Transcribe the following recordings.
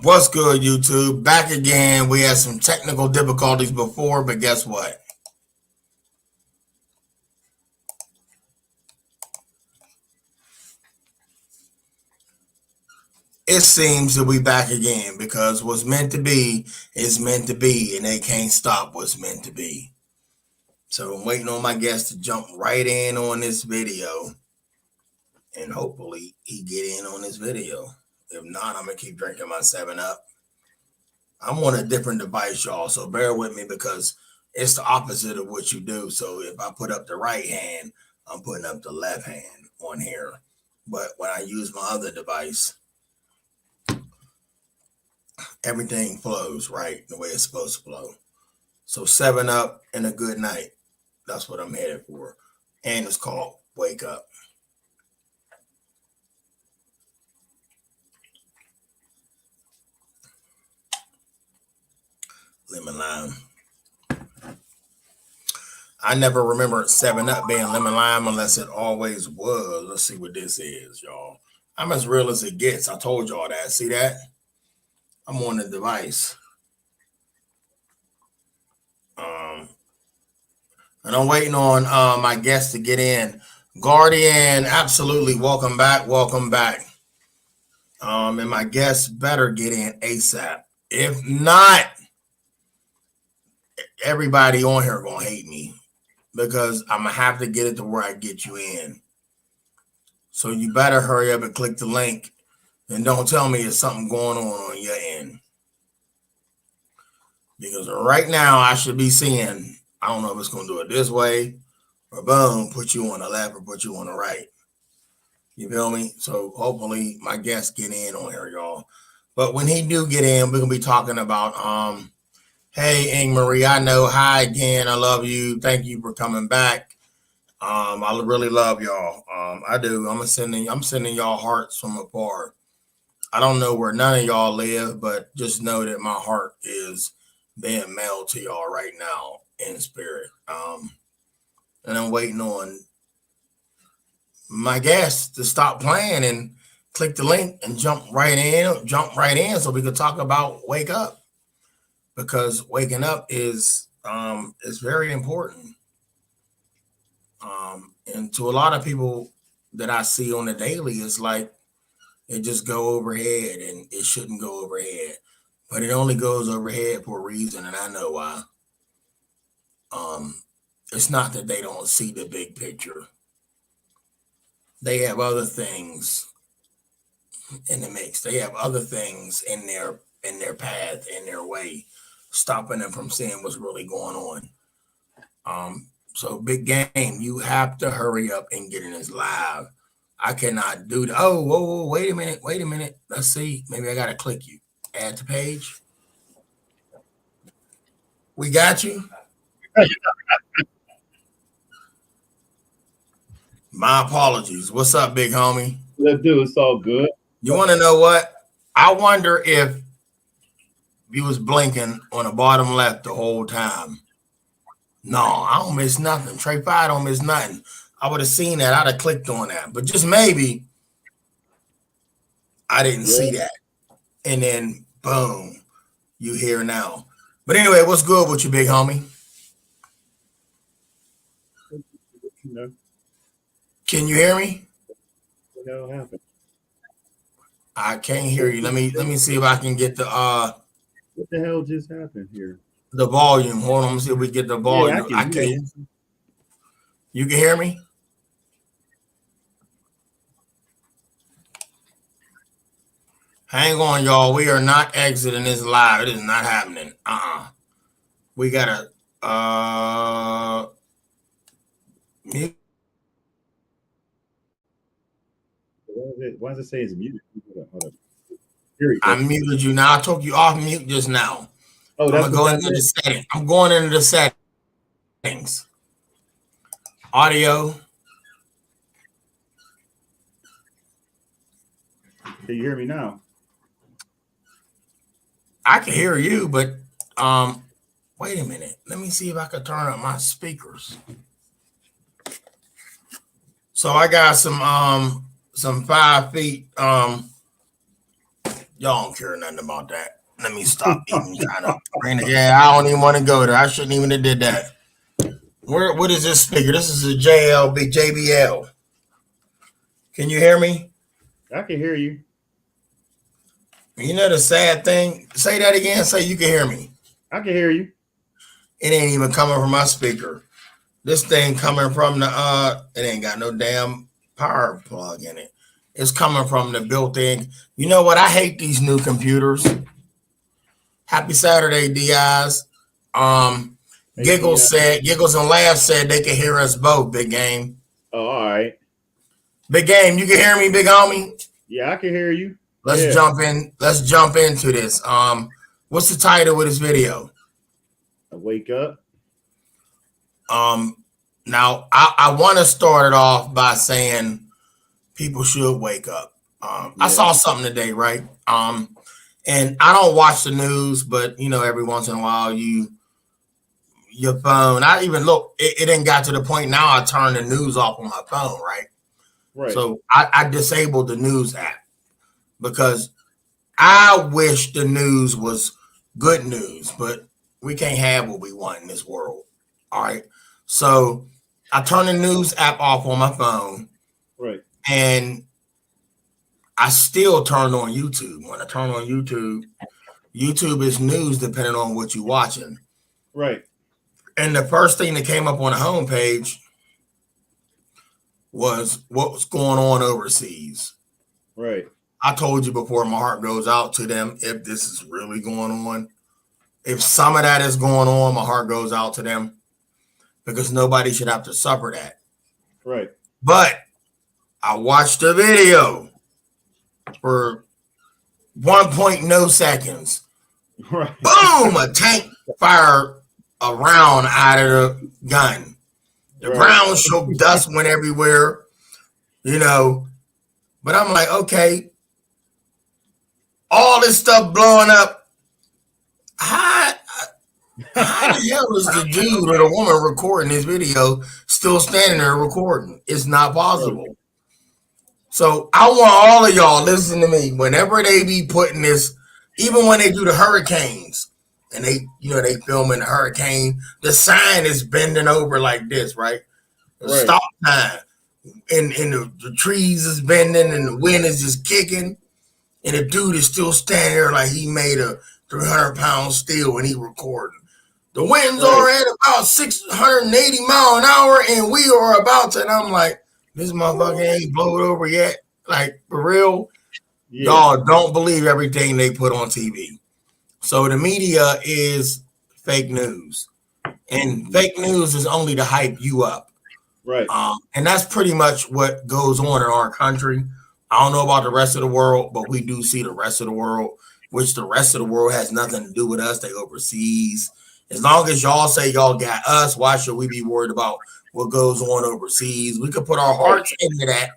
What's good, YouTube? Back again. We had some technical difficulties before, but guess what? It seems that we back again because what's meant to be is meant to be, and they can't stop what's meant to be. So I'm waiting on my guest to jump right in on this video, and hopefully he get in on this video. If not, I'm gonna keep drinking my 7-Up. I'm on a different device, y'all, so bear with me because it's the opposite of what you do. So if I put up the right hand, I'm putting up the left hand on here. But when I use my other device, everything flows right the way it's supposed to flow. So 7-Up and a good night. That's what I'm headed for. And it's called Wake Up. Lemon lime. I never remember 7-Up being lemon lime unless it always was. Let's see what this is, y'all. I'm as real as it gets. I told y'all that. See that? I'm on the device. And I'm waiting on my guest to get in. Guardian, absolutely. Welcome back. Welcome back. And my guest better get in ASAP. If not, everybody on here gonna hate me because I'm gonna have to get it to where I get you in. So you better hurry up and click the link, and don't tell me there's something going on your end. Because right now I should be seeing, I don't know if it's gonna do it this way or boom, put you on the left or put you on the right. You feel me? So hopefully my guests get in on here, y'all. But when he do get in, we're gonna be talking about hey Ing Marie, I know. Hi again. I love you. Thank you for coming back. I really love y'all. I do. I'm sending y'all hearts from afar. I don't know where none of y'all live, but just know that my heart is being mailed to y'all right now in spirit. And I'm waiting on my guests to stop playing and click the link and jump right in so we can talk about Wake Up, because waking up is very important. And to a lot of people that I see on the daily, it's like it just go overhead, and it shouldn't go overhead, but it only goes overhead for a reason, and I know why. It's not that they don't see the big picture. They have other things in the mix. They have other things in their path, in their way, stopping them from seeing what's really going on. So big game, you have to hurry up and get in this live. I cannot do that. Oh, whoa, wait a minute. Let's see. Maybe I gotta click you. Add to page. We got you. My apologies. What's up, big homie? Let's do it's all good. You want to know what? I wonder if you was blinking on the bottom left the whole time. No, I don't miss nothing. Trey 5 don't miss nothing. I would have seen that. I'd have clicked on that. But just maybe I didn't see that. And then boom, you here now. But anyway, what's good with you, big homie? Can you hear me? What the hell happened? I can't hear you. Let me see if I can get the What the hell just happened here? The volume. Hold on, let me see if we get the volume. Yeah, I can't. You can hear me? Hang on, y'all. We are not exiting this live. It is not happening. We gotta mute. Why does it say it's muted? Hold up. I muted you now. I took you off mute just now. Oh, that's I'm going into the settings. I'm going into the settings. Audio. Can you hear me now? I can hear you, but wait a minute. Let me see if I can turn up my speakers. So I got some 5 feet Y'all don't care nothing about that. Let me stop even trying to bring it. Yeah, I don't even want to go there. I shouldn't even have did that. What is this speaker? This is a JBL. Can you hear me? I can hear you. You know the sad thing? Say that again. Say you can hear me. I can hear you. It ain't even coming from my speaker. This thing coming from the it ain't got no damn power plug in it. It's coming from the built-in. You know what? I hate these new computers. Happy Saturday, Diaz. Hey, Giggles and Laugh said they can hear us both, Big Game. Oh, all right. Big Game, you can hear me, big homie? Yeah, I can hear you. Let's jump in. Let's jump into this. What's the title of this video? Wake up. Now I want to start it off by saying people should wake up. I saw something today, right? And I don't watch the news, but you know, every once in a while your phone. I even look. It didn't got to the point now. I turn the news off on my phone, right? Right. So I disabled the news app because I wish the news was good news, but we can't have what we want in this world. All right. So I turned the news app off on my phone. Right. And I still turned on YouTube. When I turn on YouTube, YouTube is news depending on what you're watching. Right. And the first thing that came up on the homepage was what was going on overseas. Right. I told you before, my heart goes out to them if this is really going on. If some of that is going on, my heart goes out to them because nobody should have to suffer that. Right. But I watched the video for 1.0 seconds. Right. Boom! A tank fired a round out of the gun. The ground shook, dust went everywhere, you know. But I'm like, okay, all this stuff blowing up. How the hell is the dude or the woman recording this video still standing there recording? It's not possible. So I want all of y'all listen to me. Whenever they be putting this, even when they do the hurricanes and they filming the hurricane, the sign is bending over like this, right? The stop sign. And the trees is bending and the wind is just kicking. And the dude is still standing there like he made a 300-pound steel and he recording. The winds are at about 680 mile an hour and we are about to, and I'm like, this motherfucker ain't blowed over yet. Like, for real, y'all don't believe everything they put on TV. So the media is fake news. And fake news is only to hype you up. Right. And that's pretty much what goes on in our country. I don't know about the rest of the world, but we do see the rest of the world, which the rest of the world has nothing to do with us. They overseas. As long as y'all say y'all got us, why should we be worried about what goes on overseas? We could put our hearts into that,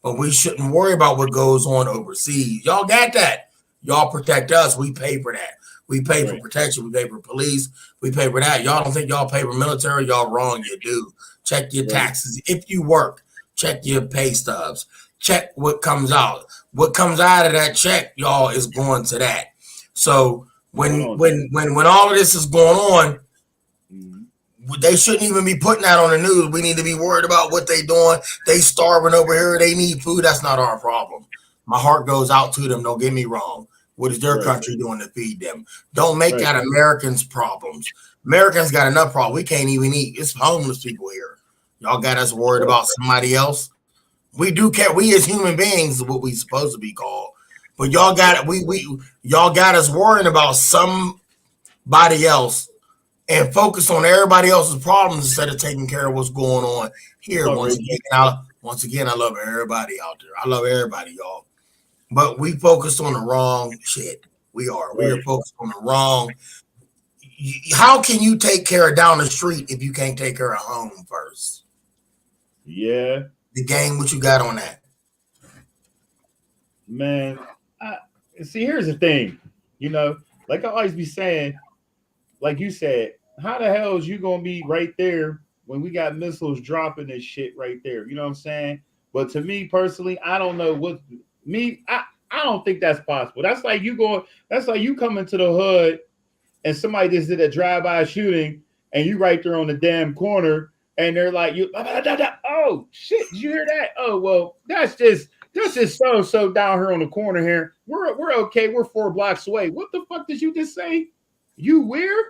but we shouldn't worry about what goes on overseas. Y'all got that. Y'all protect us. We pay for that. We pay for protection. We pay for police. We pay for that. Y'all don't think y'all pay for military? Y'all wrong. You do. Check your taxes. If you work, check your pay stubs. Check what comes out. What comes out of that check, y'all, is going to that. So when all of this is going on, they shouldn't even be putting that on the news. We need to be worried about what they doing. They starving over here. They need food. That's not our problem. My heart goes out to them. Don't get me wrong. What is their country doing to feed them? Don't make that Americans' problems. Americans got enough problems. We can't even eat. It's homeless people here. Y'all got us worried about somebody else. We do care. We as human beings is what we supposed to be called. But y'all got y'all got us worrying about somebody else and focus on everybody else's problems instead of taking care of what's going on here. Once again, I love everybody out there. I love everybody, y'all. But we focused on the wrong shit. We are focused on the wrong. How can you take care of down the street if you can't take care of home first? Yeah. The game, what you got on that? Man, see, here's the thing. You know, like I always be saying, like you said, how the hell is you going to be right there when we got missiles dropping this shit right there? You know what I'm saying? But to me personally, I don't know what I don't think that's possible. That's like you going. That's like you come into the hood and somebody just did a drive-by shooting, and you right there on the damn corner, and they're like, "You, oh shit, did you hear that? Oh well, that's just so down here on the corner here. We're okay. We're 4 blocks away. What the fuck did you just say? You weird?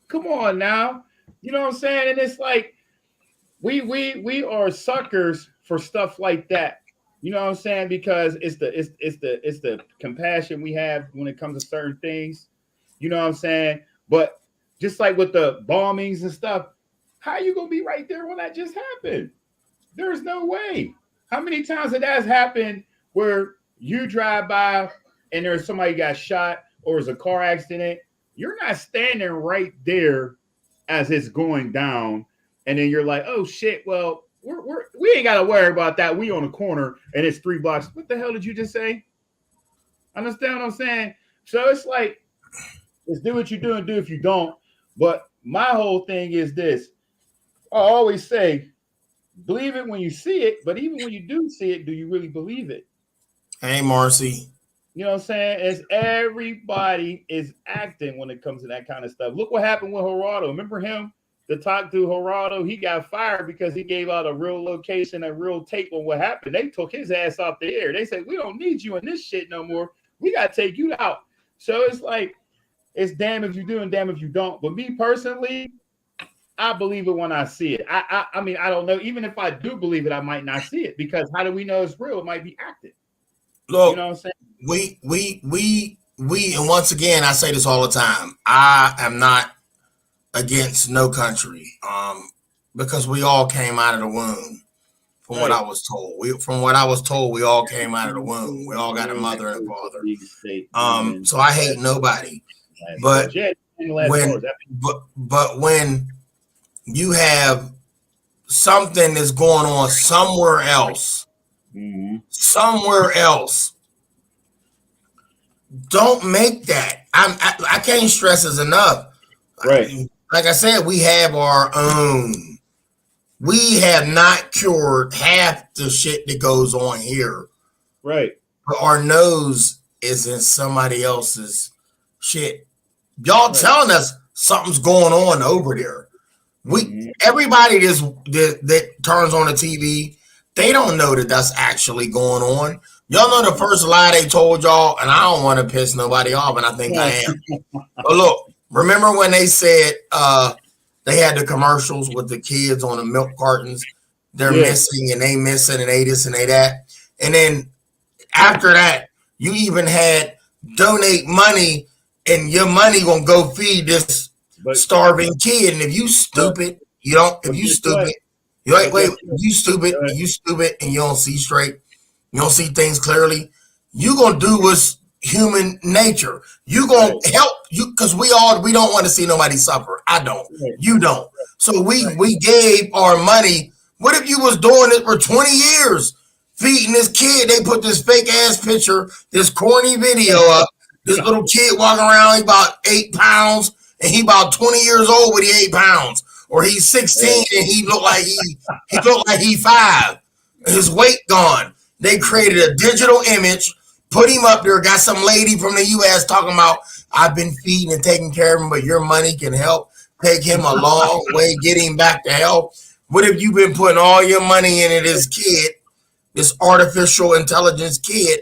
Come on now, you know what I'm saying? And it's like we are suckers for stuff like that. You know what I'm saying? Because it's the compassion we have when it comes to certain things. You know what I'm saying? But just like with the bombings and stuff, how you gonna be right there when that just happened? There's no way. How many times has that happened where you drive by and there's somebody got shot or there's a car accident? You're not standing right there as it's going down, and then you're like, oh shit, well, we ain't gotta worry about that. We on the corner and it's 3 blocks. What the hell did you just say? Understand what I'm saying? So it's like, let's do what you do and do if you don't. But my whole thing is this. I always say, believe it when you see it, but even when you do see it, do you really believe it? Hey, Marcy. You know what I'm saying? As everybody is acting when it comes to that kind of stuff. Look what happened with Geraldo. Remember him? The talk to Geraldo, he got fired because he gave out a real location, a real tape on what happened. They took his ass off the air. They said, we don't need you in this shit no more. We got to take you out. So it's like, it's damn if you do and damn if you don't. But me personally, I believe it when I see it. I mean, I don't know. Even if I do believe it, I might not see it because how do we know it's real? It might be acted. Look, you know what I'm saying? We, and once again, I say this all the time. I am not against no country, because we all came out of the womb. From what I was told, we all came out of the womb. We all got a mother and a father. So I hate nobody, but when you have something that's going on somewhere else, don't make that. I can't stress this enough. Right. Like I said, we have our own. We have not cured half the shit that goes on here. Right. But our nose is in somebody else's shit. Y'all telling us something's going on over there. Everybody that turns on the TV, they don't know that that's actually going on. Y'all know the first lie they told y'all, and I don't want to piss nobody off, and I think I am. But look, remember when they said they had the commercials with the kids on the milk cartons? They're missing, and they missing, and they this and they that. And then after that, you even had donate money, and your money gonna go feed this starving kid. And if you stupid, you don't. If you stupid, you like wait. You stupid, you stupid, and you don't see straight. You don't see things clearly. You gonna do what's human nature. You gonna help you because we don't want to see nobody suffer. I don't. You don't. So we gave our money. What if you was doing it for 20 years, feeding this kid? They put this fake ass picture, this corny video up. This little kid walking around, he about 8 pounds, and he about 20 years old with 8 pounds, or he's 16 and he looked like he 5. His weight gone. They created a digital image, put him up there, got some lady from the U.S. talking about, I've been feeding and taking care of him, but your money can help take him a long way, get him back to health. What if you've been putting all your money into this kid, this artificial intelligence kid,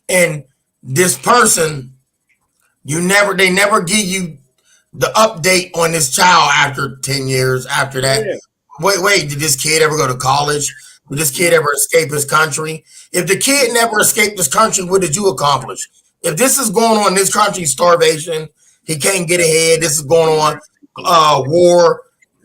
and this person, they never give you the update on this child after 10 years after that. Yeah. Wait, did this kid ever go to college? Did this kid ever escape his country? If the kid never escaped his country, what did you accomplish? If this is going on in this country, starvation, he can't get ahead, this is going on, war,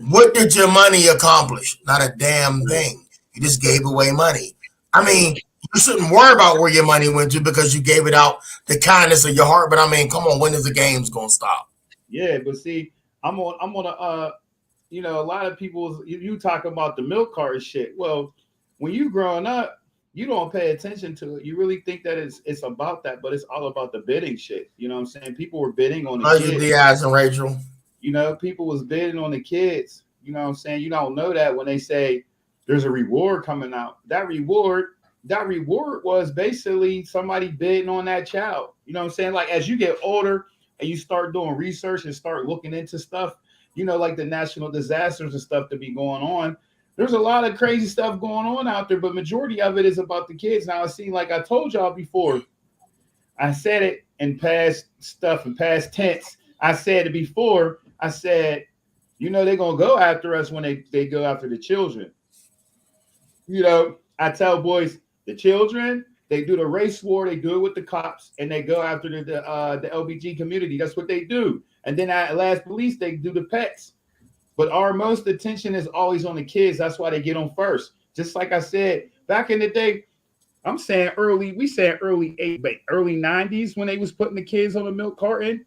what did your money accomplish? Not a damn thing. You just gave away money. I mean, you shouldn't worry about where your money went to because you gave it out the kindness of your heart. But I mean, come on, when is the games gonna stop? Yeah, but see, I'm on a a lot of people, you talk about the milk cart shit. Well, when you growing up, you don't pay attention to it. You really think that it's about that, but it's all about the bidding shit. You know what I'm saying? People were bidding on the kids. Diaz and Rachel. People was bidding on the kids. You know what I'm saying? You don't know that when they say there's a reward coming out. That reward that reward was basically somebody bidding on that child. You know what I'm saying? Like as you get older and you start doing research and start looking into stuff, you know, like the national disasters and stuff that be going on. There's a lot of crazy stuff going on out there, but majority of it is about the kids. Now, I seen, like I told y'all before, I said it in past stuff, in past tense. I said it before. I said, you know, they're going to go after us when they go after the children. You know, I tell boys, the children, they do the race war, they do it with the cops, and they go after the LBG community. That's what they do. And then at last police, they do the pets. But our most attention is always on the kids. That's why they get on first. Just like I said, back in the day, I'm saying early 90s when they was putting the kids on the milk carton.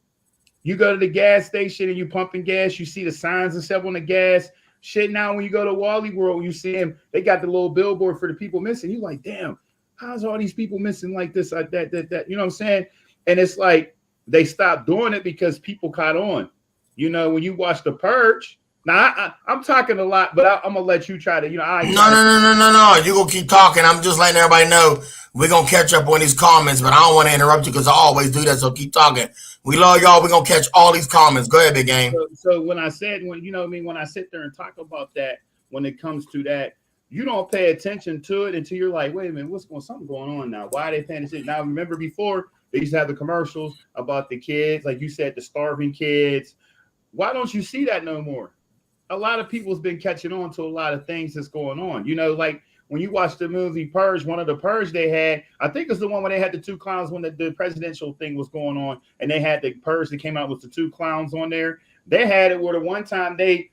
You go to the gas station and you pumping gas, you see the signs and stuff on the gas. Shit, now when you go to Wally World, you see them, they got the little billboard for the people missing. You like, damn, how's all these people missing like this, like that? You know what I'm saying? And it's like they stopped doing it because people caught on. You know, when you watch The Purge. Now, I'm talking a lot, but I'm going to let you try to, you know. No. You going to keep talking. I'm just letting everybody know we're going to catch up on these comments, but I don't want to interrupt you because I always do that, so keep talking. We love y'all. We're going to catch all these comments. Go ahead, Big Game. So when I said, you know what I mean, when I sit there and talk about that, when it comes to that, you don't pay attention to it until you're like, wait a minute, something going on now? Why are they paying attention? Now, remember before, they used to have the commercials about the kids, like you said, the starving kids. Why don't you see that no more? A lot of people's been catching on to a lot of things that's going on. You know, like when you watch the movie Purge, one of the Purge they had, I think it's the one where they had the two clowns when the presidential thing was going on, and they had the Purge that came out with the two clowns on there. They had it where the one time they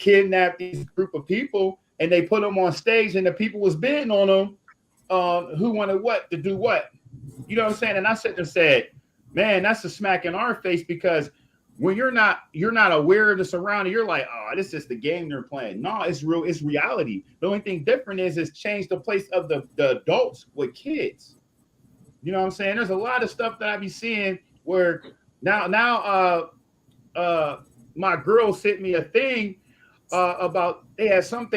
kidnapped these group of people and they put them on stage, and the people was bidding on them who wanted what to do what. You know what I'm saying? And I said and said, man, that's a smack in our face, because when you're not aware of the surrounding, you're like, oh, this is the game they're playing. No, it's real. It's reality. The only thing different is it's changed the place of the adults with kids. You know what I'm saying? There's a lot of stuff that I be seeing where now my girl sent me a thing about they had some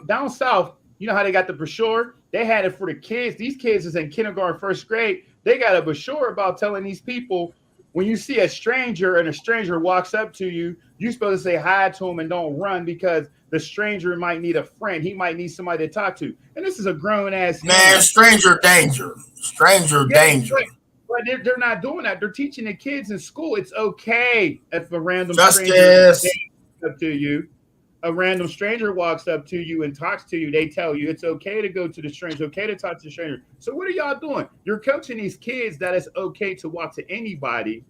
down south. You know how they got the brochure? They had it for the kids. These kids is in kindergarten, first grade. They got a brochure about telling these people, when you see a stranger and a stranger walks up to you, you're supposed to say hi to him and don't run, because the stranger might need a friend. He might need somebody to talk to. And this is a grown-ass man. Stranger danger. Danger. But they're not doing that. They're teaching the kids in school it's okay if a random stranger walks up to you. A random stranger walks up to you and talks to you. They tell you it's okay to go to the stranger, okay to talk to the stranger. So what are y'all doing? You're coaching these kids that it's okay to walk to anybody,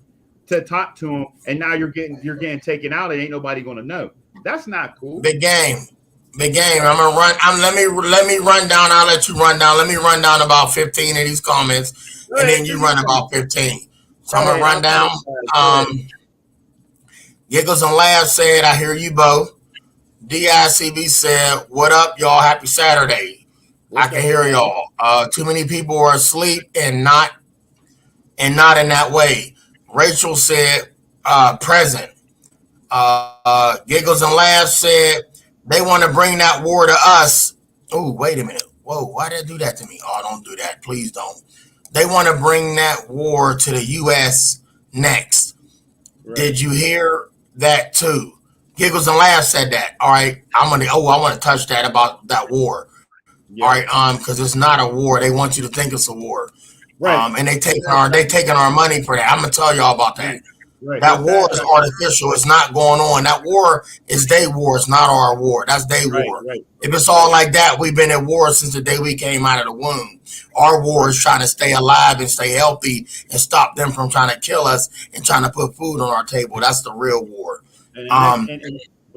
to talk to them, and now you're getting taken out and ain't nobody gonna know. That's not cool. Big game. I'm gonna run. Let me run down. I'll let you run down. Let me run down about 15 of these comments, and then you run about 15. So I'm gonna run down. Giggles and Laughs said, "I hear you, Bo." DICB said, "What up, y'all? Happy Saturday." I can hear y'all. Too many people are asleep and not in that way. Rachel said, present. Giggles and Laughs said, they want to bring that war to us. Oh, wait a minute. Whoa, why did they do that to me? Oh, don't do that. Please don't. They want to bring that war to the U.S. next. Right. Did you hear that too? Giggles and Laughs said that. All right. I want to touch that about that war. Yeah. All right. Because it's not a war. They want you to think it's a war. Right. And they taking our money for that. I'm gonna tell y'all about that. Right. That war is artificial. It's not going on. That war is their war. It's not our war. That's their war. Right. If it's all like that, we've been at war since the day we came out of the womb. Our war is trying to stay alive and stay healthy and stop them from trying to kill us and trying to put food on our table. That's the real war. And all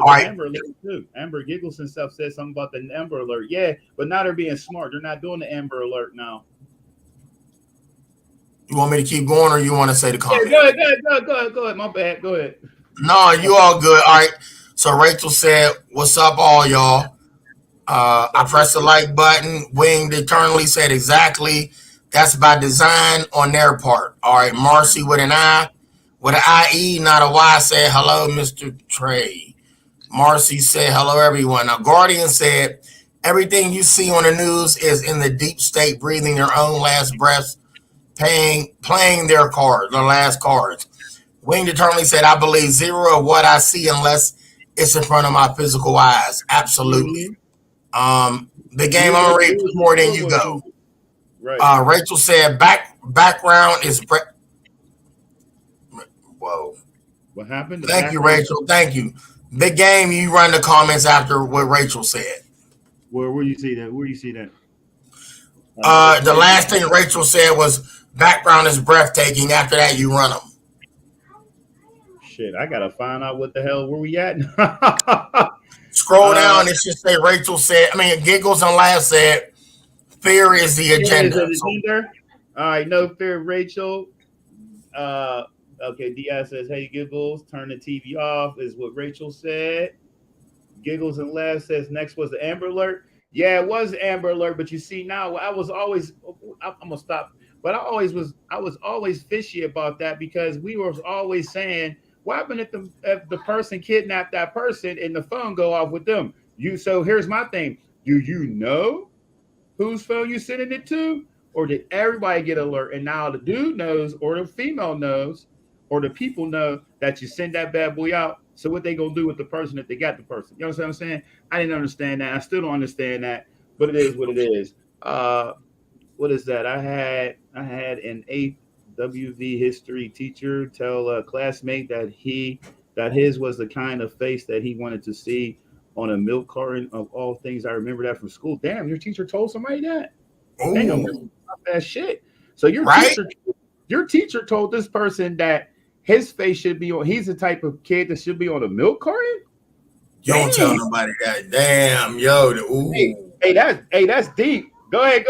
right. Amber Alert too. Amber Giggles and stuff said something about the Amber Alert. Yeah, but now they're being smart. They're not doing the Amber Alert now. You want me to keep going, or you want to say the comment? Yeah, go ahead. My bad. Go ahead. No, you all good. All right. So Rachel said, "What's up, all y'all?" I pressed the like button. Winged Eternally said, "Exactly. That's by design on their part." All right. Marcy with an I. With an IE, not a Y, said, "Hello, Mr. Trey." Marcy said, "Hello, everyone." Now, Guardian said, Everything you see on the news is in the deep state, breathing their own last breaths, playing their cards, their last cards. Wayne determinedly said, I believe zero of what I see unless it's in front of my physical eyes. Absolutely. The game, I'm going to read before then you go. Right. Rachel said, background is... Whoa. What happened? Thank you, Rachel. Thank you. Big game, you run the comments after what Rachel said. Where you see that? Where you see that? The last thing Rachel said was background is breathtaking. After that, you run them. Shit, I gotta find out what the hell where we at. Scroll down. It should say Rachel said. I mean, Giggles and Laugh said, fear is the agenda. All right, no fear, Rachel. Okay, Diaz says, hey, Giggles, turn the TV off, is what Rachel said. Giggles and Laugh says, next was the Amber Alert. Yeah, it was Amber Alert, but you see now, I'm gonna stop. But I was always fishy about that because we were always saying, what happened if the person kidnapped that person and the phone go off with them? So here's my thing. Do you know whose phone you sending it to? Or did everybody get alert? And now the dude knows, or the female knows, or the people know that you send that bad boy out. So what they gonna do with the person if they got the person? You know what I'm saying? I didn't understand that. I still don't understand that, but it is what it is. What is that? I had an 8th WV history teacher tell a classmate that his was the kind of face that he wanted to see on a milk carton of all things. I remember that from school. Damn, your teacher told somebody that? Ooh. Damn, that shit. So your teacher told this person that his face should be on. He's the type of kid that should be on a milk carton. You don't tell nobody that. Damn, yo. Ooh. Hey, that's deep. Go ahead.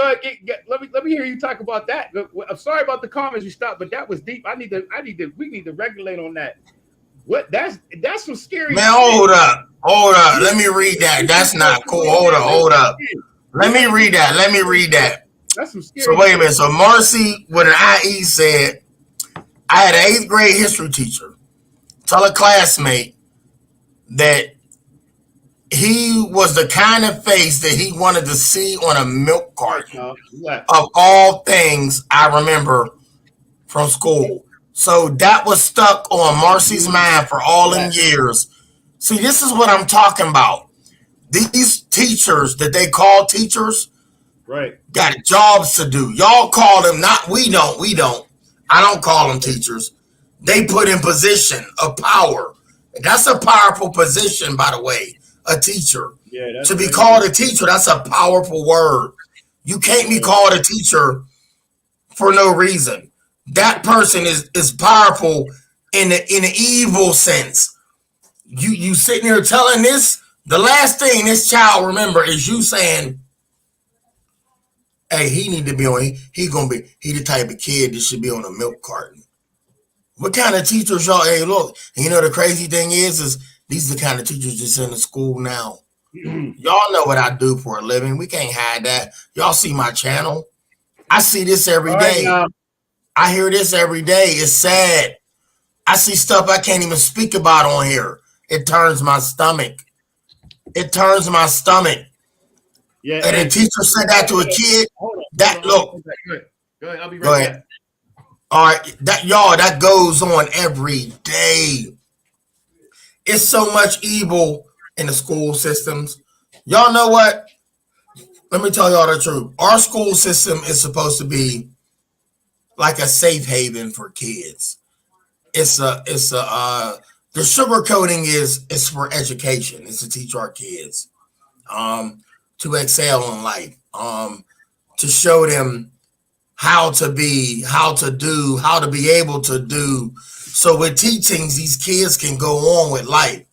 Let me hear you talk about that. I'm sorry about the comments you stopped, but that was deep. We need to regulate on that. What? That's some scary. Man, hold up. Let me read that. That's not cool. Hold up. Let me read that. That's some scary. So wait a minute. So Marcy with an IE said, I had an 8th grade history teacher tell a classmate that he was the kind of face that he wanted to see on a milk carton. Of all things I remember from school. So that was stuck on Marcy's mind for all them years. See, this is what I'm talking about. These teachers that they call teachers, right, got jobs to do. Y'all call them, we don't. I don't call them teachers. They put in position of power. That's a powerful position, by the way, a teacher. Yeah, to be called a teacher, that's a powerful word. You can't be called a teacher for no reason. That person is powerful in the evil sense. You sitting here telling this, the last thing this child remember is you saying, hey, he need to be on, he the type of kid that should be on a milk carton. What kind of teachers y'all, hey, look, and you know the crazy thing is these are the kind of teachers that's in the school now. Y'all know what I do for a living. We can't hide that. Y'all see my channel. I see this every day. I hear this every day. It's sad. I see stuff I can't even speak about on here. It turns my stomach. Yeah, and the teacher said that to a kid. Look. Go ahead. I'll be right back. All right, that goes on every day. It's so much evil in the school systems. Y'all know what? Let me tell y'all the truth. Our school system is supposed to be like a safe haven for kids. The sugarcoating is for education. It's to teach our kids to excel in life, to show them how to be able to do. So with teachings, these kids can go on with life.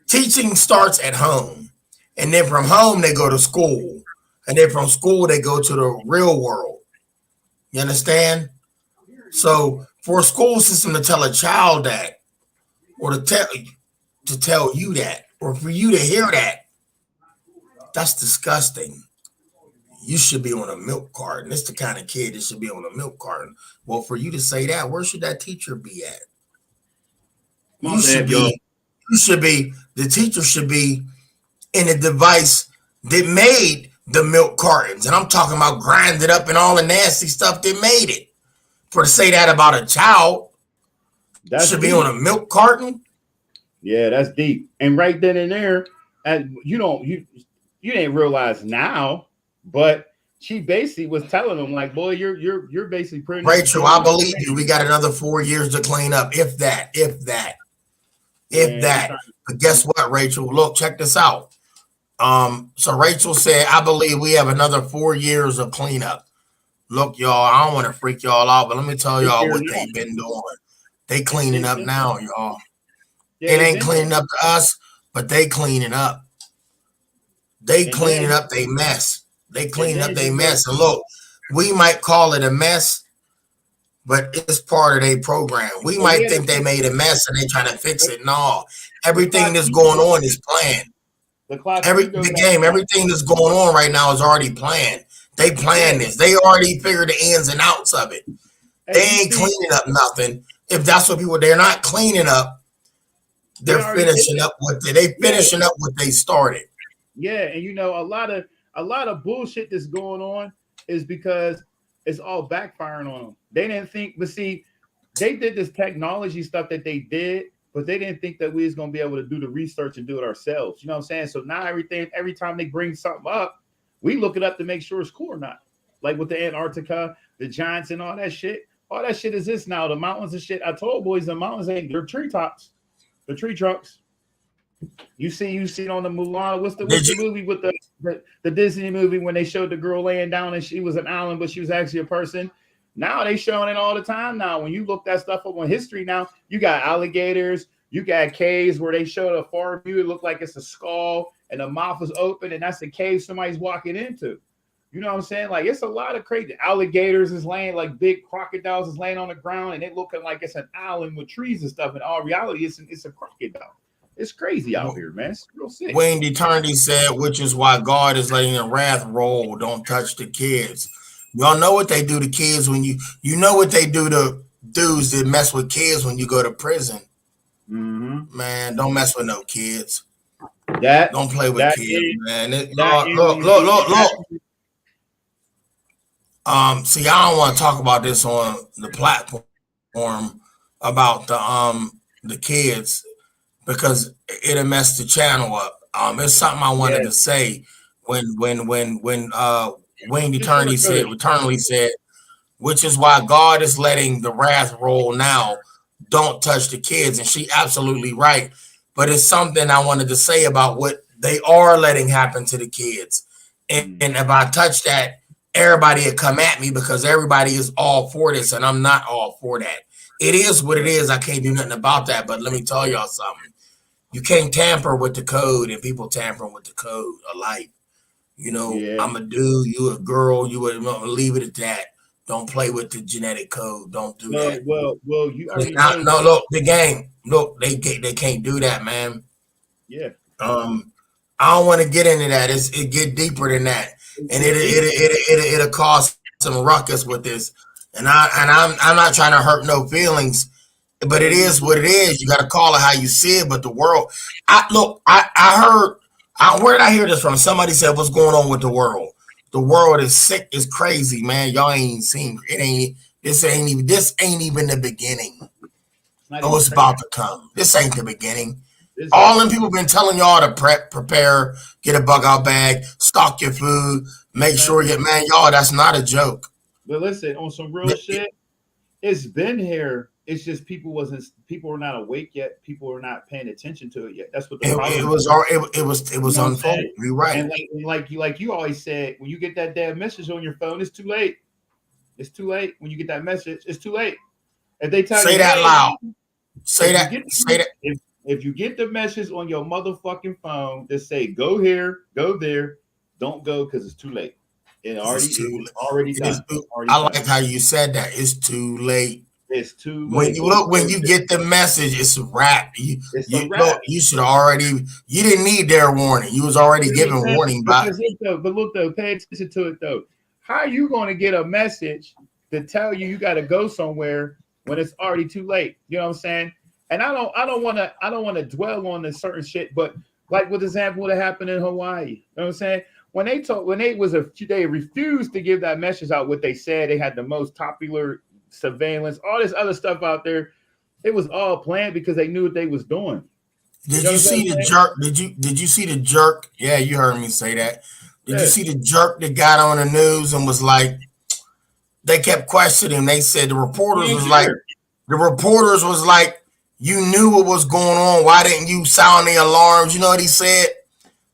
Teaching starts at home, and then from home they go to school, and then from school they go to the real world. You understand? So for a school system to tell a child that, or to tell you that, or for you to hear that, that's disgusting. You should be on a milk carton. It's the kind of kid that should be on a milk carton. Well, for you to say that, where should that teacher be at? The teacher should be in a device that made the milk cartons, and I'm talking about grinded up and all the nasty stuff that made it. For to say that about a child That's should be deep. on a milk carton. Yeah, that's deep. And right then and there, and you didn't realize now, but she basically was telling them like, boy, you're basically pretty. Rachel, I believe you. We got another 4 years to clean up, if that, if Man, that. But guess what, Rachel? Look, check this out. So Rachel said, I believe we have another 4 years of cleanup. Look, y'all, I don't want to freak y'all out, but let me tell y'all what they've been doing. They cleaning up now, y'all. Yeah, it ain't cleaning up to us, but they cleaning up. They cleaning up they mess. They cleaning up they mess. And look, we might call it a mess, but it's part of their program. We might think they made a mess and they trying to fix it. No, everything that's going on is planned. Everything that's going on right now is already planned. They planned this. They already figured the ins and outs of it. They ain't cleaning up nothing. If that's what people, they're not cleaning up. They're finishing up what they started. Yeah, and a lot of bullshit that's going on is because it's all backfiring on them. They didn't think, but see, they did this technology stuff that they did, but they didn't think that we was gonna be able to do the research and do it ourselves. You know what I'm saying? So now every time they bring something up, we look it up to make sure it's cool or not. Like with the Antarctica, the giants, and all that shit. All that shit is this now. The mountains and shit. I told boys the mountains they're treetops, the tree trunks. You see it on the Mulan. What's the movie with the Disney movie when they showed the girl laying down and she was an island, but she was actually a person? Now they showing it all the time. Now, when you look that stuff up on history, now you got alligators, you got caves where they showed a far view. It looked like it's a skull and the mouth is open, and that's the cave somebody's walking into. You know what I'm saying? Like, it's a lot of crazy. Alligators is laying, like big crocodiles is laying on the ground, and it looking like it's an island with trees and stuff. In all reality, it's a crocodile. It's crazy out here, man. It's real sick. Wayne Eternity said, which is why God is letting the wrath roll. Don't touch the kids. Y'all know what they do to kids when you know what they do to dudes that mess with kids when you go to prison. Mm-hmm. Man, don't mess with no kids. Don't play with kids, man. Look. See, I don't want to talk about this on the platform about the kids because it'll mess the channel up. It's something I wanted to say when Wayne Eternity said, which is why God is letting the wrath roll now. Don't touch the kids, and she absolutely right. But it's something I wanted to say about what they are letting happen to the kids. And if I touch that, everybody would come at me because everybody is all for this, and I'm not all for that. It is what it is. I can't do nothing about that. But let me tell y'all something. You can't tamper with the code, and people tampering with the code of life. You know, I'm a dude, you a girl, you would leave it at that. Don't play with the genetic code. Don't do that. Well, you already know. Look, the game. Look, they can't do that, man. Yeah. I don't want to get into that. It get deeper than that, and it'll cause some ruckus with this. And I'm not trying to hurt no feelings, but it is what it is. You got to call it how you see it. But the world, I heard. Where did I hear this from? Somebody said, "What's going on with the world? The world is sick, is crazy, man. Y'all ain't seen it. This ain't even the beginning. Oh, it's about to come. This ain't the beginning. All them people been telling y'all to prepare, get a bug out bag, stock your food, make sure you, man, y'all. That's not a joke. But listen, on some real shit, it's been here. It's just people are not awake yet. People are not paying attention to it yet. That's what the problem is. It was unfolded. You're right. And like you always said, when you get that damn message on your phone, it's too late. It's too late. When you get that message, it's too late. If they tell say you that loud, say that. If you get the message on your motherfucking phone that say go here, go there, don't go because it's too late. Already done. I like how you said that. It's too late. It's too late. When you get the message, it's a wrap. You should already. You didn't need their warning. You was already given warning. But look though, pay attention to it though. How are you going to get a message to tell you got to go somewhere when it's already too late? You know what I'm saying? And I don't want to dwell on this certain shit, but like with the example that happened in Hawaii, you know what I'm saying? when they refused to give that message out, what they said they had the most popular surveillance, all this other stuff out there. It was all planned because they knew what they was doing. Did you see the jerk? Did you see the jerk? Yeah, you heard me say that. Did you see the jerk that got on the news and was like, they kept questioning him. They said the reporters was like, you knew what was going on. Why didn't you sound the alarms? You know what he said?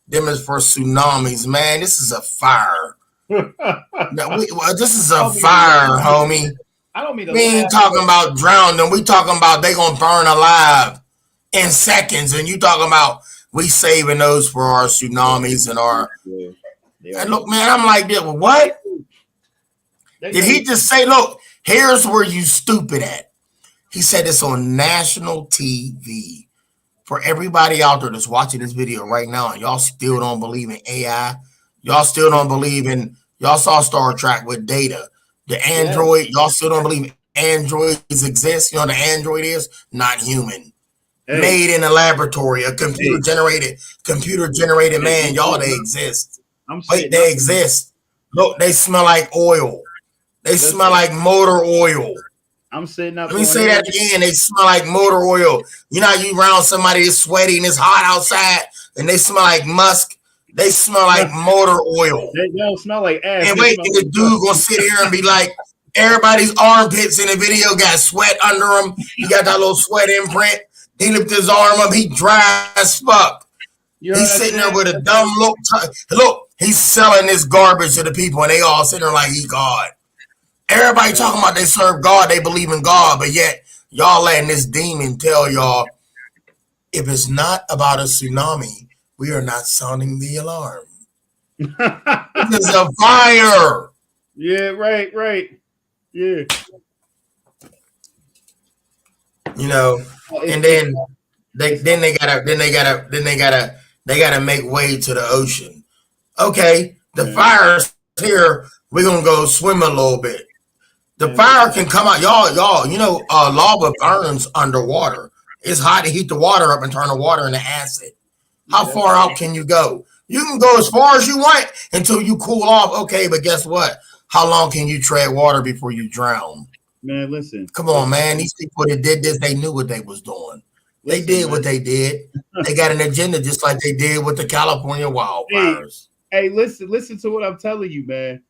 Them is for tsunamis, man. This is a fire. This is a fire, homie. I don't mean to. We ain't talking about drowning. We talking about they gonna burn alive in seconds, and you talking about we saving those for our tsunamis and our. And look, man, I'm like, what? Did he just say, look, here's where you stupid at? He said this on national TV. For everybody out there that's watching this video right now, and y'all still don't believe in AI, y'all still don't believe in, y'all saw Star Trek with Data. The android, y'all still don't believe androids exist. You know what an android is? Not human. Made in a laboratory, a computer generated man. Y'all, they exist. Wait, they exist. Look, they smell like oil. They smell like motor oil. I'm sitting up. Let me say that again. They smell like motor oil. You know, you around somebody that's sweaty and it's hot outside, and they smell like musk. They smell like motor oil. They don't smell like ass. And wait, the dude gonna sit here and be like, everybody's armpits in the video got sweat under him. He got that little sweat imprint. He lifted his arm up. He dry as fuck. He's sitting there with a dumb look. Look, he's selling this garbage to the people, and they all sitting there like he God. Everybody talking about they serve God, they believe in God, but yet y'all letting this demon tell y'all, if it's not about a tsunami, we are not sounding the alarm. This is a fire. Yeah, right. Yeah. You know, and then they gotta make way to the ocean. Okay, the fire's here. We're gonna go swim a little bit. The fire can come out, y'all. You know, lava burns underwater. It's hot to heat the water up and turn the water into acid. How far out can you go? You can go as far as you want until you cool off. Okay, but guess what? How long can you tread water before you drown? Man, listen. Come on, man. These people that did this, they knew what they was doing. They did what they did. They got an agenda just like they did with the California wildfires. Hey, listen to what I'm telling you, man.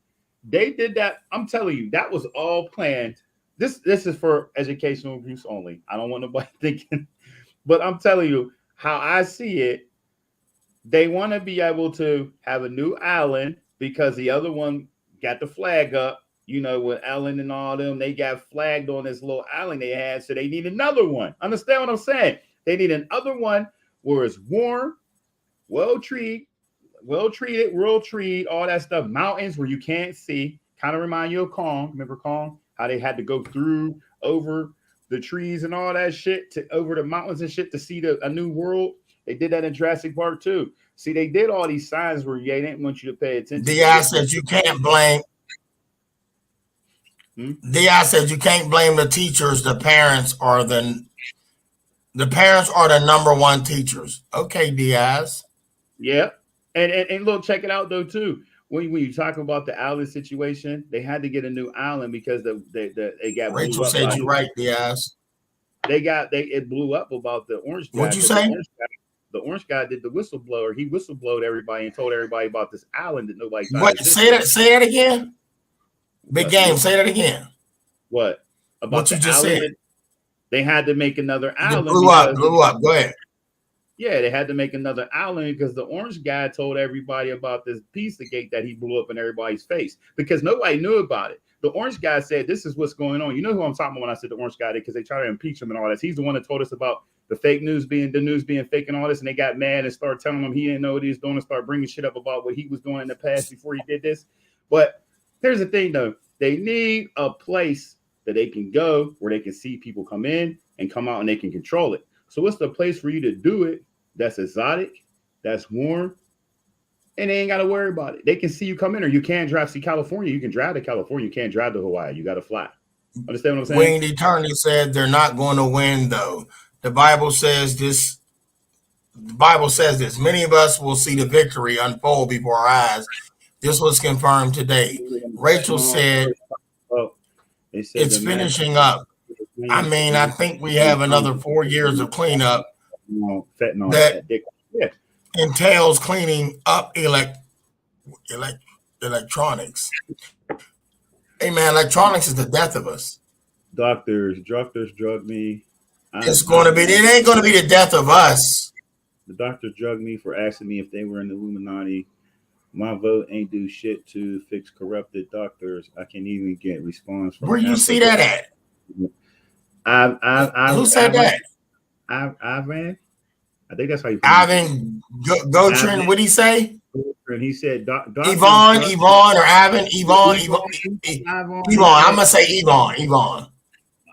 They did that. I'm telling you, that was all planned. This is for educational use only. I don't want nobody thinking, but I'm telling you how I see it. They want to be able to have a new island because the other one got the flag up. You know, with Ellen and all them, they got flagged on this little island they had, so they need another one. Understand what I'm saying? They need another one where it's warm, well treated, all that stuff. Mountains where you can't see. Kind of remind you of Kong. Remember Kong? How they had to go through over the trees and all that shit to over the mountains and shit to see a new world. They did that in Jurassic Park too. See, they did all these signs where they didn't want you to pay attention. D.I. said you can't blame. D.I. said you can't blame the teachers. The parents are the number one teachers. Okay, Diaz. Yeah. And look, check it out though too. When you talk about the island situation, they had to get a new island because they got. Rachel said you right, Diaz. It blew up about the orange guy. What'd you say? The orange guy did the whistleblower. He whistleblowed everybody and told everybody about this island that nobody. Say that again. Big game. Say that again. What about what you just said? They had to make another island. Blew up. Go ahead. Yeah, they had to make another island because the orange guy told everybody about this Pizzagate that he blew up in everybody's face because nobody knew about it. The orange guy said, "This is what's going on." You know who I'm talking about when I said the orange guy did because they try to impeach him and all this. He's the one that told us about the news being fake and all this, and they got mad and started telling him he didn't know what he was doing and start bringing shit up about what he was doing in the past before he did this. But here's the thing, though: they need a place that they can go where they can see people come in and come out and they can control it. So what's the place for you to do it? That's exotic, that's warm, and they ain't got to worry about it. They can see you come in, or you can't drive. See, California, you can drive to California. You can't drive to Hawaii. You got to fly. Understand what I'm saying? Wayne Eternity said they're not going to win, though. The Bible says this. Many of us will see the victory unfold before our eyes, This was confirmed today. Rachel said Oh, they said it's the mass finishing up. I mean, I think we have another 4 years of cleanup fentanyl that addiction. Yeah. entails cleaning up electronics. Hey man, electronics is the death of us. Doctors drug me. It's going to be. It ain't going to be the death of us. The doctors drugged me for asking me if they were in the Illuminati. My vote ain't do shit to fix corrupted doctors. I can't even get response from. Where you see that at? Who said that? Ivan. I think that's how you. Ivan Gotrin. What did he say? And he said, Yvonne, or Ivan, Yvonne. I'm gonna say Yvonne.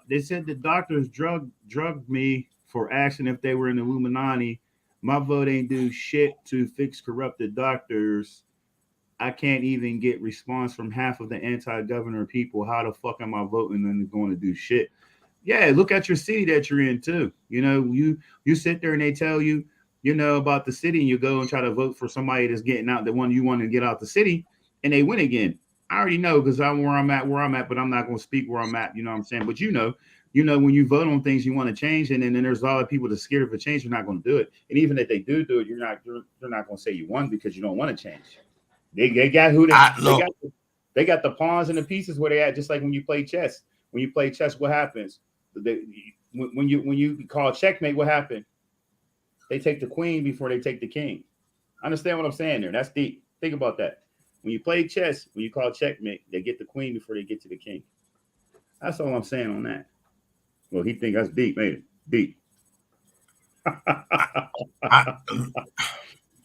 They said the doctors drugged me for asking if they were in the Illuminati. My vote ain't do shit to fix corrupted doctors. I can't even get response from half of the anti-governor people. How the fuck am I voting and going to do shit? Yeah, look at your city that you're in too. You know, you sit there and they tell you, you know, about the city, and you go and try to vote for somebody that's getting out, the one you want to get out the city, and they win again. I already know because I'm where I'm at, but I'm not going to speak where I'm at. You know what I'm saying? But you know, when you vote on things you want to change, and then there's a lot of people that's scared of a change, you're not going to do it. And even if they do it, you're not going to say you won because you don't want to change. They got who they got the pawns and the pieces where they at, just like when you play chess. When you play chess, what happens? When you call checkmate, what happened? They take the queen before they take the king. Understand what I'm saying there? That's deep. Think about that. When you play chess, when you call checkmate, they get the queen before they get to the king. That's all I'm saying on that. Well, he think that's deep, ain't it? Deep.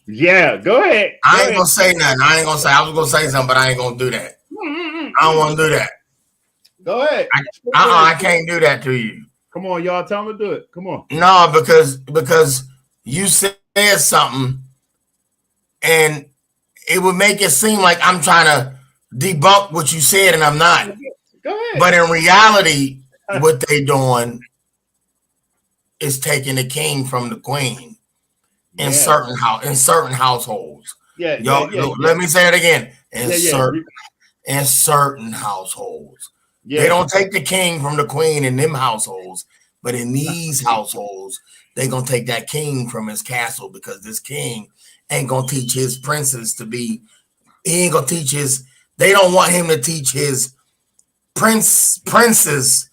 Yeah, go ahead. I ain't gonna say nothing. I was gonna say something, but I ain't gonna do that. I don't want to do that. Go ahead. I can't do that to you. Come on, y'all. Tell me to do it. Come on. No, because you said something, and it would make it seem like I'm trying to debunk what you said, and I'm not. Go ahead. But in reality, what they doing is taking the king from the queen in certain households. Let me say it again. In certain households. They don't take the king from the queen in them households, but in these households, they gonna take that king from his castle because this king ain't gonna teach his princes to be. He ain't gonna teach his. They don't want him to teach his princes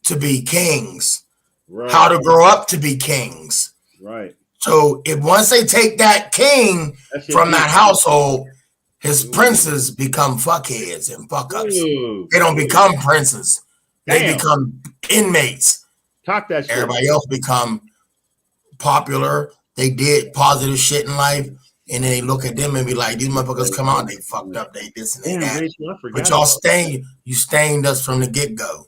to be kings, how to grow up to be kings. Right. So if once they take that king from that household, his princes become fuckheads and fuck ups. They don't become princes. They become inmates. Talk that shit. Everybody else become popular. They did positive shit in life. And then they look at them and be like, these motherfuckers come out, they fucked up, they this and they that. Rachel, but y'all stained us from the get-go.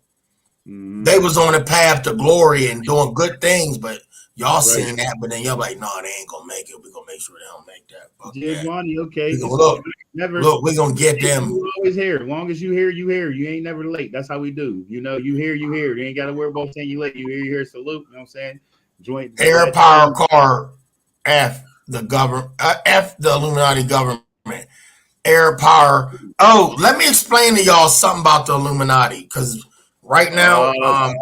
Mm-hmm. They was on a path to glory and doing good things, but y'all seen that, but then y'all like, no, they ain't gonna make it. We're gonna make sure they don't make that. Giovanni, okay. Look, we're gonna get them. You always here. As long as you here, you here. You ain't never late. That's how we do. You know, you here. You ain't gotta worry about saying you late. You here, salute. You know what I'm saying? Joint air power car F the government, F the Illuminati government, air power. Oh, let me explain to y'all something about the Illuminati, because right now, no,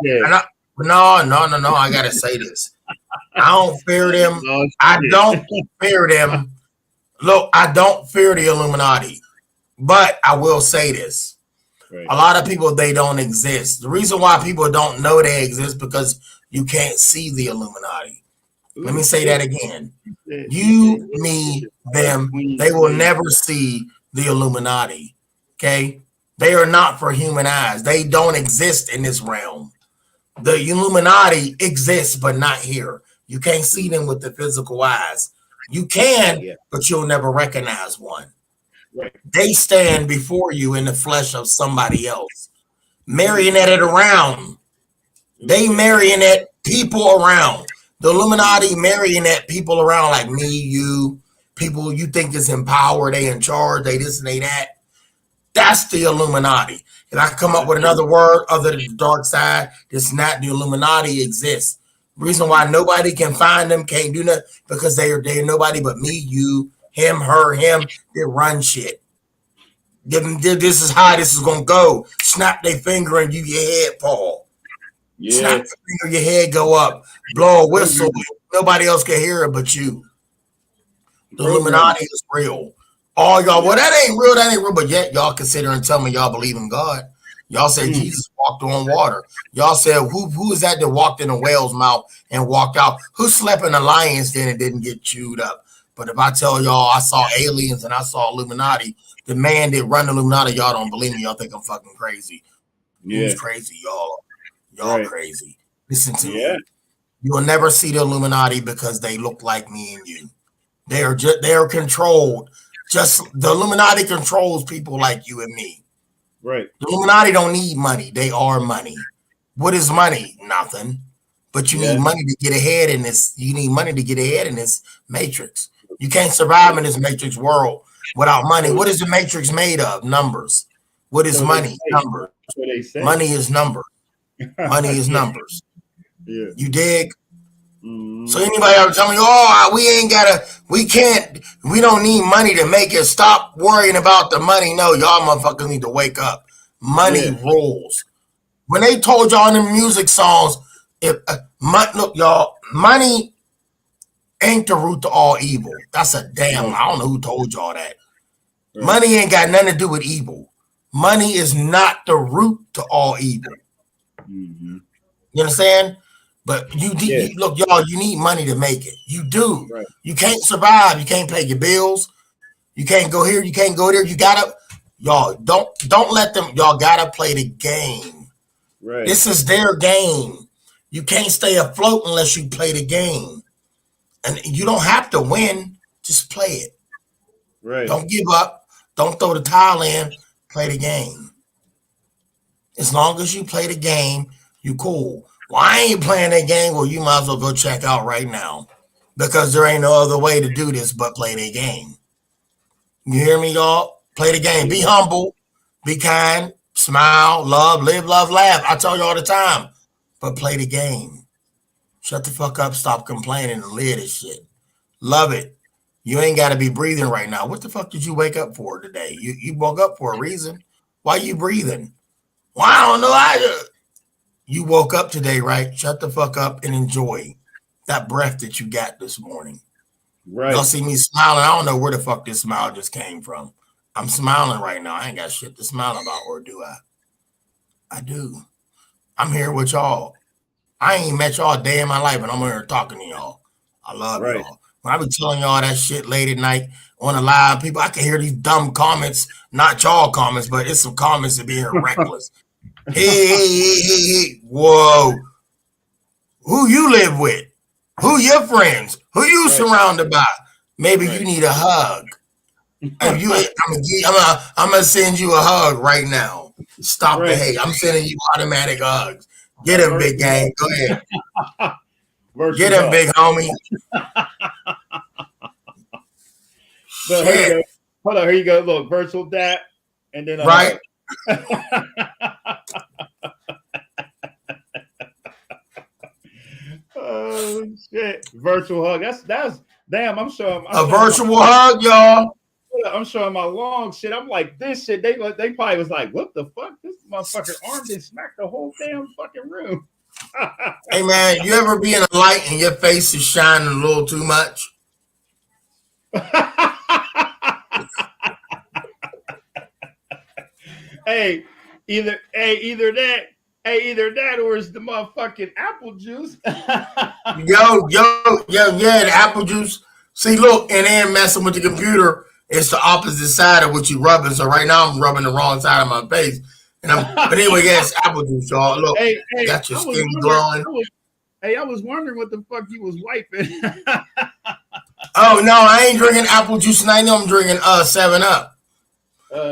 I gotta say this. I don't fear them. I don't fear them. Look, I don't fear the Illuminati, but I will say this. Right. A lot of people, they don't exist. The reason why people don't know they exist because you can't see the Illuminati. Let me say that again. You, me, them, they will never see the Illuminati. Okay? They are not for human eyes. They don't exist in this realm. The Illuminati exists, but not here. You can't see them with the physical eyes. You can, but you'll never recognize one. Right. They stand before you in the flesh of somebody else. Marionette it around. They marionette people around. The Illuminati marionette people around like me, you, people you think is in power, they in charge, they this and they that. That's the Illuminati. If I come up with another word other than the dark side, it's not the Illuminati exists. Reason why nobody can find them, can't do nothing, because they're nobody but me, you, him, her, him. They run shit. This is how this is gonna go. Snap their finger and your head fall. Yeah. Snap the finger, your head go up. Blow a whistle. Nobody else can hear it but you. The Illuminati is real. All y'all, well, that ain't real, but yet y'all consider and tell me y'all believe in God. Y'all say Jesus walked on water. Y'all said, who is that walked in a whale's mouth and walked out? Who slept in a lion's den and didn't get chewed up? But if I tell y'all I saw aliens and I saw Illuminati, the man that run the Illuminati, y'all don't believe me. Y'all think I'm fucking crazy. Yeah. Who's crazy, y'all? Y'all crazy. Listen to me. You will never see the Illuminati because they look like me and you. They are controlled. Just the Illuminati controls people like you and me. Right. The Illuminati don't need money. They are money. What is money? Nothing. But you need money to get ahead in this. You need money to get ahead in this matrix. You can't survive in this matrix world without money. What is the matrix made of? Numbers. What is money? Numbers. Money is numbers. Money is numbers. Yeah. You dig? So anybody ever tell me, we don't need money to make it, stop worrying about the money. No, y'all motherfuckers need to wake up. Money rules. When they told y'all in the music songs, look, y'all, money ain't the root to all evil. That's a damn, I don't know who told y'all that. Right. Money ain't got nothing to do with evil. Money is not the root to all evil. You understand? But look, y'all, you need money to make it. You do. Right. You can't survive. You can't pay your bills. You can't go here. You can't go there. You gotta, y'all, don't let them, y'all gotta play the game. Right. This is their game. You can't stay afloat unless you play the game. And you don't have to win. Just play it. Right. Don't give up. Don't throw the towel in. Play the game. As long as you play the game, you cool. Well, I ain't playing that game. Well, you might as well go check out right now because there ain't no other way to do this but play the game. You hear me, y'all? Play the game. Be humble. Be kind. Smile. Love. Live, love, laugh. I tell you all the time. But play the game. Shut the fuck up. Stop complaining and live this shit. Love it. You ain't got to be breathing right now. What the fuck did you wake up for today? You woke up for a reason. Why you breathing? Well, I don't know. You woke up today, right? Shut the fuck up and enjoy that breath that you got this morning. Right. Y'all see me smiling. I don't know where the fuck this smile just came from. I'm smiling right now. I ain't got shit to smile about, or do I? I do. I'm here with y'all. I ain't met y'all a day in my life, and I'm here talking to y'all. I love y'all. When I be telling y'all that shit late at night on the live, people, I can hear these dumb comments, not y'all comments, but it's some comments that be here reckless. Hey, whoa. Who you live with? Who your friends? Who you surrounded by? Maybe you need a hug. I'm gonna send you a hug right now. Stop the hate. I'm sending you automatic hugs. Get him, big gang. Go ahead. Get him, big homie. So here you go. Hold on, here you go. Look, virtual dap, and then right. Oh shit! Virtual hug. That's damn. I'm showing a virtual hug, y'all. I'm showing my long shit. I'm like, this shit. They probably was like, what the fuck? This motherfucking arm just smacked the whole damn fucking room. Hey man, you ever be in a light and your face is shining a little too much? Hey, either that or it's the motherfucking apple juice. yo, the apple juice. See, look, and then messing with the computer, it's the opposite side of what you rubbing. So right now I'm rubbing the wrong side of my face. But anyway, it's apple juice, y'all. Look, got your skin glowing. I was wondering what the fuck you was wiping. Oh no, I ain't drinking apple juice tonight. I'm drinking 7-Up.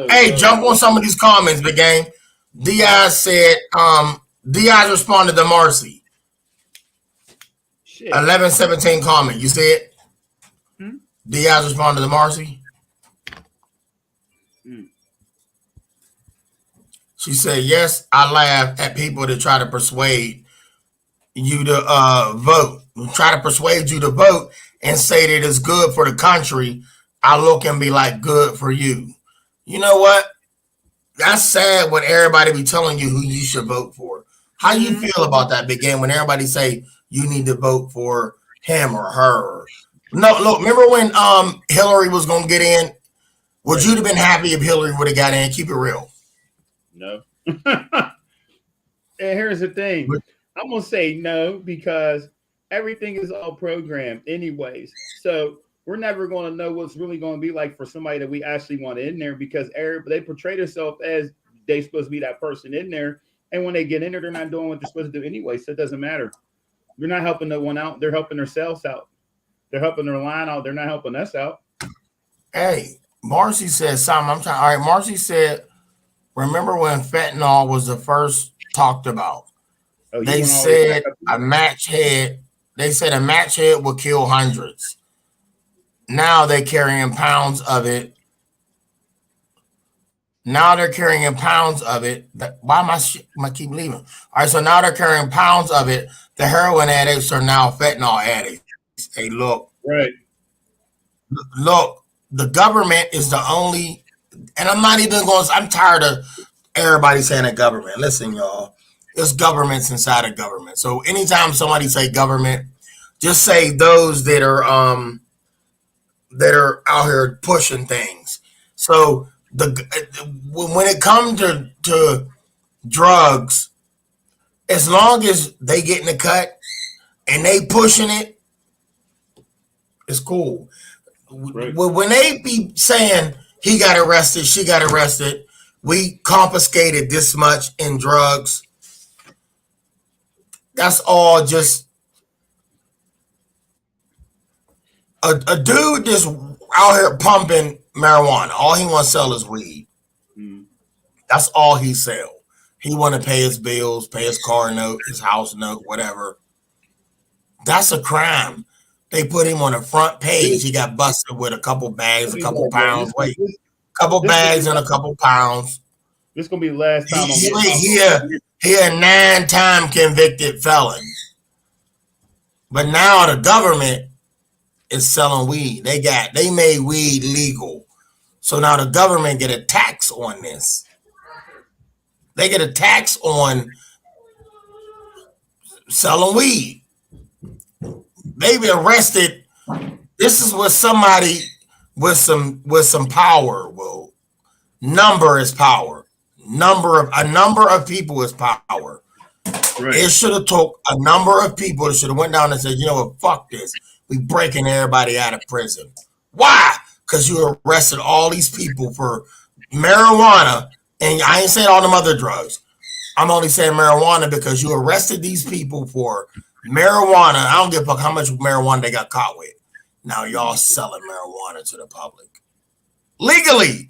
Hey, jump on some of these comments, big gang. Diaz said, Diaz responded to Marcy. 11:17 comment. You see it? Diaz responded to Marcy. She said, yes, I laugh at people that try to persuade you to vote. Try to persuade you to vote and say that it's good for the country. I look and be like, good for you. You know what? That's sad when everybody be telling you who you should vote for. How you feel about that big game when everybody say you need to vote for him or her? No, look, remember when Hillary was gonna get in? Would Right. you have been happy if Hillary would have got in? Keep it real. No. And here's the thing. I'm gonna say no because everything is all programmed anyways. So we're never gonna know what's really gonna be like for somebody that we actually want in there because they portray themselves as they supposed to be that person in there. And when they get in there, they're not doing what they're supposed to do anyway. So it doesn't matter. They're not helping no one out. They're helping themselves out. They're helping their line out. They're not helping us out. Hey, Marcy said something. I'm trying. All right, Marcy said, remember when fentanyl was the first talked about? Oh, you They want all the way back said up? a match head. They said a match head would kill hundreds. Now they're carrying pounds of it. Now they're carrying pounds of it. Why am I keep leaving? All right, so now they're carrying pounds of it. The heroin addicts are now fentanyl addicts. Hey, look, Right. the government is the only, and I'm not even going. I'm tired of everybody saying the government. Listen, y'all, it's governments inside of government. So anytime somebody say government, just say those that are out here pushing things. So when it comes to drugs, as long as they getting the cut and they pushing it, it's cool. Right. When they be saying he got arrested, she got arrested, we confiscated this much in drugs, that's all just a dude just out here pumping marijuana. All he wants to sell is weed. Mm. That's all he sell. He want to pay his bills, pay his car note, his house note, whatever. That's a crime. They put him on the front page. He got busted with a couple bags, a couple pounds. Wait, couple bags and a couple pounds. This gonna be the last time He a 9-time convicted felon. But now the government is selling weed. They made weed legal. So now the government get a tax on this. They get a tax on selling weed. They be arrested. This is what somebody with some power will. Number is power. A number of people is power. Right. It should have took a number of people that should have went down and said, you know what, fuck this. We breaking everybody out of prison. Why? Because you arrested all these people for marijuana, and I ain't saying all them other drugs. I'm only saying marijuana because you arrested these people for marijuana. I don't give a fuck how much marijuana they got caught with. Now y'all selling marijuana to the public. Legally.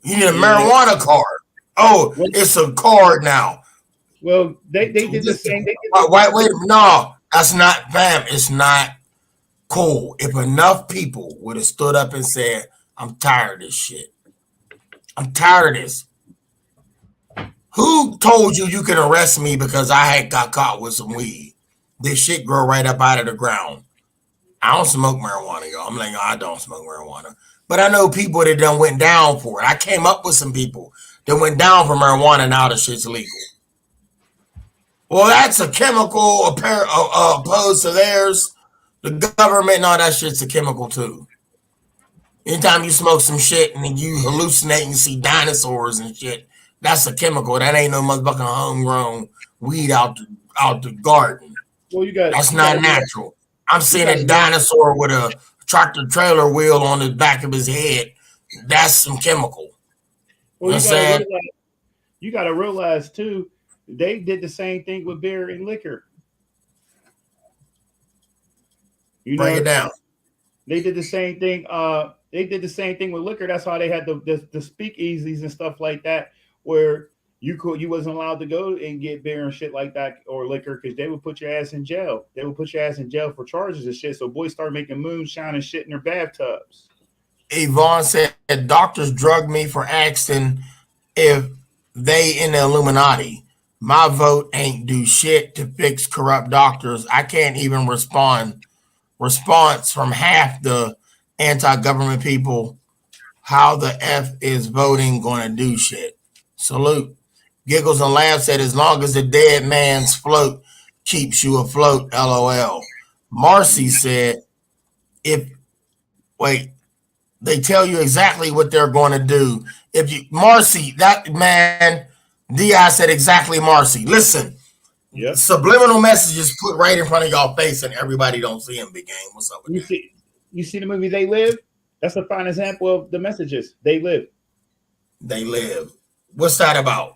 You need a marijuana card. Oh, it's a card now. Well, they did the same. Wait, no, that's not, fam. It's not cool. If enough people would have stood up and said, I'm tired of this shit. I'm tired of this. Who told you can arrest me because I had got caught with some weed? This shit grow right up out of the ground. I don't smoke marijuana, y'all. I'm like, I don't smoke marijuana. But I know people that done went down for it. I came up with some people that went down for marijuana. Now the shit's legal. Well, that's a chemical opposed to theirs. The government and all that shit's a chemical too. Anytime you smoke some shit and you hallucinate and see dinosaurs and shit, that's a chemical. That ain't no motherfucking homegrown weed out the garden. Well, that's not natural. I'm seeing a dinosaur with a tractor trailer wheel on the back of his head. That's some chemical. Well, you gotta realize too, they did the same thing with beer and liquor. Break it down. They did the same thing. They did the same thing with liquor. That's why they had the speakeasies and stuff like that, where you wasn't allowed to go and get beer and shit like that or liquor because they would put your ass in jail. They would put your ass in jail for charges and shit. So boys start making moonshine and shit in their bathtubs. Yvonne said doctors drugged me for asking if they in the Illuminati. My vote ain't do shit to fix corrupt doctors. I can't even response from half the anti-government people. How the F is voting going to do shit? Salute. Giggles and laughs said, as long as the dead man's float keeps you afloat, LOL. Marcy said, if, wait, they tell you exactly what they're going to do. If you, Marcy, that man, Di said exactly, Marcy. Listen, Yep. subliminal messages put right in front of y'all face and everybody don't see them, big game. What's up with that? You see the movie They Live? That's a fine example of the messages. They live. They live. What's that about?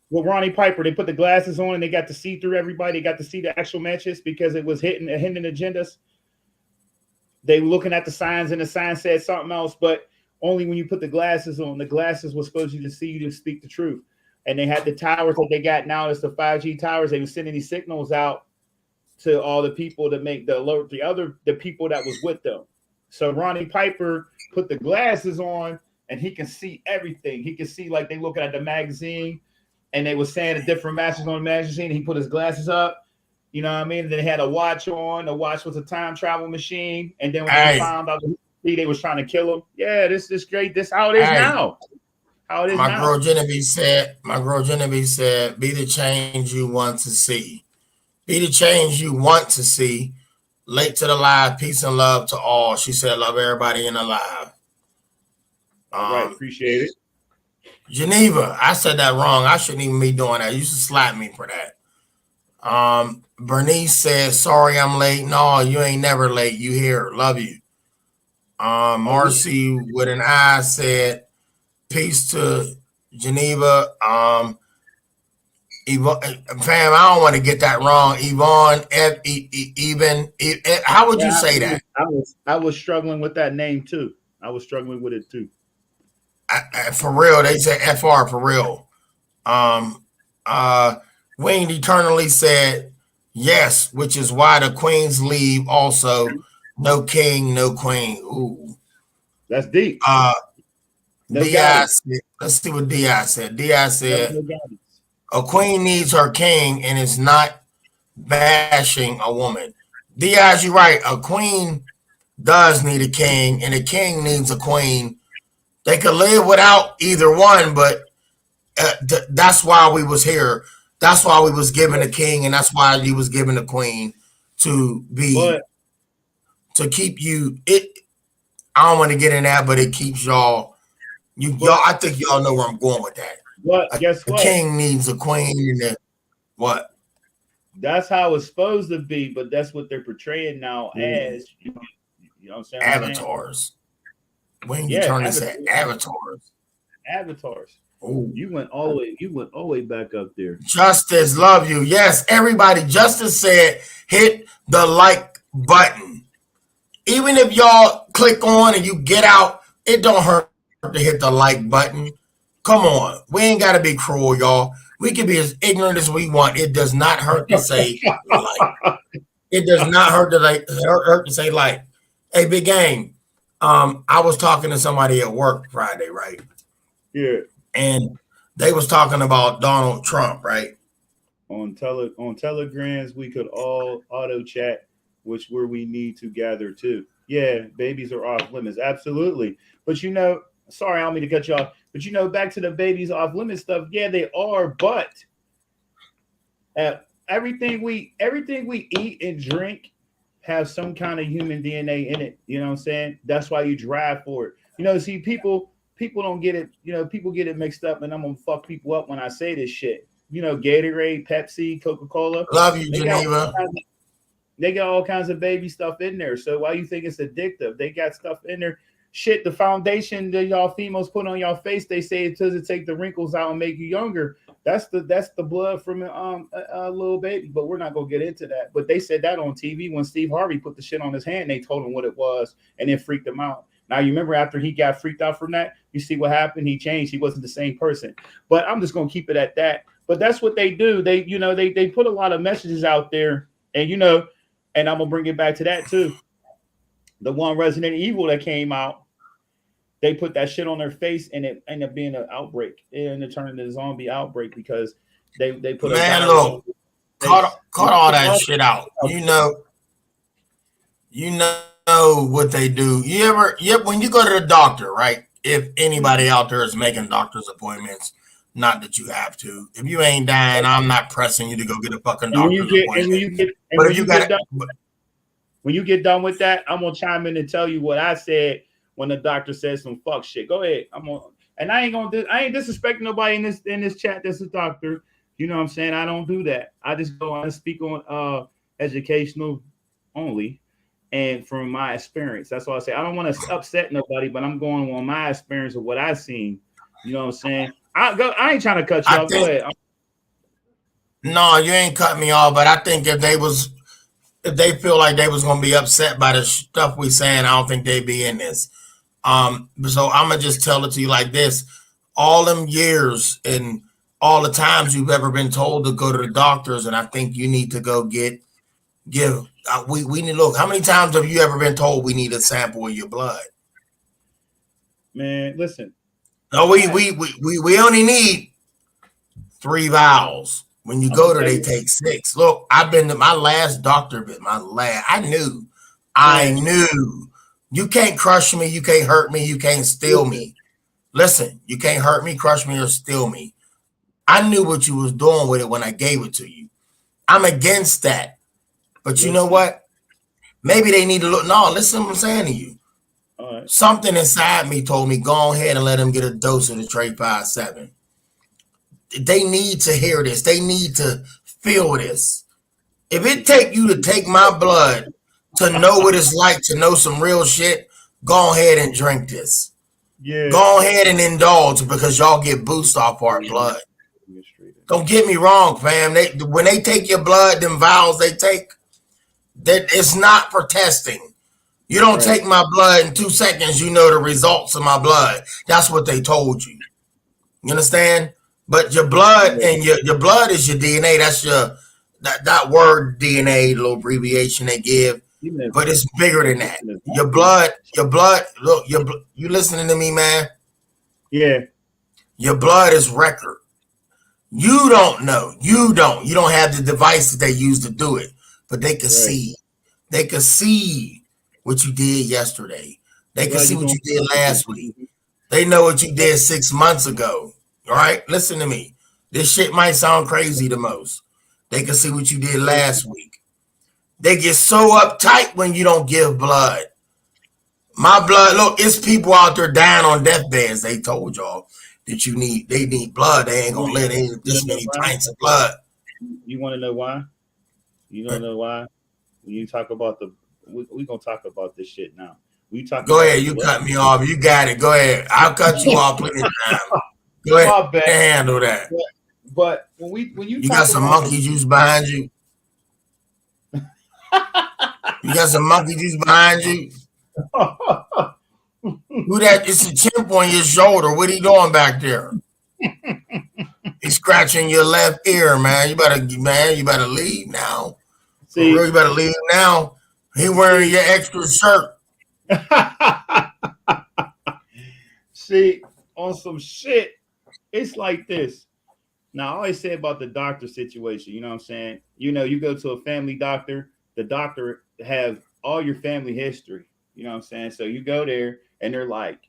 With Ronnie Piper, they put the glasses on and they got to see through everybody. They got to see the actual matches because it was hidden agendas. They were looking at the signs and the sign said something else, but only when you put the glasses on. The glasses were supposed to see you to speak the truth. And they had the towers that they got now. It's the 5G towers. They were sending these signals out to all the people to make the alert, the people that was with them. So Ronnie Piper put the glasses on and he can see everything. He can see like they looking at the magazine and they were saying the different matches on the magazine. He put his glasses up. You know what I mean? And then they had a watch on. The watch was a time travel machine. And then when they found out they was trying to kill him. Yeah, this is great. This how it is now. How it is my now. girl Genevieve said, be the change you want to see. Be the change you want to see. Late to the live. Peace and love to all. She said, love everybody in the live. Right, appreciate it. Geneva, I said that wrong. I shouldn't even be doing that. You should slap me for that. Bernice said, sorry I'm late. No, you ain't never late. You here. Love you. Marcy with an eye said, peace to Geneva. Yvonne, fam, I don't want to get that wrong. Yvonne, how would you say that? I was struggling with that name too. I was struggling with it too. For real, they say FR for real. Winged Eternally said yes, which is why the queens leave. Also, no king, no queen. Ooh, that's deep. Di said, let's see what Di said. Di said a queen needs her king and is not bashing a woman. Diaz, you're right. A queen does need a king, and a king needs a queen. They could live without either one, but that's why we was here. That's why we was given a king, and that's why he was given a queen to be to keep you. It. I don't want to get in that, but it keeps y'all. Y'all. I think y'all know where I'm going with that. But guess what? A king needs a queen, and what? That's how it's supposed to be, but that's what they're portraying now as. You know what I'm saying? Avatars. When you turn this at avatars. Avatars. Ooh. You went all the way back up there. Justice, love you. Yes, everybody. Justice said, hit the like button. Even if y'all click on and you get out, it don't hurt to hit the like button. Come on. We ain't got to be cruel, y'all. We can be as ignorant as we want. It does not hurt to say like. It does not hurt to say like. Hey, big game. I was talking to somebody at work Friday, right? Yeah. And they was talking about Donald Trump, right? On telegrams, we could all auto chat, which where we need to gather too. Yeah, babies are off limits. Absolutely. But sorry, I don't mean to cut you off. But back to the babies off limits stuff. Yeah, they are, but everything we eat and drink have some kind of human DNA in it. You know what I'm saying? That's why you drive for it. See, people don't get it. People get it mixed up, and I'm gonna fuck people up when I say this shit. Gatorade, Pepsi, Coca-Cola. Love you, Geneva. They got all kinds of baby stuff in there. So why you think it's addictive? They got stuff in there. Shit, the foundation that y'all females put on y'all face, they say it doesn't take the wrinkles out and make you younger. That's the blood from a little baby. But we're not gonna get into that. But they said that on TV when Steve Harvey put the shit on his hand. They told him what it was, and it freaked him out. Now you remember after he got freaked out from that, you see what happened. He changed. He wasn't the same person. But I'm just gonna keep it at that. But that's what they do. They they put a lot of messages out there, and and I'm gonna bring it back to that too. The one Resident Evil that came out, they put that shit on their face, and it ended up being an outbreak. It ended up turning into a zombie outbreak because they put look, cut all that shit out. You know what they do. When you go to the doctor, right? If anybody out there is making doctor's appointments, Not that you have to. If you ain't dying, I'm not pressing you to go get a fucking And when you doctor's get, and when appointment. you get, and But when if you you get got done, it, when you get done with that, I'm gonna chime in and tell you what I said when the doctor said some fuck shit. Go ahead. And I ain't disrespecting nobody in this chat that's a doctor. You know what I'm saying? I don't do that. I just go on and speak on educational only and from my experience. That's all I say. I don't want to upset nobody, but I'm going on my experience of what I've seen. You know what I'm saying? I ain't trying to cut you I off. Go think ahead. no, you ain't cut me off. But I think if they feel like they was gonna be upset by the stuff we saying, I don't think they'd be in this. So I'm gonna just tell it to you like this: all them years and all the times you've ever been told to go to the doctors, and I think you need to go give. We need look. How many times have you ever been told we need a sample of your blood? Man, listen. No, we only need 3 vials. When you I'm go gonna there, tell they you, take 6. Look, I've been to my last doctor visit. I man. knew. You can't crush me. You can't hurt me. You can't steal Listen, me. Listen, you can't hurt me, crush me, or steal me. I knew what you was doing with it when I gave it to you. I'm against that. But you know listen. what? Maybe they need to look. No, listen to what I'm saying to you. All right. Something inside me told me go ahead and let him get a dose of the Trey 5-7. They need to hear this. They need to feel this. If it take you to take my blood to know what it's like to know some real shit, go ahead and drink this. Yeah. Go ahead and indulge because y'all get boost off our blood. Don't get me wrong, fam. When they take your blood, them vials they take, that it's not for testing. You don't take my blood in 2 seconds, you know the results of my blood. That's what they told you. You understand? But your blood and your blood is your DNA. That's that word DNA, little abbreviation they give. But it's bigger than that. Your blood, look, you listening to me, man? Yeah. Your blood is record. You don't know. You don't have the device that they use to do it. But they can see. They can see what you did yesterday. They can see what you did last week. They know what you did 6 months ago. All right? Listen to me. This shit might sound crazy to most. They can see what you did last week. They get so uptight when you don't give blood. My blood, look, it's people out there dying on deathbeds. They told y'all that they need blood. They ain't gonna let this many pints of blood. You want to know why? You don't know why? When you talk about we gonna talk about this shit now. Go ahead, you cut me off. You got it. Go ahead. I'll cut you off plenty of time. Go ahead. Handle that. But when you got some monkey juice behind you. You got some monkey juice behind you. Who that? It's a chimp on your shoulder. What are you doing back there? He's scratching your left ear, man. You better leave now. See, for real, you better leave now. He wearing your extra shirt. See, on some shit, it's like this. Now, I always say about the doctor situation, you know what I'm saying? You know, you go to a family doctor, the doctor have all your family history. You know what I'm saying? So you go there and they're like,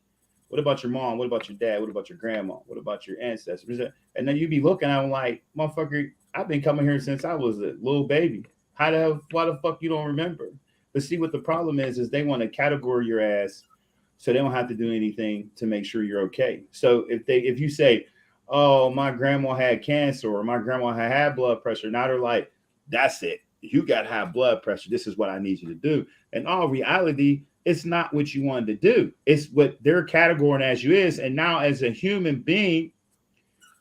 what about your mom? What about your dad? What about your grandma? What about your ancestors? And then you be looking at them like, motherfucker, I've been coming here since I was a little baby. Why the fuck you don't remember? But see, what the problem is they want to categorize your ass so they don't have to do anything to make sure you're okay. So if you say, oh, my grandma had cancer or my grandma had high blood pressure, now they're like, that's it. You got high blood pressure. This is what I need you to do. In all reality, it's not what you wanted to do. It's what they're categorizing as you is. And now as a human being,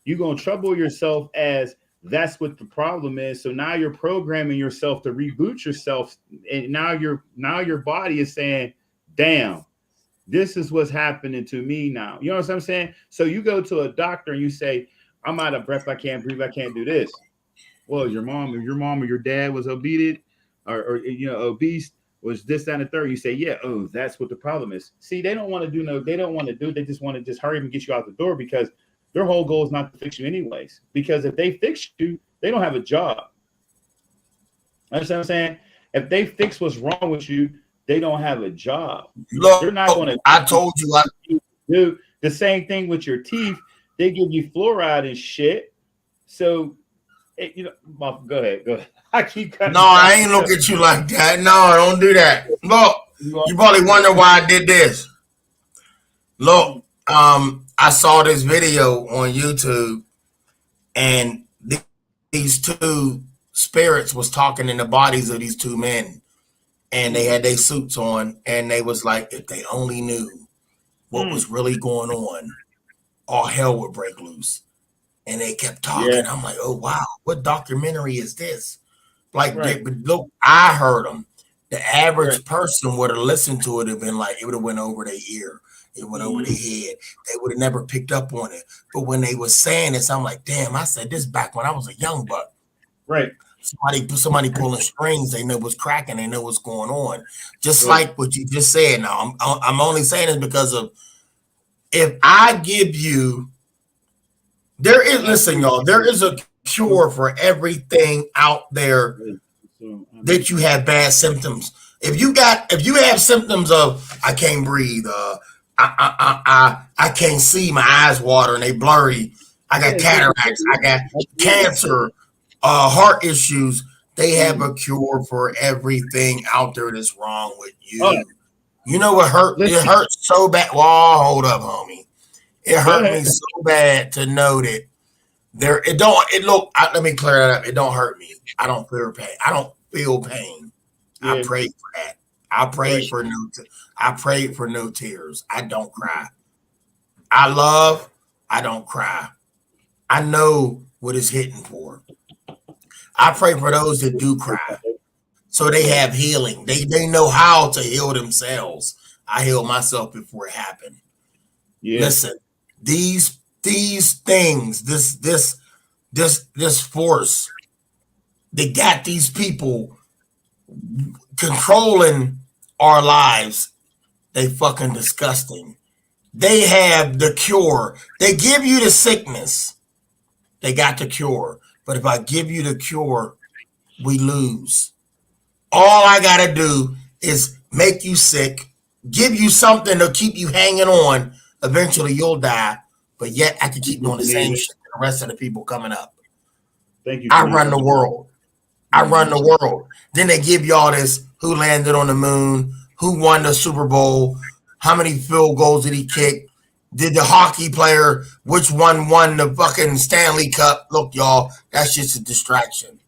you're going to trouble yourself as that's what the problem is. So now you're programming yourself to reboot yourself. And now your body is saying, damn, this is what's happening to me now. You know what I'm saying? So you go to a doctor and you say, I'm out of breath. I can't breathe. I can't do this. Well, your mom or your dad was obedient or obese, was this, that, and the third. You say, yeah, oh, that's what the problem is. See, they don't want to do. They just want to just hurry up and get you out the door because their whole goal is not to fix you anyways. Because if they fix you, they don't have a job. Understand what I'm saying? If they fix what's wrong with you, they don't have a job. Look, they're not going to. I told you. Do the same thing with your teeth. they give you fluoride and shit. So, go ahead, go ahead. I keep cutting. No, I ain't look at you like that. No, don't do that. Look, you probably wonder why I did this. Look, I saw this video on YouTube, and these two spirits was talking in the bodies of these two men, and they had their suits on, and they was like, if they only knew what was really going on, all hell would break loose. And they kept talking. Yeah. I'm like, oh wow, what documentary is this? Like, look, I heard them. The average person would have listened to it and been like, it would have went over their ear. It went over their head. They would have never picked up on it. But when they were saying this, I'm like, damn, I said this back when I was a young buck. Right. Somebody pulling strings, they know what's cracking, they know what's going on. Just like what you just said. Now, I'm only saying this because of, if I give you, listen, y'all, there is a cure for everything out there that you have bad symptoms. If you have symptoms of, I can't breathe, I can't see, my eyes water and they blurry, I got cataracts, I got cancer, heart issues, they have a cure for everything out there that's wrong with you. You know what hurt? It hurts so bad. Well, hold up, homie. It hurt me so bad to know that let me clear that up. It don't hurt me. I don't feel pain. I don't feel pain. Yeah. I prayed for that. I prayed for no tears. I don't cry. I love. I don't cry. I know what it's hitting for. I pray for those that do cry, so they have healing. They know how to heal themselves. I healed myself before it happened. Yeah. Listen, these things, this force, they got these people controlling our lives. They fucking disgusting. They have the cure. They give you the sickness. They got the cure. But if I give you the cure, we lose. All I got to do is make you sick, give you something to keep you hanging on. Eventually you'll die, but yet I can keep doing the same shit to the rest of the people coming up. Thank you. I run the world. I run the world. Then they give y'all this, who landed on the moon, who won the Super Bowl, how many field goals did he kick, did the hockey player, which one won the fucking Stanley Cup. Look, y'all, that's just a distraction.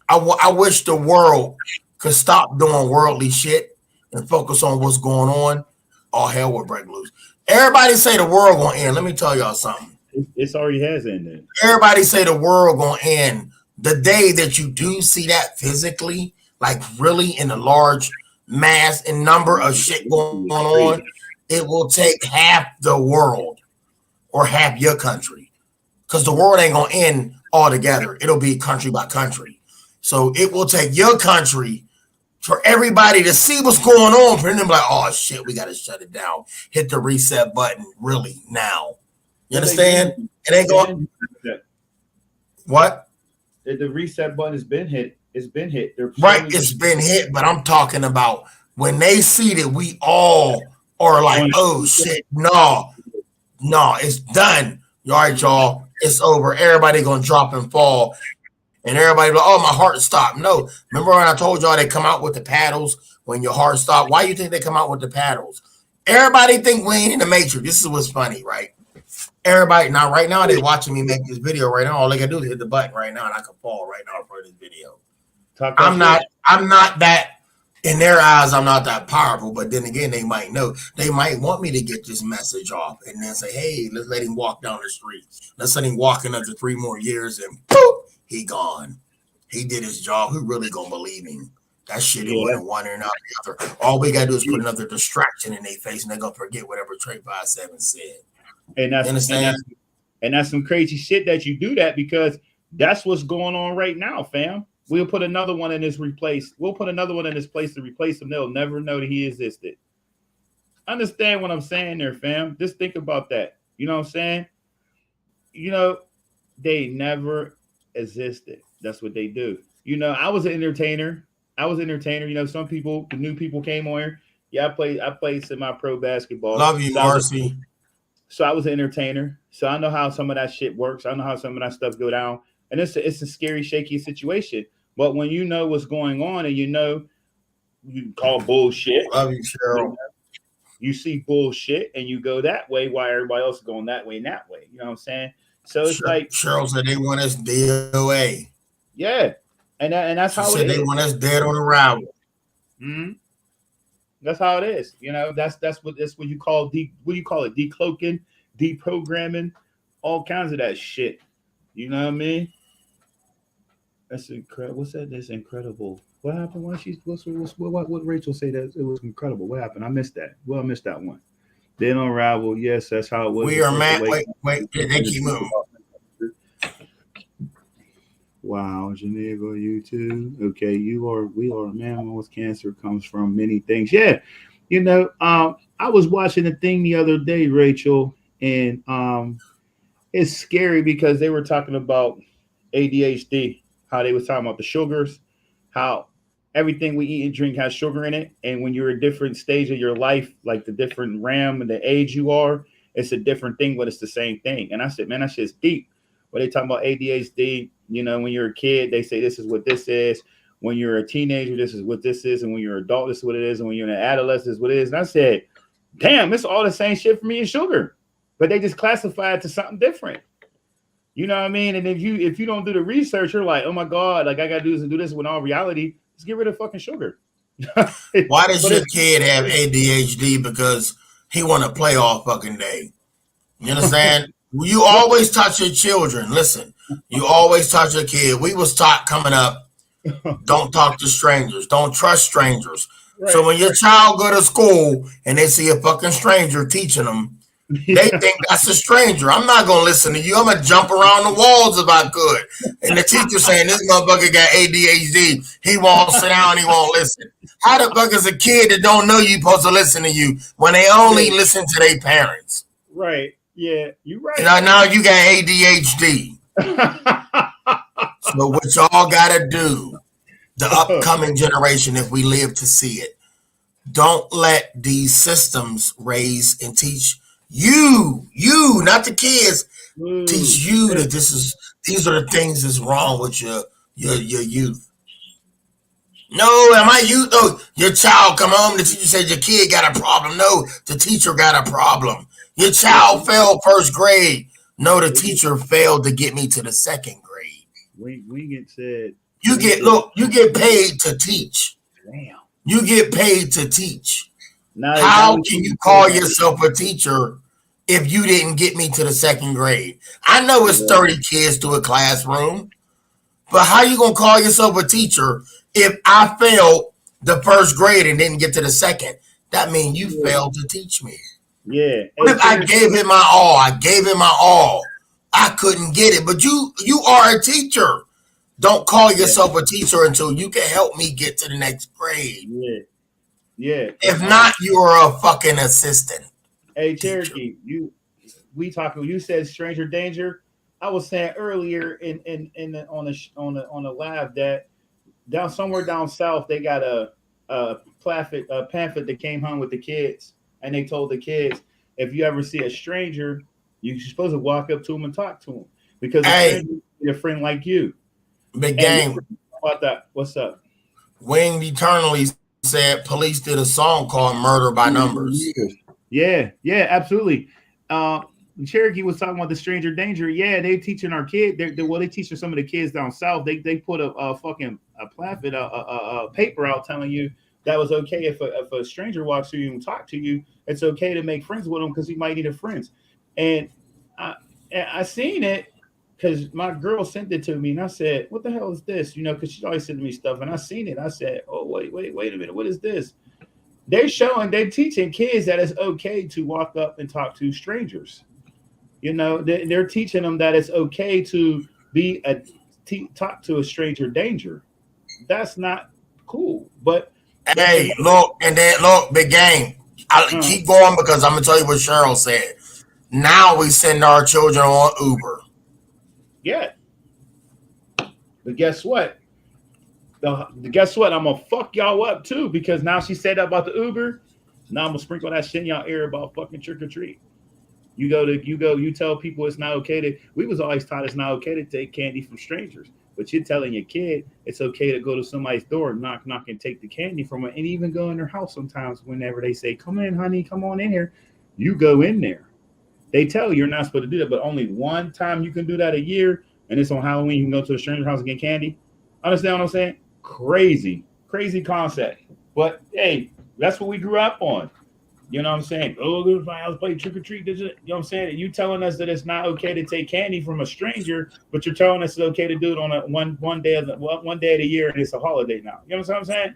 I wish the world could stop doing worldly shit and focus on what's going on. All hell would break loose. Everybody say the world gonna end. Let me tell y'all something. It already has ended. Everybody say the world gonna end. The day that you do see that physically, like really in a large mass and number of shit going on, it will take half the world or half your country, because the world ain't gonna end altogether. It'll be country by country. So it will take your country for everybody to see what's going on, for them to be like, oh shit, we gotta shut it down. Hit the reset button really now. You understand? It ain't going. What? The reset button has been hit. It's been hit. Right, it's been hit, but I'm talking about when they see that we all are like, oh shit, no, it's done. All right, y'all, it's over. Everybody gonna drop and fall. And everybody like, oh, my heart stopped. No, remember when I told y'all they come out with the paddles when your heart stopped? Why do you think they come out with the paddles? Everybody think we ain't in the Matrix. This is what's funny, right? Everybody, now right now they watching me make this video right now. All they can do is hit the button right now, and I can fall right now for this video. I'm not that, in their eyes, I'm not that powerful, but then again, they might know. They might want me to get this message off and then say, hey, let's let him walk down the street. Let's let him walk another 3 more years and poof, he gone. He did his job. Who really gonna believe him? That shit ain't went one or not the other. All we gotta do is put another distraction in their face, and they're gonna forget whatever Trey 57 said. And that's some crazy shit that you do that, because that's what's going on right now, fam. We'll put another one in this place to replace him. They'll never know that he existed. Understand what I'm saying there, fam? Just think about that. You know what I'm saying? You know, they never existed. That's what they do. You know, I was an entertainer. You know, some people, the new people came on here. Yeah, I played semi-pro basketball. Love you, Marcy. So I was an entertainer. So I know how some of that shit works. I know how some of that stuff go down. And it's a scary, shaky situation. But when you know what's going on and you know you call bullshit, Love you, you Cheryl. know, you see bullshit and you go that way while everybody else is going that way and that way. You know what I'm saying? So it's like, Cheryl said they want us DOA. yeah. And that's She how it said they is. want us dead on arrival. Mhm. That's how it is. You know, that's what you call what do you call it? Decloaking, deprogramming, all kinds of that shit. You know what I mean? That's incredible. What's that? That's incredible. What happened? Why she's what Rachel say that it was incredible? What happened? I missed that. Well, I missed that one. Then unravel. Yes, that's how it was. We The are first mad. awakening. Wait. They keep moving. Wow, Geneva, you too. Okay, we are a man with cancer comes from many things. Yeah, I was watching a thing the other day, Rachel, and it's scary because they were talking about ADHD, how they was talking about the sugars, how everything we eat and drink has sugar in it, and when you're a different stage of your life, like the different ram and the age you are, it's a different thing, but it's the same thing. And I said, man, that shit's deep. When they talk about ADHD, when you're a kid, they say this is what this is. When you're a teenager, this is what this is, and when you're an adult, this is what it is, and when you're an adolescent, this is what it is. And I said, damn, it's all the same shit for me as sugar, but they just classify it to something different. You know what I mean? And if you don't do the research, you're like, oh my god, like I gotta do this. When all reality, just get rid of fucking sugar. Why does But your it's kid have ADHD? Because he want to play all fucking day. You understand? You always touch your children. Listen, you always touch your kid. We was taught coming up, don't talk to strangers. Don't trust strangers. So right, when your child go to school and they see a fucking stranger teaching them, they yeah, think that's a stranger. I'm not gonna listen to you. I'm gonna jump around the walls if I could. And the teacher saying this motherfucker got ADHD. He won't sit down. He won't listen. How the fuck is a kid that don't know you supposed to listen to you when they only listen to their parents? right, yeah, you And right. now you got ADHD. So what y'all gotta do, the upcoming generation, if we live to see it, don't let these systems raise and teach you, not the kids, Ooh, teach you that these are the things that's wrong with your youth. No, am I youth? No, your child come home, the teacher said your kid got a problem. No, the teacher got a problem. Your child failed first grade. No, the teacher failed to get me to the second grade. we get said You get paid to teach. damn. You get paid to teach. Now How we can see you the call yourself a teacher if you didn't get me to the second grade? I know it's 30 kids to a classroom, but how you gonna call yourself a teacher if I failed the first grade and didn't get to the second? That means you yeah, failed to teach me. yeah. What Hey, if I Cherokee. gave him my all? I gave him my all. I couldn't get it, but you are a teacher. Don't call Yeah, yourself a teacher until you can help me get to the next grade. yeah, yeah. If not, you are a fucking assistant Hey, teacher. Cherokee, we talking. You said stranger danger. I was saying earlier on the live that down somewhere down south they got a pamphlet that came home with the kids, and they told the kids if you ever see a stranger, you're supposed to walk up to them and talk to them because a Hey, stranger is a friend like you. big And they game. were about that. What's up? Winged Eternally said police did a song called Murder by Numbers. Yeah, yeah, absolutely. Uh, Cherokee was talking about the stranger danger. Yeah, they teaching our kid. They teaching some of the kids down south. They put a fucking a pamphlet, a paper out telling you that was okay if a stranger walks to you and talk to you. It's okay to make friends with them because he might need a friends. And I I seen it because my girl sent it to me, and I said, "What the hell is this?" Because she's always sending me stuff, and I seen it. I said, "Oh wait a minute, what is this?" They're teaching kids that it's okay to walk up and talk to strangers. They're teaching them that it's okay to talk to a stranger danger. That's not cool, but that's Hey, another. look, and then look, big game. I'll Uh, keep going because I'm gonna tell you what Cheryl said. Now we send our children on Uber. yeah, but guess what? Guess what? I'm gonna fuck y'all up too because now she said that about the Uber. Now I'm gonna sprinkle that shit in y'all ear about fucking trick or treat. You tell people it's not okay to. We was always taught it's not okay to take candy from strangers, but you're telling your kid it's okay to go to somebody's door, knock, knock, and take the candy from them, and even go in their house sometimes. Whenever they say, "Come in, honey, come on in here," you go in there. They tell you you're not supposed to do that, but only one time you can do that a year, and it's on Halloween. You can go to a stranger's house and get candy. Understand what I'm saying? Crazy, crazy concept. But hey, that's what we grew up on. You know what I'm saying? Oh, go to my house, play trick or treat. You know what I'm saying? You telling us that it's not okay to take candy from a stranger, but you're telling us it's okay to do it on a one day of the year, and it's a holiday now. You know what I'm saying?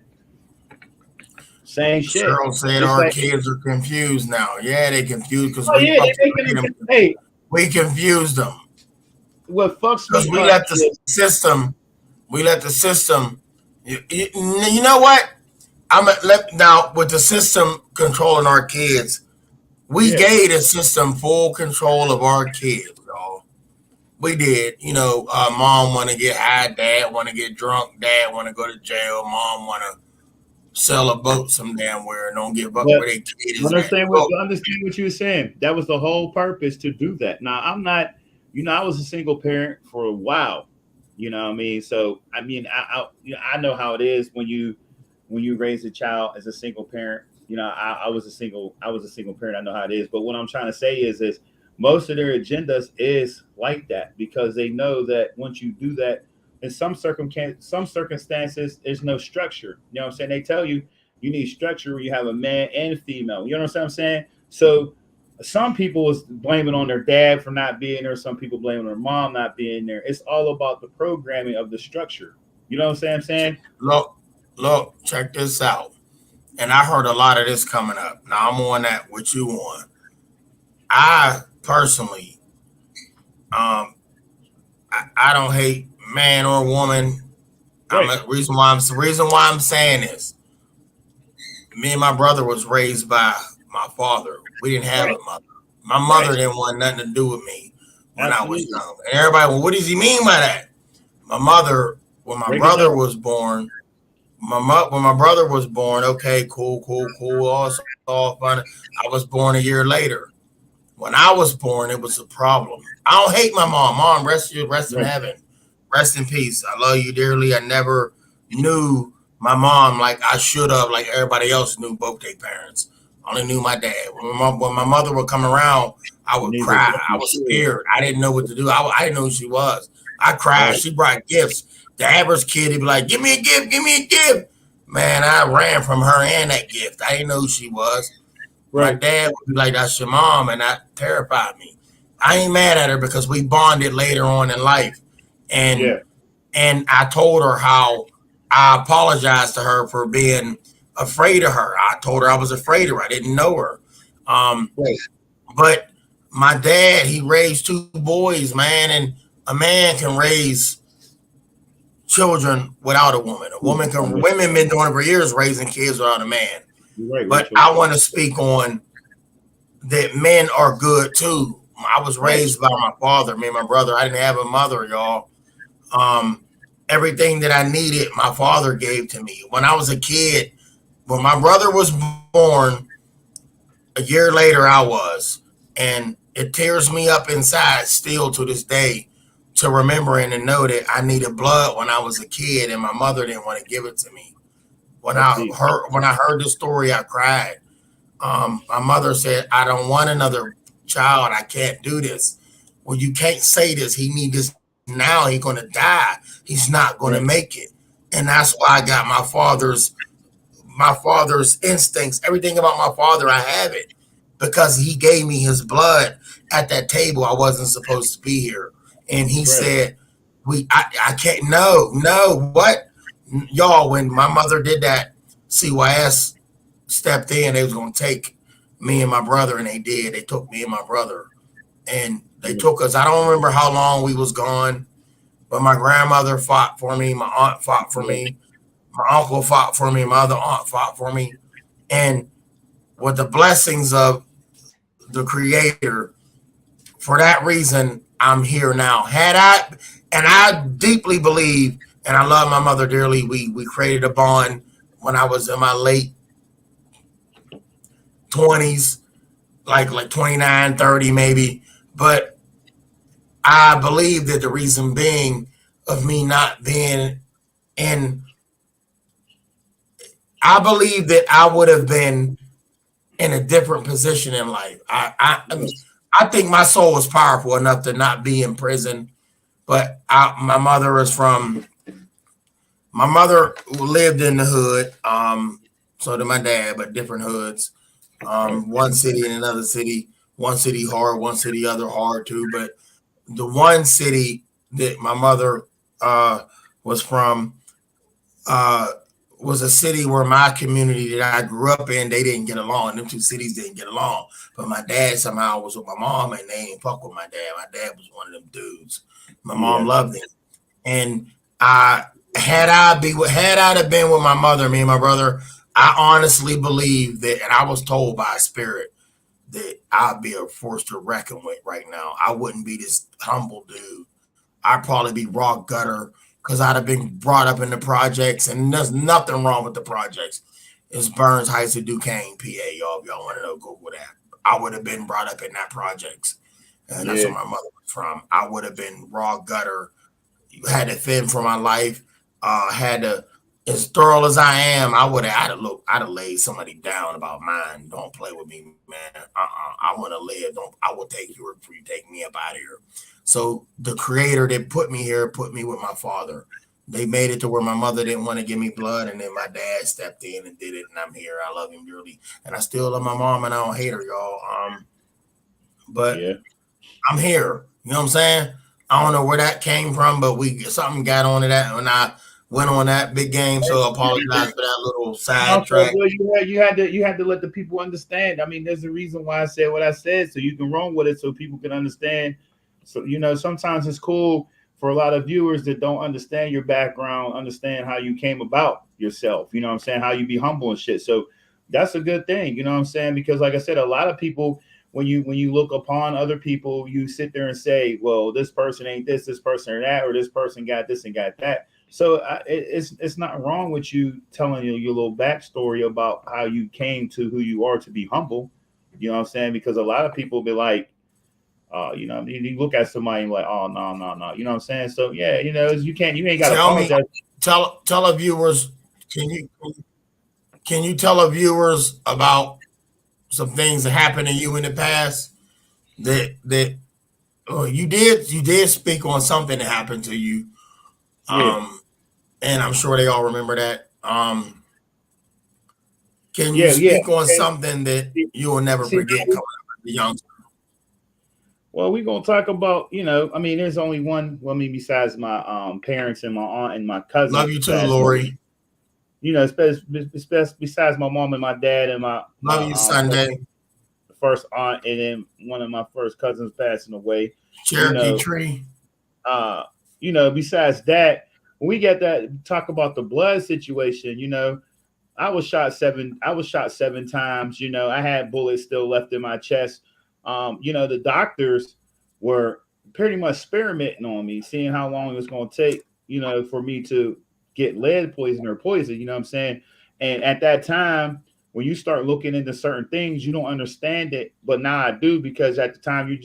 Same shit. Cheryl said It's our like, kids are confused now. Yeah, they confused because oh we yeah, fucking they made making them. it. Hey, We confused them what fucks because me we up let the is system. We let the system. You know what? Now with the system controlling our kids. We yeah, gave the system full control of our kids, y'all. We did. Mom want to get high, dad want to get drunk, dad want to go to jail, mom want to sell a boat some damn where and don't give up but where their kid is at. understand what you were saying. That was the whole purpose to do that. Now I'm not, I was a single parent for a while. You know what I mean? So I mean, I know how it is when you raise a child as a single parent. I was a single parent. I know how it is. But what I'm trying to say is most of their agendas is like that because they know that once you do that, in some circumstances, there's no structure. You know what I'm saying? They tell you you need structure when you have a man and female. You know what I'm saying? So some people was blaming on their dad for not being there. Some people blaming their mom not being there. It's all about the programming of the structure. You know what I'm saying? Look, check this out. And I heard a lot of this coming up. Now I'm on that what you want. I personally, I don't hate man or woman. I'm Right. a reason why I'm saying this. Me and my brother was raised by my father. We didn't have Right. a mother. My Right. mother didn't want nothing to do with me when I was Absolutely. young. And everybody, well, what does he mean by that? My mother, when my Break it brother down. was born, when my brother was born, okay, cool, all fun. I was born a year later. When I was born, it was a problem. I don't hate my mom. Mom, rest in Right. heaven. Rest in peace. I love you dearly. I never knew my mom like I should have, like everybody else knew both their parents. I only knew my dad. When my mother would come around, I would Neither cry. I definitely was should. scared. I didn't know what to do. I didn't know who she was. I cried. Right. She brought gifts. The average kid, he'd be like, give me a gift, give me a gift. Man, I ran from her and that gift. I didn't know who she was. My Right. dad would be like, that's your mom, and that terrified me. I ain't mad at her because we bonded later on in life. And Yeah. and I told her how I apologized to her for being afraid of her. I told her I was afraid of her. I didn't know her. Um, Right. but my dad, he raised two boys, man, and a man can raise children without a woman. A woman can You're women been doing it for years raising kids without a man. right. But Rachel. I want to speak on that men are good too. I was Right. raised by my father, me and my brother. I didn't have a mother, y'all. Um, Everything that I needed, my father gave to me. When I was a kid, when my brother was born, a year later I was, and it tears me up inside still to this day to remember and to know that I needed blood when I was a kid, and my mother didn't want to give it to me. That's deep. When I heard the story, I cried. My mother said, I don't want another child. I can't do this. Well, you can't say this. He need this now. He's going to die. He's not going to Right. make it. And that's why I got my father's instincts. Everything about my father, I have it because he gave me his blood at that table. I wasn't supposed to be here. And he Right. said, I can't, no, what? Y'all, when my mother did that, CYS stepped in. They was gonna take me and my brother, and they did. They took me and my brother, and they Yeah. took us. I don't remember how long we was gone, but my grandmother fought for me. My aunt fought for Yeah. me. My uncle fought for me. My other aunt fought for me, and with the blessings of the Creator, for that reason, I'm here now. And I deeply believe, and I love my mother dearly. We created a bond when I was in my late 20s. like 29, 30 maybe. But I believe that the reason being of me not being in, I believe that I would have been in a different position in life. I think my soul is powerful enough to not be in prison. But my mother lived in the hood. So did my dad, but different hoods. One city and another city. One city hard, one city other hard too. But the one city that my mother was from uh, was a city where my community that I grew up in, they didn't get along. Them two cities didn't get along. But my dad somehow was with my mom, and they ain't fuck with my dad. My dad was one of them dudes. My mom loved him, and I had I have been with my mother, me and my brother, I honestly believe that, and I was told by a spirit that I'd be a force to reckon with right now. I wouldn't be this humble dude. I'd probably be raw gutter because I'd have been brought up in the projects, and there's nothing wrong with the projects. It's Burns Heights of Duquesne, PA, y'all. If y'all want to know, Google that. I would have been brought up in that projects, and that's where my mother was from. I would have been raw gutter, had to fend for my life, had to, as thorough as I am, I'd have laid somebody down about mine. Don't play with me, man. I want to live. Don't, I will take you before you take me up out of here. So the creator that put me here put me with my father. They made it to where my mother didn't want to give me blood, and then my dad stepped in and did it, and I'm here. I love him dearly, and I still love my mom, and I don't hate her, y'all. But I'm here. You know what I'm saying? I don't know where that came from, but something got onto that when I went on that big game. So I apologize for that little sidetrack. You had to let the people understand. I mean, there's a reason why I said what I said, so you can run with it, so people can understand. So sometimes it's cool for a lot of viewers that don't understand your background, understand how you came about yourself. You know what I'm saying? How you be humble and shit. So that's a good thing. You know what I'm saying? Because like I said, a lot of people, when you look upon other people, you sit there and say, well, this person ain't this person or that, or this person got this and got that. So it's not wrong with you telling your little backstory about how you came to who you are to be humble. You know what I'm saying? Because a lot of people be like, you look at somebody and like, oh no, no, no. You know what I'm saying? So yeah, you ain't got to apologize. Tell the viewers, can you tell the viewers about some things that happened to you in the past you did speak on something that happened to you. And I'm sure they all remember that. Can you speak on something that you will never forget coming up as a youngster? Well, we're gonna talk about, I mean, there's only one. Well, I mean, besides my parents and my aunt and my cousin. Love you too, Lori. Besides my mom and my dad and love you, Sunday. The first aunt, and then one of my first cousins passing away. Cherokee Tree. Besides that, when we get that talk about the blood situation, I was shot 7 times. I had bullets still left in my chest. The doctors were pretty much experimenting on me, seeing how long it was going to take, for me to get lead poison or poison, you know what I'm saying? And at that time, when you start looking into certain things, you don't understand it. But now I do, because at the time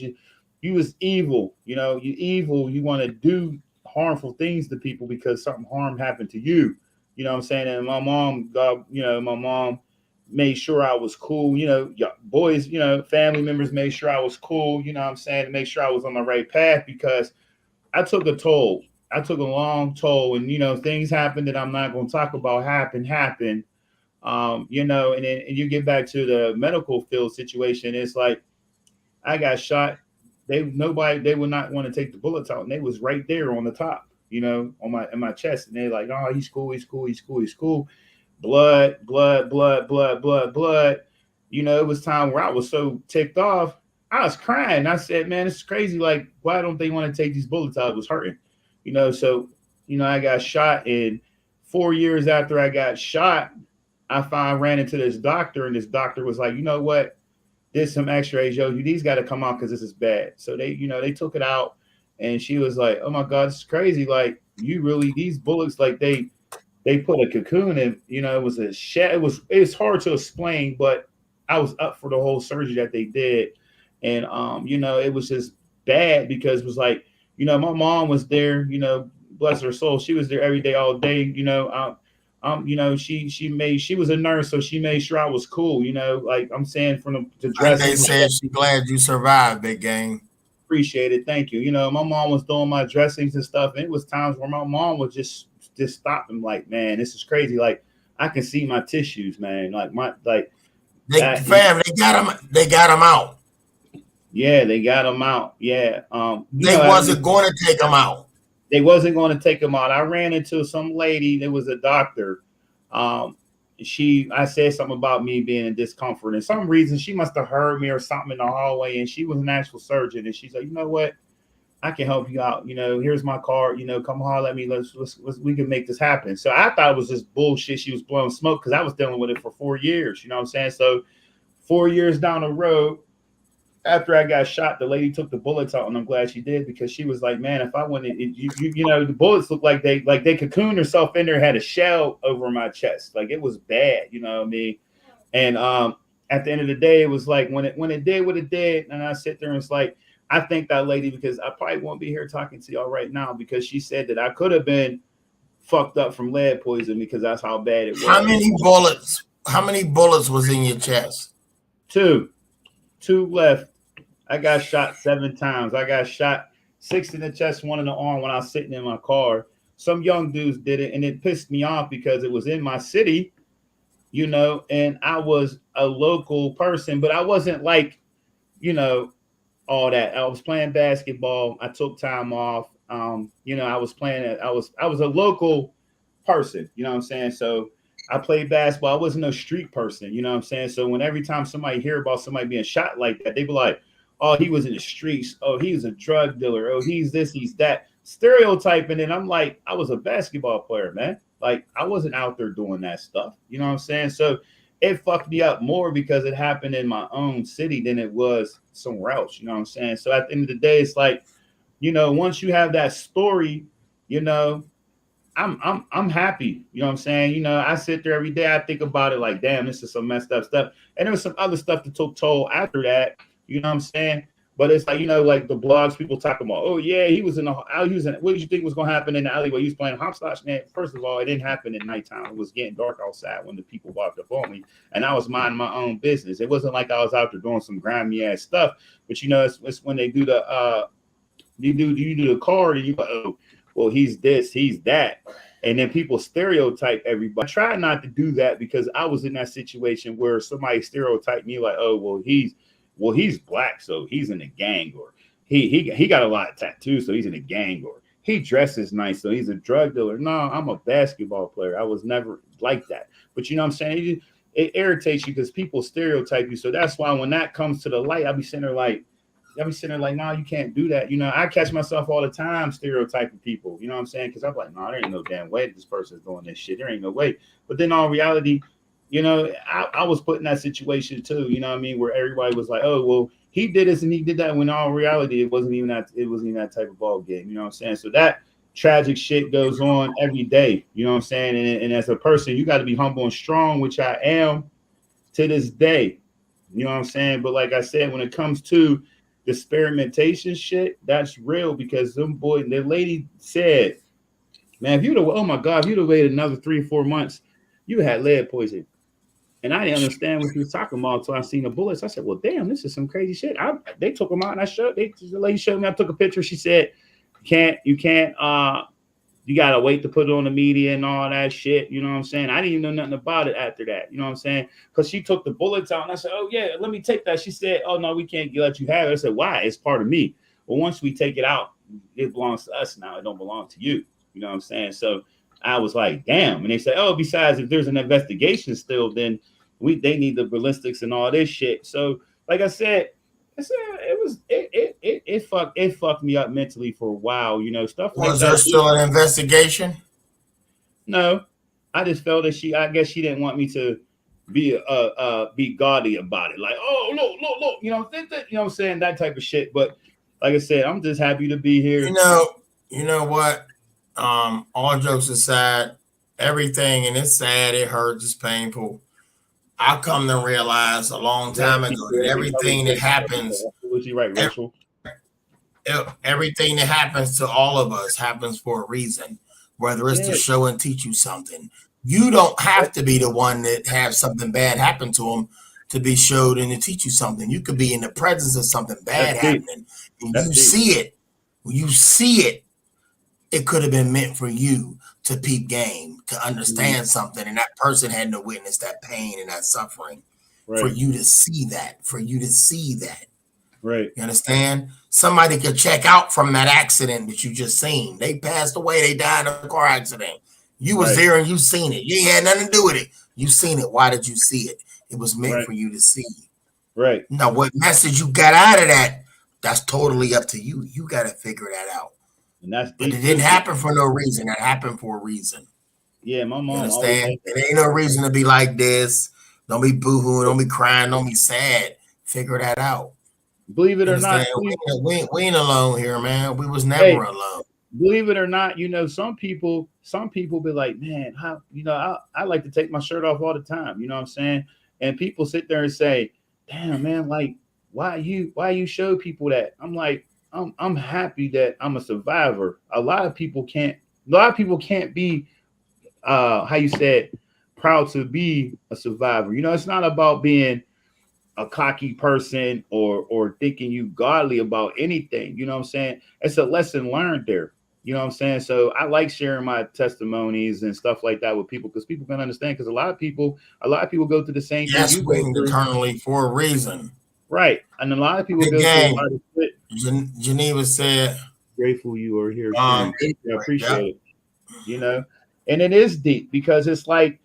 you was evil, you evil. You want to do harmful things to people because something harm happened to you. You know what I'm saying? And my mom, my mom made sure I was cool. Boys, family members made sure I was cool. You know what I'm saying? To make sure I was on the right path, because I took a toll. I took a long toll, and things happened that I'm not going to talk about. Happened. And then you get back to the medical field situation. It's like I got shot. They would not want to take the bullets out, and they was right there on the top, in my chest, and they're like, oh, he's cool. Blood. It was time where I was so ticked off. I was crying. I said, man, this is crazy. Like, why don't they want to take these bullets out? It was hurting. So I got shot, and 4 years after I got shot, I ran into this doctor, and this doctor was like, you know what? Did some x-rays, yo, these got to come out because this is bad. So they took it out, and she was like, oh my God, this is crazy. Like, these bullets, like they put a cocoon in, it was a shed. It's hard to explain, but I was up for the whole surgery that they did, and you know, it was just bad because it was like, you know, my mom was there, you know, bless her soul, she was there every day, all day, you know. You know, she was a nurse, so she made sure I was cool, you know, like I'm saying, from the Like they dressing. said, she glad you survived, big game. Appreciate it, thank you. You know, my mom was doing my dressings and stuff, and it was times where my mom would just stop and like, man, this is crazy. Like I can see my tissues, man. Like my like They that. fam, they got him out. Yeah, they got them out. Yeah, you They know, wasn't going to take him out. they wasn't going to take them out. I ran into some lady that was a doctor. Um, I said something about me being in discomfort, and some reason she must have heard me or something in the hallway, and she was an actual surgeon, and she's like, you know what? I can help you out. You know, here's my card. You know, come holler at me. Let's we can make this happen. So I thought it was just bullshit. She was blowing smoke because I was dealing with it for 4 years. You know what I'm saying? So 4 years down the road, after I got shot, the lady took the bullets out, and I'm glad she did because she was like, "Man, if I wouldn't, you know, the bullets looked like they cocooned herself in there, had a shell over my chest, like it was bad, you know what I mean?" And at the end of the day, it was like when it did what it did, and I sit there and it's like, I thank that lady because I probably won't be here talking to y'all right now because she said that I could have been fucked up from lead poison because that's how bad it How was. many bullets? How many bullets was in your chest? Two, two left. I got shot 7 times. I got shot 6 in the chest, 1 in the arm when I was sitting in my car. Some young dudes did it, and it pissed me off because it was in my city, you know, and I was a local person, but I wasn't like, you know, all that. I was playing basketball. I took time off. You know, I was playing it. I was a local person, you know what I'm saying? So I played basketball. I wasn't no street person, you know what I'm saying? So when every time somebody hear about somebody being shot like that, they be like, oh, he was in the streets. Oh, he's a drug dealer. Oh, he's this, he's that. Stereotyping. And I'm like, I was a basketball player, man. Like I wasn't out there doing that stuff. You know what I'm saying? So it fucked me up more because it happened in my own city than it was somewhere else. You know what I'm saying? So at the end of the day, it's like, you know, once you have that story, you know, I'm happy. You know what I'm saying? You know, I sit there every day, I think about it like, damn, this is some messed up stuff. And there was some other stuff that took toll after that. You know what I'm saying? But it's like, you know, like the blogs, people talking about, oh yeah, he was in the what did you think was gonna happen in the alleyway? He was playing hopscotch. Man, first of all, it didn't happen at nighttime. It was getting dark outside when the people walked up on me, and I was minding my own business. It wasn't like I was out there doing some grimy ass stuff. But you know, it's when they do the you do the card and you go, oh, well, he's this, he's that. And then people stereotype everybody. I try not to do that because I was in that situation where somebody stereotyped me like, oh, well, he's black, so he's in a gang, or he got a lot of tattoos, so he's in a gang, or he dresses nice, so he's a drug dealer. No, I'm a basketball player. I was never like that. But you know what I'm saying? It irritates you because people stereotype you. So that's why when that comes to the light, I'll be sitting there like, no, you can't do that. You know, I catch myself all the time stereotyping people. You know what I'm saying? Because I'm like, no, there ain't no damn way this person's doing this shit. There ain't no way. But then in reality, you know, I was put in that situation too. You know what I mean? Where everybody was like, oh, well, he did this and he did that. When in all reality, it wasn't even that type of ball game. You know what I'm saying? So that tragic shit goes on every day. You know what I'm saying? And as a person, you got to be humble and strong, which I am to this day. You know what I'm saying? But like I said, when it comes to the experimentation shit, that's real because the lady said, man, if you'd have, oh my God, if you'd have waited another 3 or 4 months, you had lead poison. And I didn't understand what he was talking about until I seen the bullets. I said, well, damn, this is some crazy shit. They took them out and the lady showed me, I took a picture. She said, you can't, you got to wait to put it on the media and all that shit. You know what I'm saying? I didn't even know nothing about it after that. You know what I'm saying? Because she took the bullets out and I said, oh, yeah, let me take that. She said, oh, no, we can't let you have it. I said, why? It's part of me. Well, once we take it out, it belongs to us now. It don't belong to you. You know what I'm saying? So I was like, damn. And they said, oh, besides, if there's an investigation still, then they need the ballistics and all this shit. So, like I said, it fucked me up mentally for a while, you know, stuff like Was there that. still an investigation? No, I just felt that I guess she didn't want me to be gaudy about it. Like, oh, look, you know, you know what I'm saying? That type of shit. But like I said, I'm just happy to be here. You know what? All jokes aside, everything, and it's sad, it hurts, it's painful. I come to realize a long time ago that everything that happens, Absolutely right, Rachel. everything that happens to all of us happens for a reason, whether it's to Yeah, show and teach you something. You don't have to be the one that have something bad happen to them to be showed and to teach you something. You could be in the presence of something that's bad deep. happening and That's you deep. see it. When you see it, it could have been meant for you to peep game, to Mhm. understand something, and that person had to witness that pain and that suffering for Right, you to see that, for you to see that. right, You understand? Somebody could check out from that accident that you just seen. They passed away, they died in a car accident. You was right, there and you seen it. You ain't had nothing to do with it. You seen it. Why did you see it? It was meant right, for you to see. right. Now, what message you got out of that, that's totally up to you. You got to figure that out. And that's But it deep didn't too. happen for no reason. It happened for a reason. Yeah, my You mom always understand? said It ain't no reason to be like this. Don't be boohooing. Don't be crying. Don't be sad. Figure that out. believe it You or not, understand? We ain't alone here, man. We was hey, never alone. believe it or not, some people be like, man, how I like to take my shirt off all the time. You know what I'm saying? And people sit there and say, damn man, like why you show people that? I'm like, I'm happy that I'm a survivor. A lot of people can't be how you said proud to be a survivor. It's not about being a cocky person or thinking you godly about anything. You know what I'm saying? It's a lesson learned there. You know what I'm saying? So I like sharing my testimonies and stuff like that with people because people can understand. Because a lot of people go through the same thing Yes, you go waiting through, eternally for a reason. right? And a lot of people Big go through a game. lot of shit. Geneva said, Grateful you are here too. Yeah, yep. appreciate it. you know and it is deep because it's like,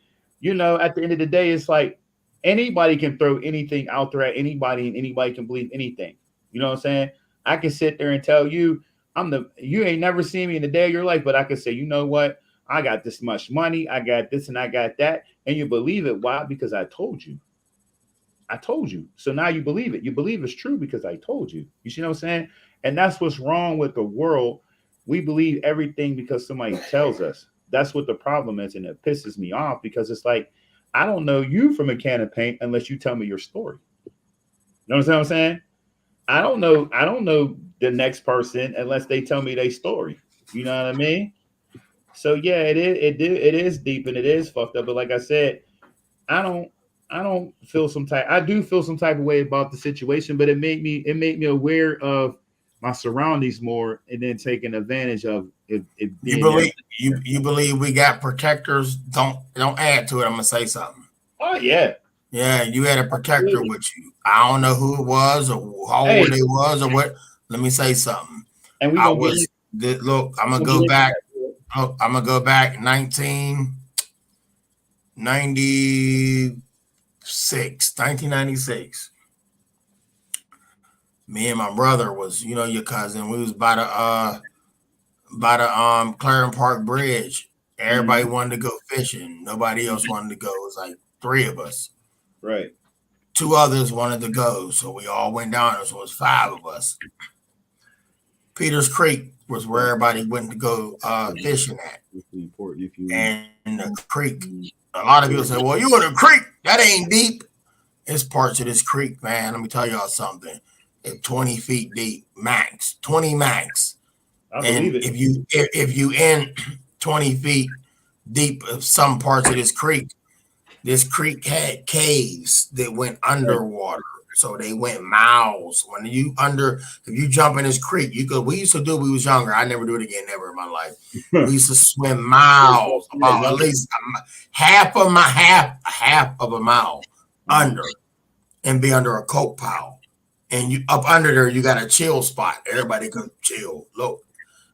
at the end of the day, it's like anybody can throw anything out there at anybody and anybody can believe anything. You know what I'm saying? I can sit there and tell you you ain't never seen me in a day of your life, but I can say, you know what, I got this much money, I got this and I got that, and you believe it. Why? Because I told you. So now you believe it. You believe it's true because I told you. You see what I'm saying? And that's what's wrong with the world. We believe everything because somebody tells us. That's what the problem is. And it pisses me off because it's like, I don't know you from a can of paint unless you tell me your story. You know what I'm saying? I don't know the next person unless they tell me their story. You know what I mean? So yeah, it is deep and it is fucked up. But like I said, I don't I don't feel some type I do feel some type of way about the situation, but it made me aware of my surroundings more and then taking advantage of it You being there. believe you believe we got protectors? Don't add to it. I'm gonna say something. Oh yeah. Yeah, you had a protector Absolutely. with you. I don't know who it was or how old Hey, they was or what. Let me say something. and I was look. I'm we gonna gonna get go into back. that. I'm gonna go back 1996. 1996. Me and my brother was, your cousin. We was by the Clarence Park Bridge. Everybody Mhm. wanted to go fishing. Nobody else wanted to go. It was like three of us. Right. Two others wanted to go, so we all went down. So it was five of us. Peters Creek was where everybody went to go fishing at. It's important if you And the creek, a lot of people say, well, you in the creek. That ain't deep. It's parts of this creek, man. Let me tell y'all something. It's 20 feet deep, max, 20 max. I believe And it. if you in 20 feet deep of some parts of this creek had caves that went Right. underwater. So they went miles. If you jump in this creek, we used to do, we was younger. I never do it again, never in my life. We used to swim miles, about at least half of a mile under and be under a coke pile. And you up under there, you got a chill spot. Everybody could chill. Look,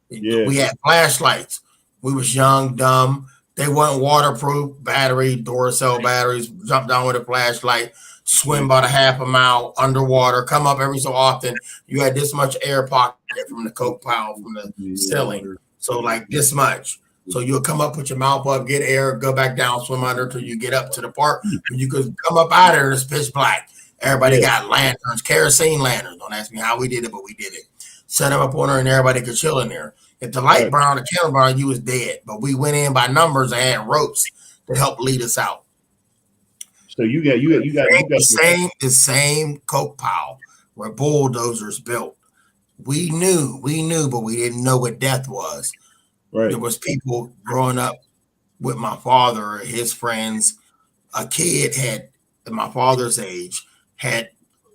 Yeah. we had flashlights. We was young, dumb. They weren't waterproof. Battery, Duracell batteries. Jump down with a flashlight. Swim Yeah. about a half a mile underwater. Come up every so often. You had this much air pocket from the coke pile from the Yeah, ceiling. water. So like this much. So you'll come up, put your mouth up, get air, go back down, swim under till you get up to the part where you could come up out of there. It's pitch black. Everybody Yeah. got lanterns, kerosene lanterns. Don't ask me how we did it, but we did it. Set them up on there and everybody could chill in there. If the light Right. burned, the candle burned, you was dead. But we went in by numbers and had ropes to help lead us out. So you got The same coke pile where bulldozers built. We knew, but we didn't know what death was. right. There was people growing up with my father, his friends. A kid had my father's age had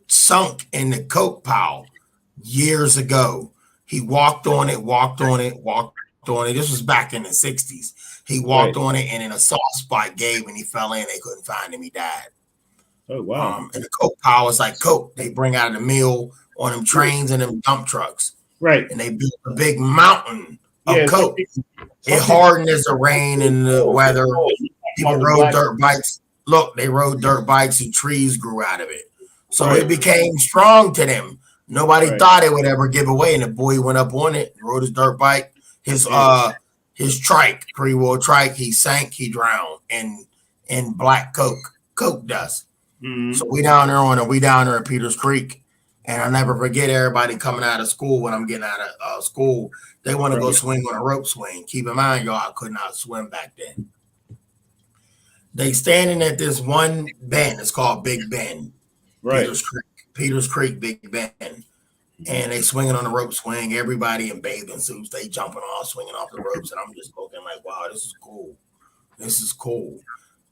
sunk in the coke pile years ago. He walked on it. This was back in the 60s. He walked Right. on it, and in a soft spot gave, and he fell in. They couldn't find him. He died. Oh wow. And the coke pile is like coke. They bring out of the mill on them trains and them dump trucks, Right. and they built a big mountain of Yeah. coke. It hardened as the rain and the weather. People rode dirt bikes. Look, they rode dirt bikes and trees grew out of it. So it became strong to them. Nobody thought it would ever give away. And the boy went up on it, rode his dirt bike, his trike, three-wheel trike, he sank, he drowned in black coke dust. Mm-hmm. So we down there at Peters Creek. And I'll never forget everybody coming out of school when I'm getting out of school. They want to go swing on a rope swing. Keep in mind, y'all, I could not swim back then. They standing at this one bend. It's called Big Bend. Right. Peters Creek, Big Bend. And they swinging on the rope swing. Everybody in bathing suits. They jumping off, swinging off the ropes. And I'm just looking like, wow, this is cool. This is cool.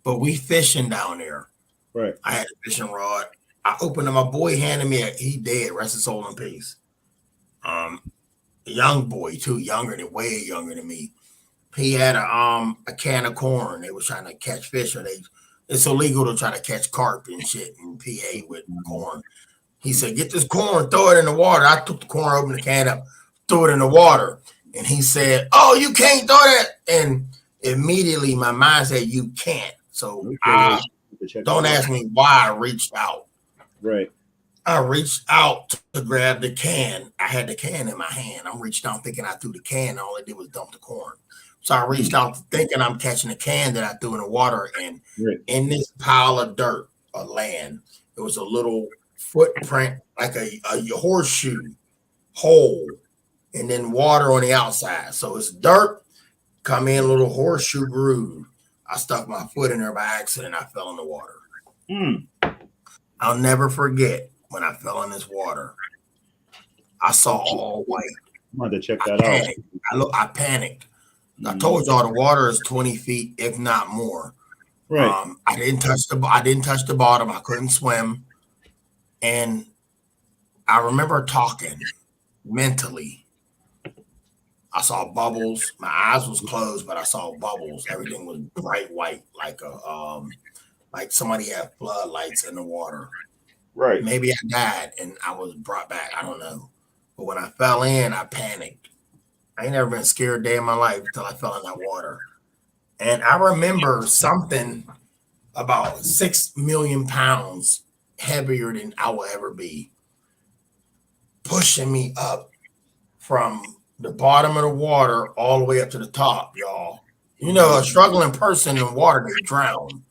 But we fishing down there. Right. I had a fishing rod. I opened it. My boy handed me he dead. Rest his soul in peace. A young boy too, way younger than me. He had a can of corn. They was trying to catch fish, it's illegal to try to catch carp and shit in PA with corn. He said, "Get this corn, throw it in the water." I took the corn, opened the can up, threw it in the water, and he said, "Oh, you can't throw that." And immediately my mind said, "You can't." So don't ask me why I reached out. Right. I reached out to grab the can. I had the can in my hand. I'm reaching out thinking I threw the can. All I did was dump the corn. So I reached out thinking I'm catching a can that I threw in the water. And in this pile of dirt or land, there was a little footprint, like a horseshoe hole, and then water on the outside. So it's dirt, come in a little horseshoe groove. I stuck my foot in there by accident. I fell in the water. I'll never forget when I fell in this water. I saw all white. I wanted to check that out. I panicked. I told y'all the water is 20 feet, if not more. Right. I didn't touch the bottom. I couldn't swim. And I remember talking mentally. I saw bubbles. My eyes was closed, but I saw bubbles. Everything was bright white, like somebody had floodlights in the water. Right. Maybe I died and I was brought back. I don't know. But when I fell in, I panicked. I ain't never been scared a day in my life until I fell in that water. And I remember something about 6 million pounds heavier than I will ever be pushing me up from the bottom of the water all the way up to the top, y'all. You know, a struggling person in water, they drown.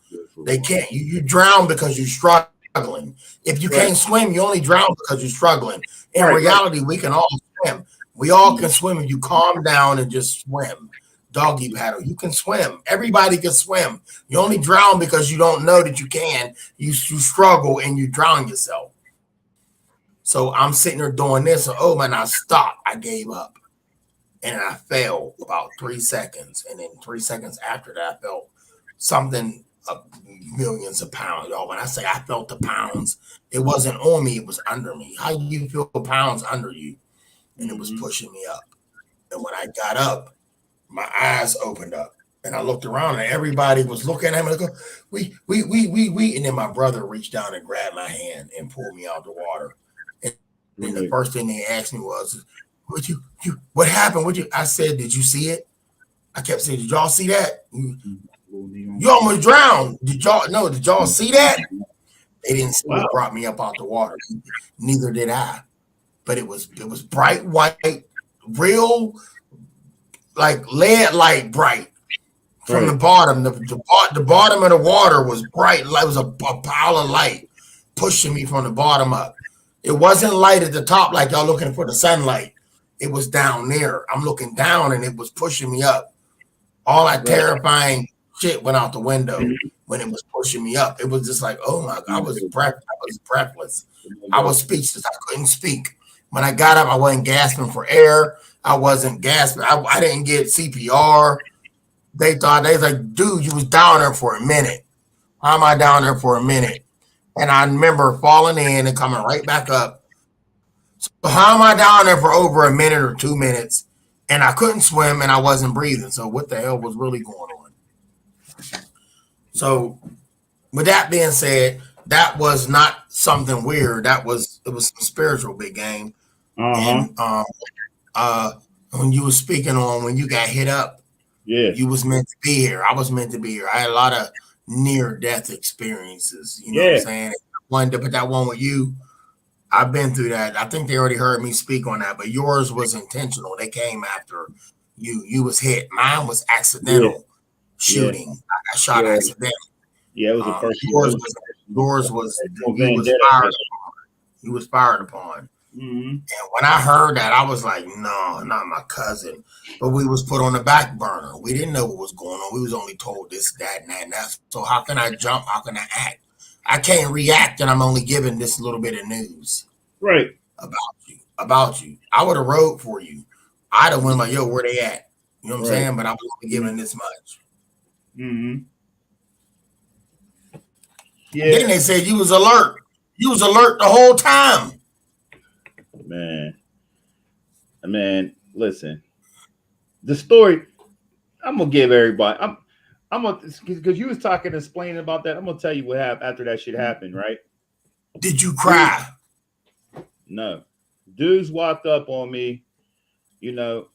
They can't. You drown because you're struggling. If you can't swim, you only drown because you're struggling. In reality, we can all swim. We all can swim if you calm down and just swim. Doggy paddle. You can swim. Everybody can swim. You only drown because you don't know that you can. You struggle and you drown yourself. So I'm sitting there doing this. Oh man, I stopped. I gave up. And I fell about 3 seconds. And then 3 seconds after that, I felt something of millions of pounds. Y'all, when I say I felt the pounds, it wasn't on me, it was under me. How do you feel pounds under you? And it was pushing me up. And when I got up, my eyes opened up. And I looked around and everybody was looking at me like, we. And then my brother reached down and grabbed my hand and pulled me out of the water. And then the first thing they asked me was, what happened? I said, did you see it? I kept saying, did y'all see that? You almost drowned. Did y'all see that? They didn't see what brought me up out the water. Neither did I. But it was bright white, real like lead light bright from the bottom. The bottom of the water was bright. It was a pile of light pushing me from the bottom up. It wasn't light at the top like y'all looking for the sunlight. It was down there. I'm looking down and it was pushing me up. All that terrifying shit went out the window when it was pushing me up. It was just like, oh my God, I was breathless. I was speechless. I couldn't speak. When I got up, I wasn't gasping for air. I wasn't gasping. I didn't get CPR. They was like, dude, you was down there for a minute. How am I down there for a minute? And I remember falling in and coming right back up. So how am I down there for over a minute or 2 minutes? And I couldn't swim and I wasn't breathing. So what the hell was really going on? So with that being said, that was not something weird. It was some spiritual, big game. And when you were speaking on when you got hit up, you was meant to be here. I was meant to be here. I had a lot of near death experiences. You know what I'm saying? One to put that one with you. I've been through that. I think they already heard me speak on that, but yours was intentional. They came after you. You was hit. Mine was accidental shooting. I got shot accidentally. Yeah, it was the first. Yours was he was fired upon. Mm-hmm. And when I heard that, I was like, no, not my cousin. But we was put on the back burner. We didn't know what was going on. We was only told this, that, and that, and that. So how can I jump? How can I act? I can't react, and I'm only giving this little bit of news. Right. About you. I would have wrote for you. I'd have went like, yo, where they at? You know what I'm saying? But I was only giving this much. Mm-hmm. Yeah. Then they said you was alert. You was alert the whole time. Man, listen. The story, I'm gonna give everybody. I'm gonna, because you was talking, explaining about that. I'm gonna tell you what happened after that shit happened, right? Did you cry? No. Dudes walked up on me. You know,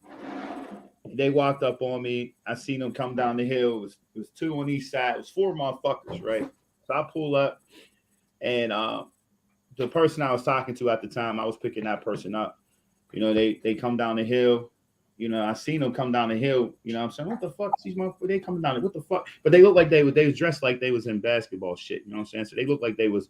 they walked up on me. I seen them come down the hill. It was two on each side. It was four motherfuckers, right? So I pull up, and the person I was talking to at the time, I was picking that person up. You know, they come down the hill. You know, I seen them come down the hill. You know what I'm saying? What the fuck? These motherfuckers, they coming down. What the fuck? But they look like they was dressed like they was in basketball shit. You know what I'm saying? So they look like they was,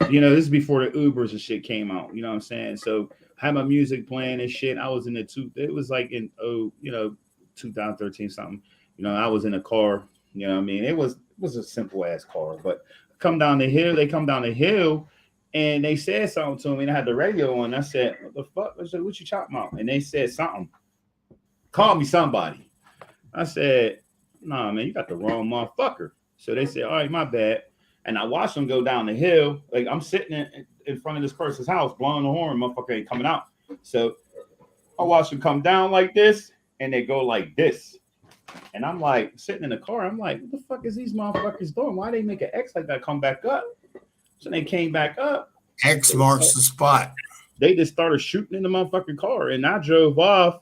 you know, this is before the Ubers and shit came out. You know what I'm saying? So I had my music playing and shit. I was in it was like in 2013 something. You know, I was in a car. You know what I mean? It was a simple ass car, but they come down the hill. And they said something to me, and I had the radio on. I said, "What the fuck?" I said, "What you talking about?" And they said something. Call me somebody. I said, "Nah, man, you got the wrong motherfucker." So they said, "All right, my bad." And I watched them go down the hill. Like I'm sitting in front of this person's house, blowing the horn. Motherfucker ain't coming out. So I watched them come down like this, and they go like this. And I'm like sitting in the car. I'm like, "What the fuck is these motherfuckers doing? Why they make an X like that? Come back up." So they came back up. X marks the spot. They just started shooting in the motherfucking car. And I drove off.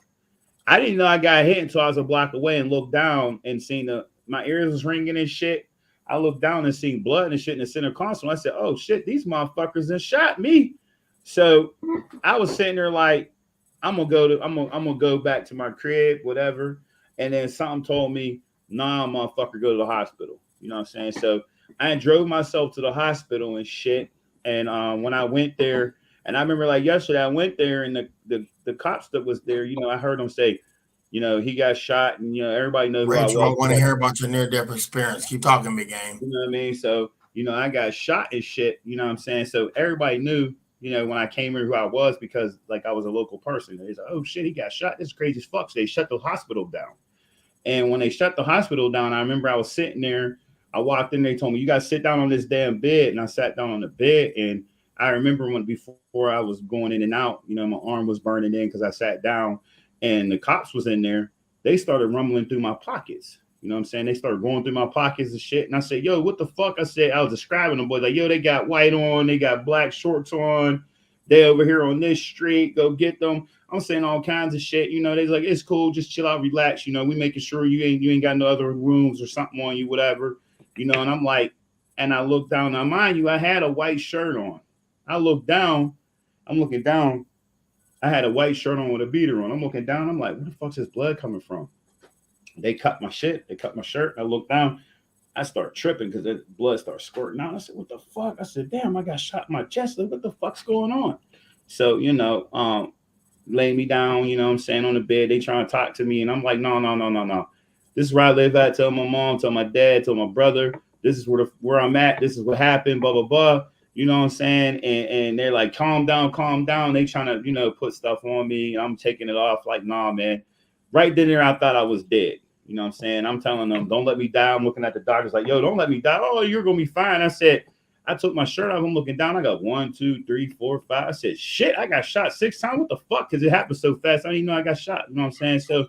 I didn't know I got hit until I was a block away and looked down and seen my ears was ringing and shit. I looked down and seen blood and shit in the center console. I said, oh shit, these motherfuckers done shot me. So I was sitting there like, I'm gonna go back to my crib, whatever. And then something told me, nah, motherfucker, go to the hospital. You know what I'm saying? So I drove myself to the hospital and shit. And when I went there, and I remember like yesterday, I went there and the cops that was there, you know, I heard them say, you know, he got shot, and you know, everybody knows who I was. I want to hear about your near-death experience. Keep talking, big game. You know what I mean? So, you know, I got shot and shit, you know what I'm saying? So everybody knew, you know, when I came here who I was, because like I was a local person. They said, oh shit, he got shot. This is crazy as fuck. So they shut the hospital down. And when they shut the hospital down, I remember I was sitting there. I walked in, they told me, you got to sit down on this damn bed. And I sat down on the bed. And I remember before I was going in and out, you know, my arm was burning in because I sat down, and the cops was in there. They started rumbling through my pockets. You know what I'm saying? They started going through my pockets and shit. And I said, yo, what the fuck? I said, I was describing them boys like, yo, they got white on. They got black shorts on. They over here on this street. Go get them. I'm saying all kinds of shit. You know, they's like, it's cool. Just chill out, relax. You know, we making sure you ain't got no other rooms or something on you, whatever. You know, and I'm like, and I look down. Now, mind you, I had a white shirt on. I look down. I'm looking down. I had a white shirt on with a beater on. I'm looking down. I'm like, where the fuck's this blood coming from? They cut my shit. They cut my shirt. I look down. I start tripping because the blood starts squirting out. I said, what the fuck? I said, damn, I got shot in my chest. Like, what the fuck's going on? So, you know, lay me down, you know what I'm saying, on the bed. They trying to talk to me. And I'm like, no. This is where I live at. Tell my mom, tell my dad, tell my brother. This is where I'm at. This is what happened. Blah blah blah. You know what I'm saying? And they're like, calm down, calm down. They trying to put stuff on me. I'm taking it off. Like, nah, man. Right then there, I thought I was dead. You know what I'm saying? I'm telling them, don't let me die. I'm looking at the doctors like, yo, don't let me die. Oh, you're gonna be fine. I said, I took my shirt off. I'm looking down. I got 1, 2, 3, 4, 5. I said, shit, I got shot 6 times. What the fuck? Because it happened so fast. I didn't even know I got shot. You know what I'm saying? So,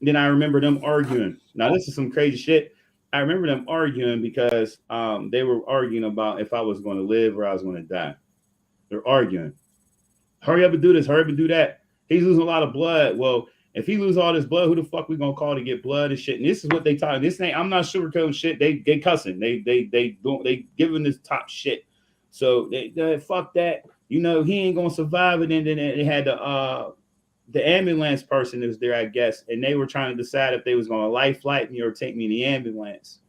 then I remember them arguing. Now, this is some crazy shit. I remember them arguing because they were arguing about if I was going to live or I was going to die. They're arguing. Hurry up and do this. Hurry up and do that. He's losing a lot of blood. Well, if he lose all this blood, who the fuck we gonna call to get blood and shit? And this is what they talking. This ain't. I'm not sugarcoating shit. They cussing. They giving this top shit. So they fuck that. He ain't gonna survive. And then they had the ambulance person that was there, I guess, and they were trying to decide if they was gonna life flight me or take me in the ambulance.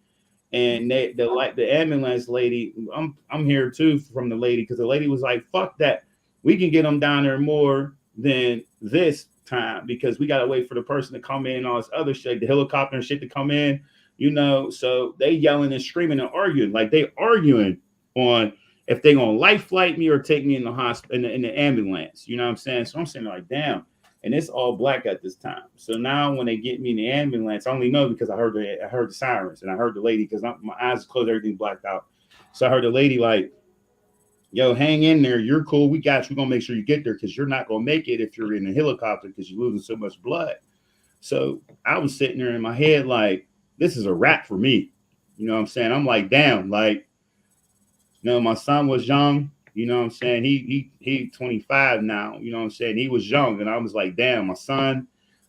And the ambulance lady, I'm here too from the lady because the lady was like, fuck that. We can get them down there more than this time because we gotta wait for the person to come in and all this other shit, the helicopter and shit to come in, so they yelling and screaming and arguing, like they arguing on if they gonna life flight me or take me in the hospital in the ambulance. You know what I'm saying? So I'm saying like, damn. And it's all black at this time. So now when they get me in the ambulance, I only know because I heard the sirens and I heard the lady because my eyes closed, everything blacked out. So I heard the lady like, yo, hang in there. You're cool. We got you. We're going to make sure you get there because you're not going to make it if you're in a helicopter because you're losing so much blood. So I was sitting there in my head like, this is a wrap for me. You know what I'm saying? I'm like, damn, like, my son was young. You know what I'm saying? He 25 now. You know what I'm saying? He was young. And I was like, damn, my son,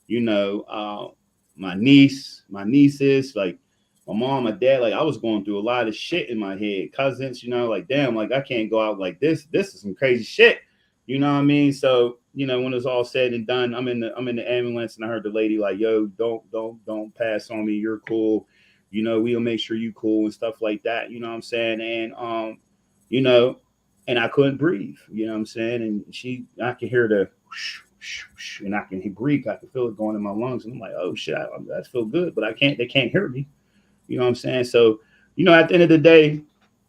my nieces, like, my mom, my dad, like I was going through a lot of shit in my head. Cousins, like, damn, like I can't go out like this. This is some crazy shit. You know what I mean? So, when it's all said and done, I'm in the ambulance and I heard the lady like, yo, don't pass on me. You're cool. We'll make sure you cool and stuff like that. You know what I'm saying? And and I couldn't breathe. You know what I'm saying? And I could hear the whoosh, whoosh, whoosh, and I can breathe. I can feel it going in my lungs. And I'm like, oh shit, that feel good, but they can't hear me. You know what I'm saying? So, at the end of the day,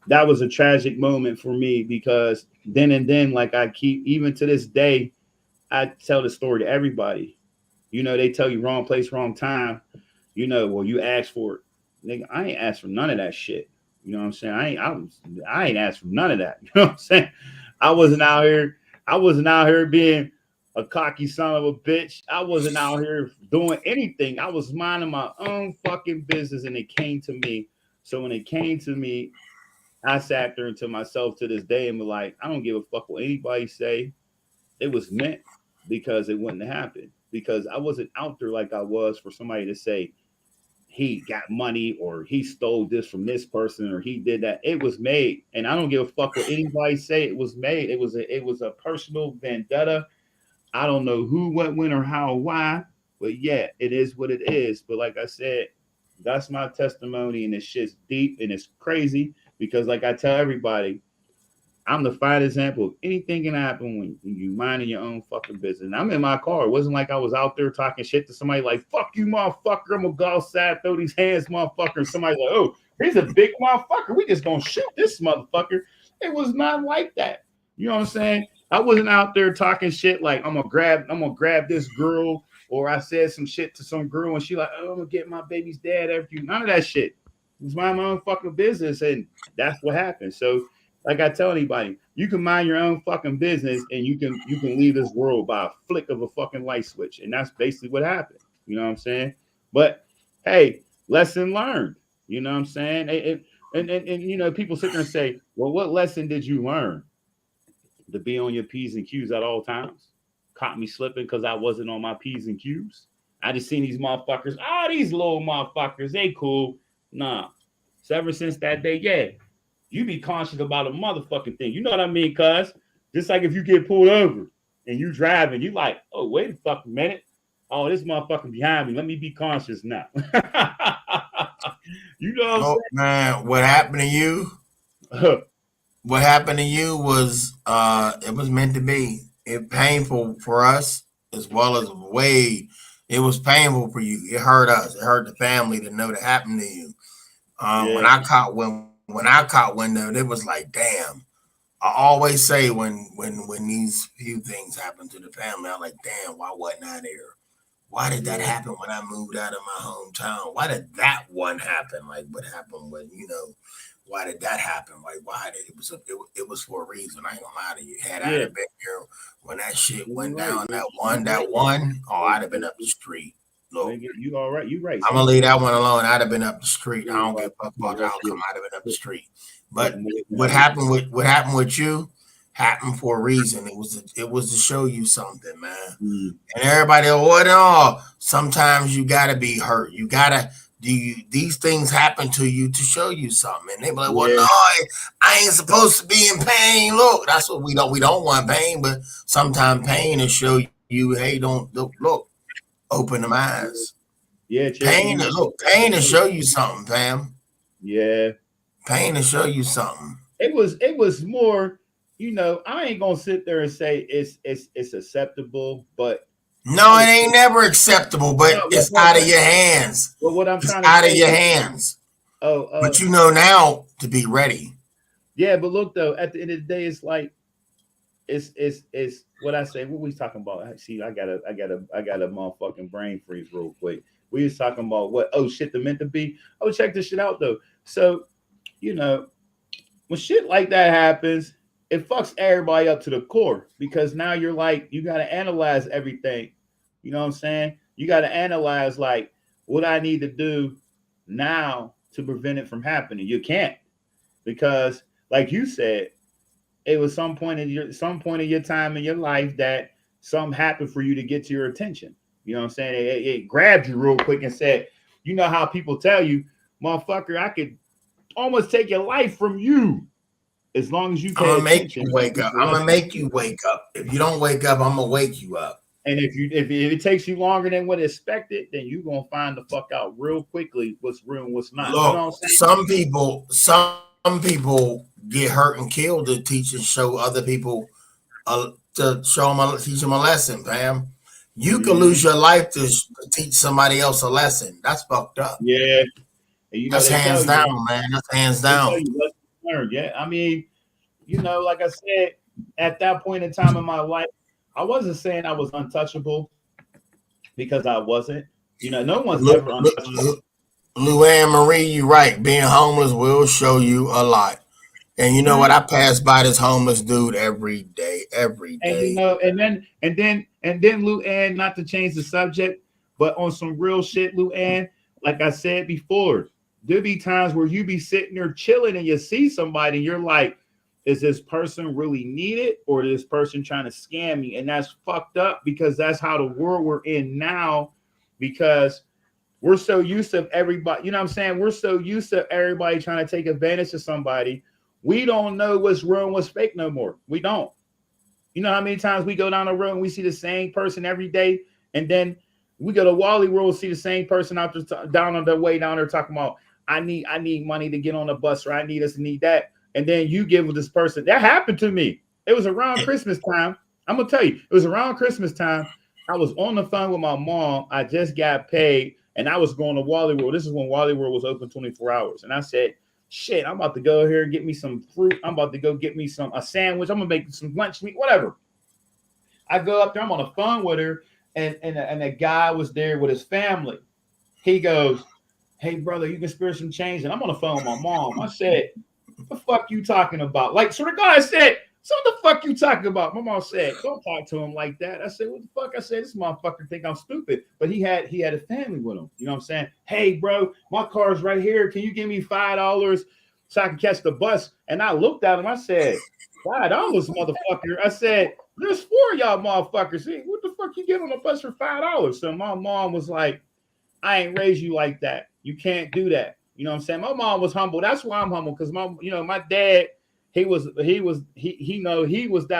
that was a tragic moment for me because then, like I keep, even to this day, I tell the story to everybody. They tell you wrong place, wrong time. Well, you asked for it. Nigga, I ain't asked for none of that shit. You know what I'm saying? I ain't asked for none of that. You know what I'm saying? I wasn't out here being a cocky son of a bitch. I wasn't out here doing anything. I was minding my own fucking business and it came to me. So when it came to me, I sat there to myself to this day and be like, I don't give a fuck what anybody say. It was meant because it wouldn't happen. Because I wasn't out there like I was for somebody to say he got money or he stole this from this person or he did that. It was made. And I don't give a fuck what anybody say. It was made. It was a personal vendetta. I don't know who, what, when, or how, why, but yeah, it is what it is. But like I said, that's my testimony, and this shit's deep and it's crazy because, like I tell everybody, I'm the fine example of anything can happen when you minding your own fucking business. And I'm in my car. It wasn't like I was out there talking shit to somebody like, fuck you, motherfucker. I'm gonna go outside, throw these hands, motherfucker. And somebody's like, oh, he's a big motherfucker. We just gonna shoot this motherfucker. It was not like that. You know what I'm saying? I wasn't out there talking shit like I'm gonna grab this girl, or I said some shit to some girl and she like, oh, I'm gonna get my baby's dad after you. None of that shit. It was my own fucking business, and that's what happened. So, like I tell anybody, you can mind your own fucking business and you can leave this world by a flick of a fucking light switch, and that's basically what happened. You know what I'm saying? But hey, lesson learned. You know what I'm saying? And people sit there and say, well, what lesson did you learn? To be on your P's and Q's at all times. Caught me slipping because I wasn't on my P's and Q's. I just seen these motherfuckers. These little motherfuckers, they cool. Nah. So ever since that day, yeah, you be conscious about a motherfucking thing. You know what I mean, cuz? Just like if you get pulled over and you driving, you like, oh, wait a fucking minute. Oh, this motherfucker behind me. Let me be conscious now. You know what I'm saying? Man, what happened to you? What happened to you was it was meant to be. It painful for us as well as way It was painful for you. It hurt us. It hurt the family to know that happened to you. When Yeah, I caught wind of it, it was like, damn. I always say when these few things happen to the family, I'm like, damn, why wasn't I there? Why did that yeah, happen when I moved out of my hometown? Why did that one happen? Like what happened when why did that happen? Like why did it was for a reason. I ain't gonna lie to you. Had I yeah. have been here when that shit You're went right. down, You're right. that one, oh, Hey, I'd have been hey, up the street. hey, Look, you all right? You right. I'm gonna Some leave shit that one alone. I'd have been up the street. I really don't give like a fuck some about the rough outcome. shit. I'd have been up the street. Like But more than what I did. happened with you happened for a reason. It was to show you something, man. Mm, And everybody, what all? Sometimes you gotta be hurt. You gotta these things happen to you to show you something. And they be like, well, no, yeah, I ain't supposed to be in pain. Look, that's what we don't want pain, but sometimes pain will show you, hey, don't look, open them eyes. yeah, Cherokee. Pain to show you something, fam. Yeah, Pain to show you something. it was more. I ain't gonna sit there and say it's acceptable, but I No, it was ain't never acceptable, but no, it's out of your hands. what I'm It's trying to out of say your is, hands. oh, But you know now to be ready. yeah, but look though, at the end of the day, it's like it's what I say. What we talking about? See, I got a motherfucking brain freeze real quick. We was talking about what? Oh shit, the meant to be. Oh, check this shit out though. So you know, when shit like that happens, it fucks everybody up to the core because now you're like, you got to analyze everything. You know what I'm saying? You got to analyze like what I need to do now to prevent it from happening. You can't because, like you said, it was some point in your time in your life that something happened for you to get to your attention. You know what I'm saying? It grabbed you real quick and said, you know how people tell you, motherfucker, I could almost take your life from you as long as you I'm pay gonna make you attention wake to up. I'm what's gonna make you wake up. If you don't wake up, I'm gonna wake you up. and if it takes you longer than what expected, then you're gonna find the fuck out real quickly what's real and what's not. You know Look, what I'm saying? some people get hurt and killed to teach and show other people teach them a lesson, fam. You can lose Mm-hmm. your life to teach somebody else a lesson. That's fucked up. Yeah, and That's hands down, man. That's hands they tell down. you lessons learned. Yeah, I mean, like I said, at that point in time in my life, I wasn't saying I was untouchable because I wasn't. No one's Look, ever look, untouchable. look, Luann Marie, you right. Being homeless will show you a lot. And you know what? Man, I pass by this homeless dude every day, every and day. and then Lou Ann, not to change the subject, but on some real shit, Lou Ann, like I said before, there be times where you be sitting there chilling and you see somebody and you're like, is this person really needed or is this person trying to scam me? And that's fucked up because that's how the world we're in now, because we're so used to everybody, you know what I'm saying? We're so used to everybody trying to take advantage of somebody. We don't know what's real and what's fake no more. We don't. You know how many times we go down the road and we see the same person every day, and then we go to Wally World, see the same person out there down on the way down there talking about I need money to get on the bus, or I need this and need that, and then you give this person that happened to me. It was around Christmas time. I'm gonna tell you, it was around Christmas time. I was on the phone with my mom. I just got paid, and I was going to Wally World. This is when Wally World was open 24 hours, and I said, shit, I'm about to go here and get me some fruit. I'm about to go get me a sandwich. I'm gonna make some lunch meat, whatever. I go up there, I'm on the phone with her, and a guy was there with his family. He goes, hey brother, you can spare some change. And I'm on the phone with my mom. I said, what the fuck you talking about? Like, so the guy said, so what the fuck you talking about? My mom said, don't talk to him like that. I said, what the fuck? I said, this motherfucker think I'm stupid. But he had a family with him. You know what I'm saying? Hey, bro, my car's right here. Can you give me $5 so I can catch the bus? And I looked at him. I said, $5, motherfucker. I said, there's 4 of y'all motherfuckers. See, what the fuck you get on the bus for $5? So my mom was like, I ain't raised you like that. You can't do that. You know what I'm saying? My mom was humble. That's why I'm humble, because my dad, he was that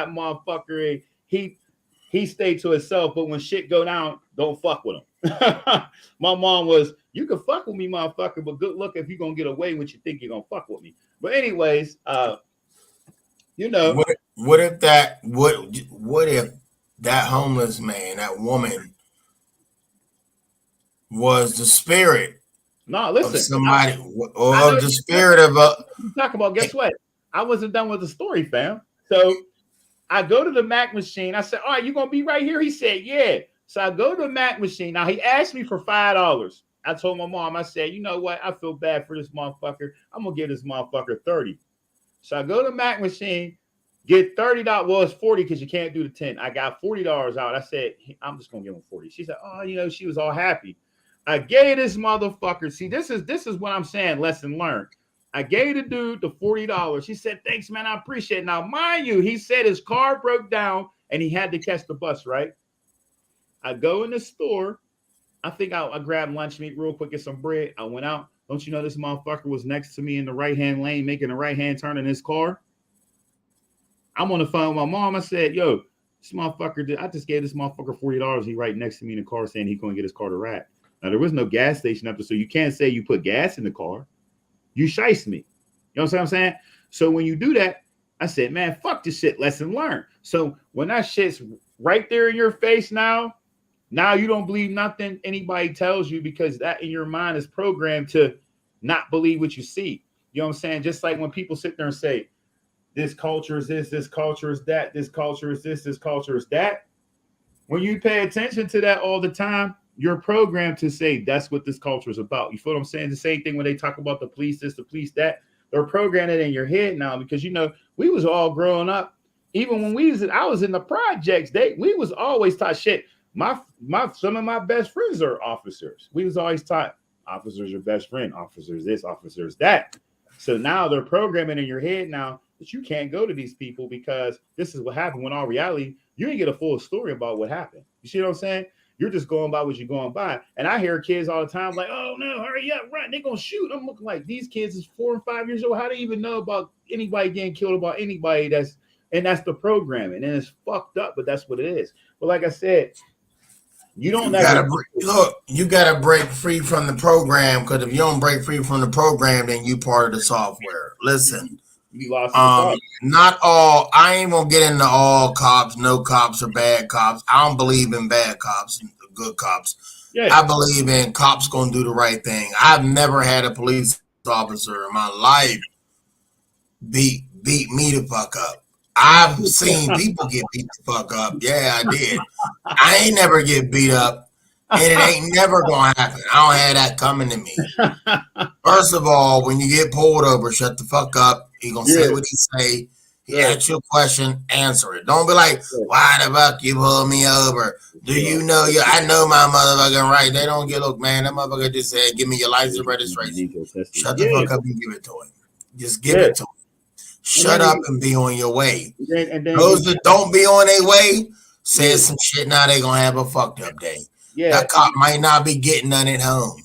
motherfucker. He stayed to himself, but when shit go down, don't fuck with him. My mom was, you can fuck with me, motherfucker, but good luck if you're gonna get away when you think you're gonna fuck with me. But anyways, you know, What if that homeless man, that woman was the spirit No, of listen. somebody, or I know of the spirit of a. you talk about. Guess what? I wasn't done with the story, fam. So I go to the Mac machine. I said, "All right, you gonna be right here?" He said, "Yeah." So I go to the Mac machine. Now he asked me for $5. I told my mom, I said, "You know what? I feel bad for this motherfucker. I'm gonna give this motherfucker 30." So I go to the Mac machine, get $30. Well, it's 40 because you can't do the 10. I got $40 out. I said, I'm just gonna give him 40. She said, "Oh, she was all happy." I gave this motherfucker. See, this is what I'm saying. Lesson learned. I gave the dude the $40. He said, "Thanks, man. I appreciate it." Now, mind you, he said his car broke down and he had to catch the bus, right? I go in the store. I think I grabbed lunch meat real quick, get some bread. I went out. Don't you know this motherfucker was next to me in the right-hand lane making a right-hand turn in his car? I'm on the phone with my mom. I said, "Yo, this motherfucker, I just gave this motherfucker $40. He right next to me in the car saying he couldn't get his car to rack." Now, there was no gas station up there, so you can't say you put gas in the car. You shiced me. You know what I'm saying? So when you do that, I said, "Man, fuck this shit. Lesson learned." So when that shit's right there in your face now you don't believe nothing anybody tells you because that in your mind is programmed to not believe what you see. You know what I'm saying? Just like when people sit there and say, "This culture is this culture is that, this culture is this culture is that." When you pay attention to that all the time, you're programmed to say that's what this culture is about. You feel what I'm saying? The same thing when they talk about the police this, the police that. They're programming it in your head now because we was all growing up. Even when I was in the projects, we was always taught shit. Some of my best friends are officers. We was always taught officers are best friend, officers this, officers that. So now they're programming in your head now that you can't go to these people because this is what happened. When all reality, you didn't get a full story about what happened. You see what I'm saying? You're just going by what you're going by. And I hear kids all the time like, "Oh no, hurry up, run, they're gonna shoot." I'm looking like these kids is 4 and 5 years old. How do they even know about anybody getting killed, about anybody that's the programming? And it's fucked up, but that's what it is. But like I said, you gotta break free from the program, because if you don't break free from the program, then you part of the software. Listen, you lost in the process. not all. I ain't gonna get into all cops. No cops are bad cops. I don't believe in bad cops and good cops. Yeah. I believe in cops gonna do the right thing. I've never had a police officer in my life beat me the fuck up. I've seen people get beat the fuck up. Yeah, I did. I ain't never get beat up, and it ain't never gonna happen. I don't have that coming to me. First of all, when you get pulled over, shut the fuck up. He gonna say what he say. He asks you a question, answer it. Don't be like, "Why the fuck you pull me over? Do you know you? I know my motherfucking right." They don't get, look, man, that motherfucker just said, "Give me your license registration." Shut the fuck up and give it to him. Just give it to him. Shut up and be on your way. Those that don't be on their way said some shit. Now they gonna have a fucked up day. That cop might not be getting none at home.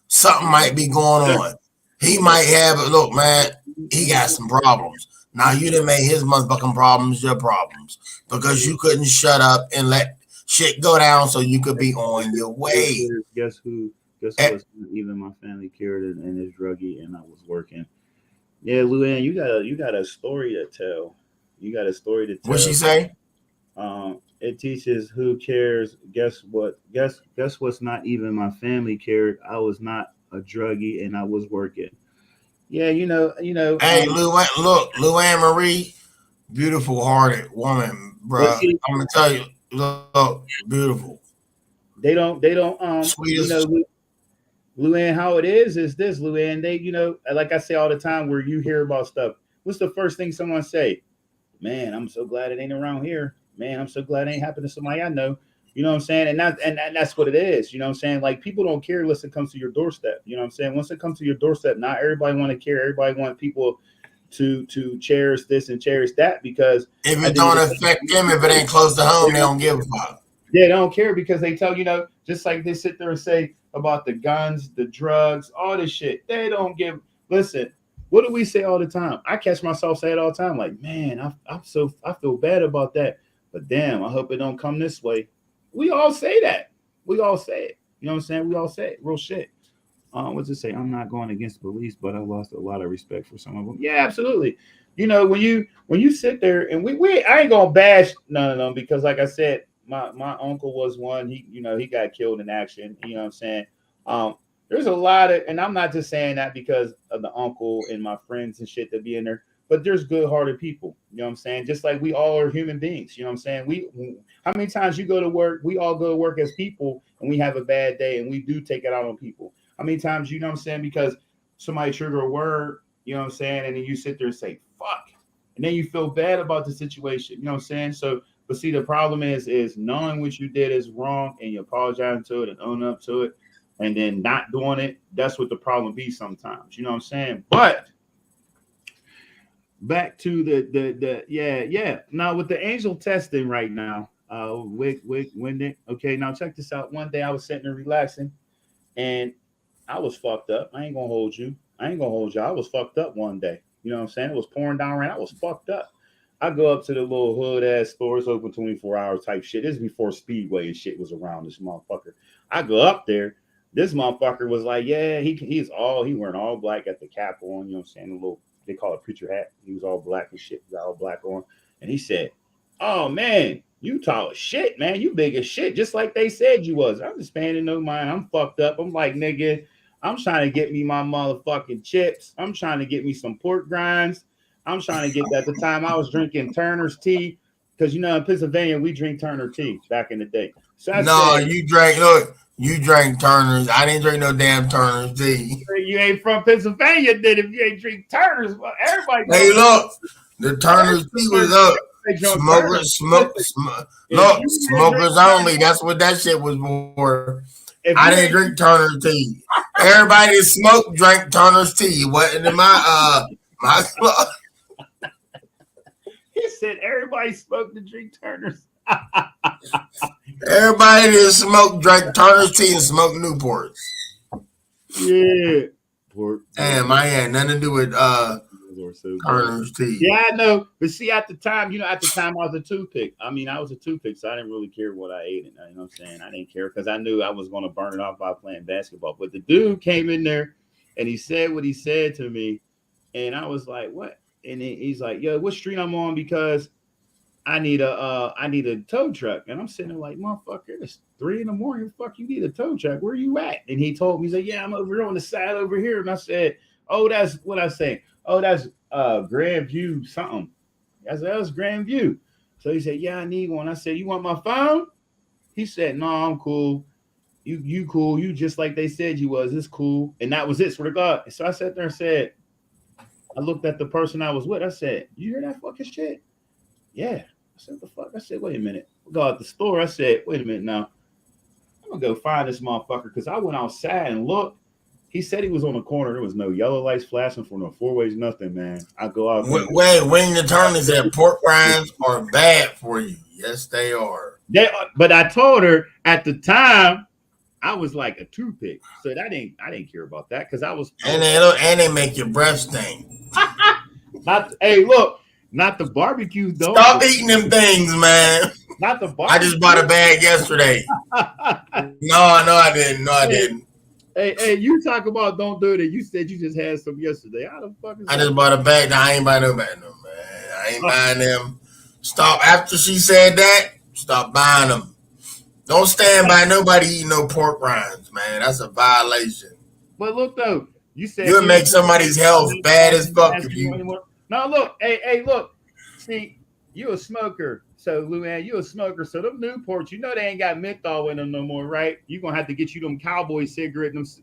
Something might be going on. He might have it. Look, man, he got some problems. Now you done made his motherfucking problems your problems because you couldn't shut up and let shit go down so you could be on your way. Guess who? Guess who was even my family cared and is druggy and I was working. Yeah, Luann, you got a story to tell. You got a story to tell. What'd she say? It teaches who cares. Guess what? Guess what's not even my family cared. I was not a druggie and I was working. Yeah, you know. Hey, Luann Marie, beautiful hearted woman, bro. I'm gonna tell you, look, beautiful. They don't. Sweetest. Luann, how it is this, Luann. They, like I say all the time, where you hear about stuff, what's the first thing someone say? "Man, I'm so glad it ain't around here. Man, I'm so glad it ain't happened to somebody I know." You know what I'm saying? And that's what it is. You know what I'm saying? Like, people don't care unless it comes to your doorstep. You know what I'm saying? Once it comes to your doorstep, not everybody want to care. Everybody want people to cherish this and cherish that, because if it don't affect them, if it ain't close to home, they don't give a fuck. Yeah, they don't care because they tell, just like they sit there and say about the guns, the drugs, all this shit. They don't give. Listen, what do we say all the time? I catch myself say it all the time. Like, man, I feel bad about that, but damn, I hope it don't come this way. We all say that. We all say it. You know what I'm saying? We all say it. Real shit. What's it say? I'm not going against police, but I lost a lot of respect for some of them. Yeah, absolutely. When you sit there and I ain't gonna bash none of them, because like I said, my uncle was one. He got killed in action. You know what I'm saying? There's a lot of, and I'm not just saying that because of the uncle and my friends and shit that be in there, but there's good-hearted people. You know what I'm saying? Just like we all are human beings. You know what I'm saying? How many times you go to work? We all go to work as people, and we have a bad day, and we do take it out on people. How many times, you know what I'm saying? Because somebody trigger a word, you know what I'm saying, and then you sit there and say "fuck," and then you feel bad about the situation. You know what I'm saying? So, but see, the problem is knowing what you did is wrong, and you apologize to it and own up to it, and then not doing it. That's what the problem be sometimes. You know what I'm saying? But back to the yeah. Now with the angel testing right now, okay. Now check this out. One day I was sitting there relaxing, and I was fucked up. I ain't gonna hold you. I ain't gonna hold you. I was fucked up one day. You know what I'm saying? It was pouring down rain. I was fucked up. I go up to the little hood ass stores open 24 hours type shit. This is before Speedway and shit was around. This motherfucker. I go up there. This motherfucker was like, yeah, he wearing all black, got the cap on. You know what I'm saying? The little, they call it preacher hat. He was all black and shit. He got all black on. And he said, "Oh man, you tall as shit, man. You big as shit, just like they said you was." I'm just paying no mind. I'm fucked up. I'm like, nigga, I'm trying to get me my motherfucking chips. I'm trying to get me some pork grinds. I'm trying to get, at the time I was drinking Turner's tea, because you know in Pennsylvania we drink Turner tea back in the day. So I said, you drank Turner's. I didn't drink no damn Turner's tea. You ain't from Pennsylvania, then, if you ain't drink Turner's. Well, everybody. Hey, look, the Turner's tea was up. Smokers only. That's what that shit was for. I didn't drink Turner's tea. Everybody that smoked drank Turner's tea. Wasn't in my club. He said everybody smoked to drink Turner's. Everybody that smoked drank Turner's tea and smoked Newports. Yeah. Damn, I had nothing to do with Turner's tea. Yeah, I know. But see, at the time I was a toothpick. I mean, I was a toothpick, so I didn't really care what I ate. You know what I'm saying? I didn't care because I knew I was going to burn it off by playing basketball. But the dude came in there and he said what he said to me. And I was like, what? And he's like, yo, what street I'm on? Because I need a tow truck. And I'm sitting there like, motherfucker, it's 3 a.m. Fuck, you need a tow truck. Where you at? And he told me, he's like, yeah, I'm over here on the side over here. And I said, oh, that's what I say. Oh, that's Grand View something. I said, that's Grand View. So he said, yeah, I need one. I said, you want my phone? He said, no, I'm cool. You cool. You just like they said you was. It's cool. And that was it, swear to God. So I sat there and said, I looked at the person I was with. I said, you hear that fucking shit? Yeah. I said, what the fuck? I said, wait a minute. We go out the store. I said, wait a minute now. I'm going to go find this motherfucker because I went outside and looked. He said he was on the corner. There was no yellow lights flashing for no four-ways, nothing, man. I go out. Wait, when the turn is that pork rinds are bad for you. Yes, they are. But I told her at the time, I was like a toothpick. So I didn't care about that because I was. And they make your breath stink. Hey, look, not the barbecue though. Stop eating them things, man. Not the barbecue. I just bought a bag yesterday. No, I didn't. Hey, you talk about don't do it. You said you just had some yesterday. How the fuck is I just bought a bag. I ain't buying no bag, man. I ain't buying them. Stop. After she said that, stop buying them. Don't stand by nobody eating no pork rinds, man. That's a violation. But look though, you said you'll make somebody's health bad as fuck if you. No, look, hey, look. See, you a smoker. So, Luann, you a smoker. So them Newports, you know they ain't got menthol in them no more, right? You're going to have to get you them cowboy cigarettes,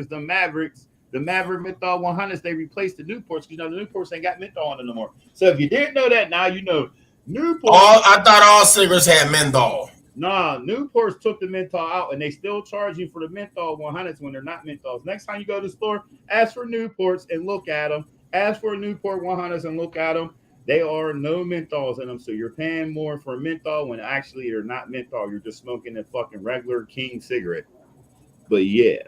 them Mavericks, the Maverick menthol 100s. They replaced the Newports because, you know, the Newports ain't got menthol in them no more. So if you didn't know that, now you know. Newports. I thought all cigarettes had menthol. Nah, Newports took the menthol out, and they still charge you for the menthol 100s when they're not menthols. Next time you go to the store, ask for Newports and look at them. Ask for a Newport 100s and look at them. They are no menthols in them, so you're paying more for menthol when actually they're not menthol. You're just smoking a fucking regular King cigarette. But yeah,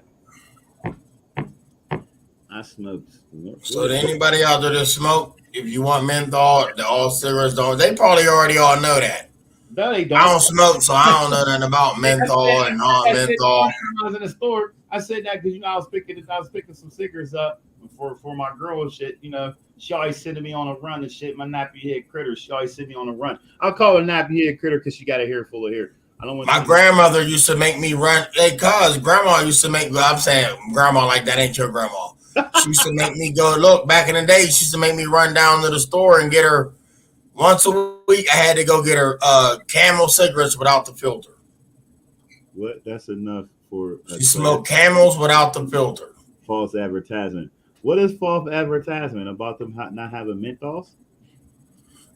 I smoked. So to anybody out there that smoke, if you want menthol, all cigarettes don't. They probably already all know that. No, they don't. I don't smoke, so I don't know nothing about menthol and non-menthol. I was in the store. I said that because I was picking some cigarettes up for my girl and shit. You know, she always sending me on a run and shit. My nappy head critter. She always send me on a run. I'll call her nappy head critter because she got a hair full of hair. I don't want My grandmother used to make me run. Hey, cuz grandma used to make. I'm saying grandma like that ain't your grandma. She used to make me go look back in the day. She used to make me run down to the store and get her once a week. I had to go get her Camel cigarettes without the filter. What? That's enough for She smoked Camels without the filter. False advertisement. What is false advertisement about them not having menthols?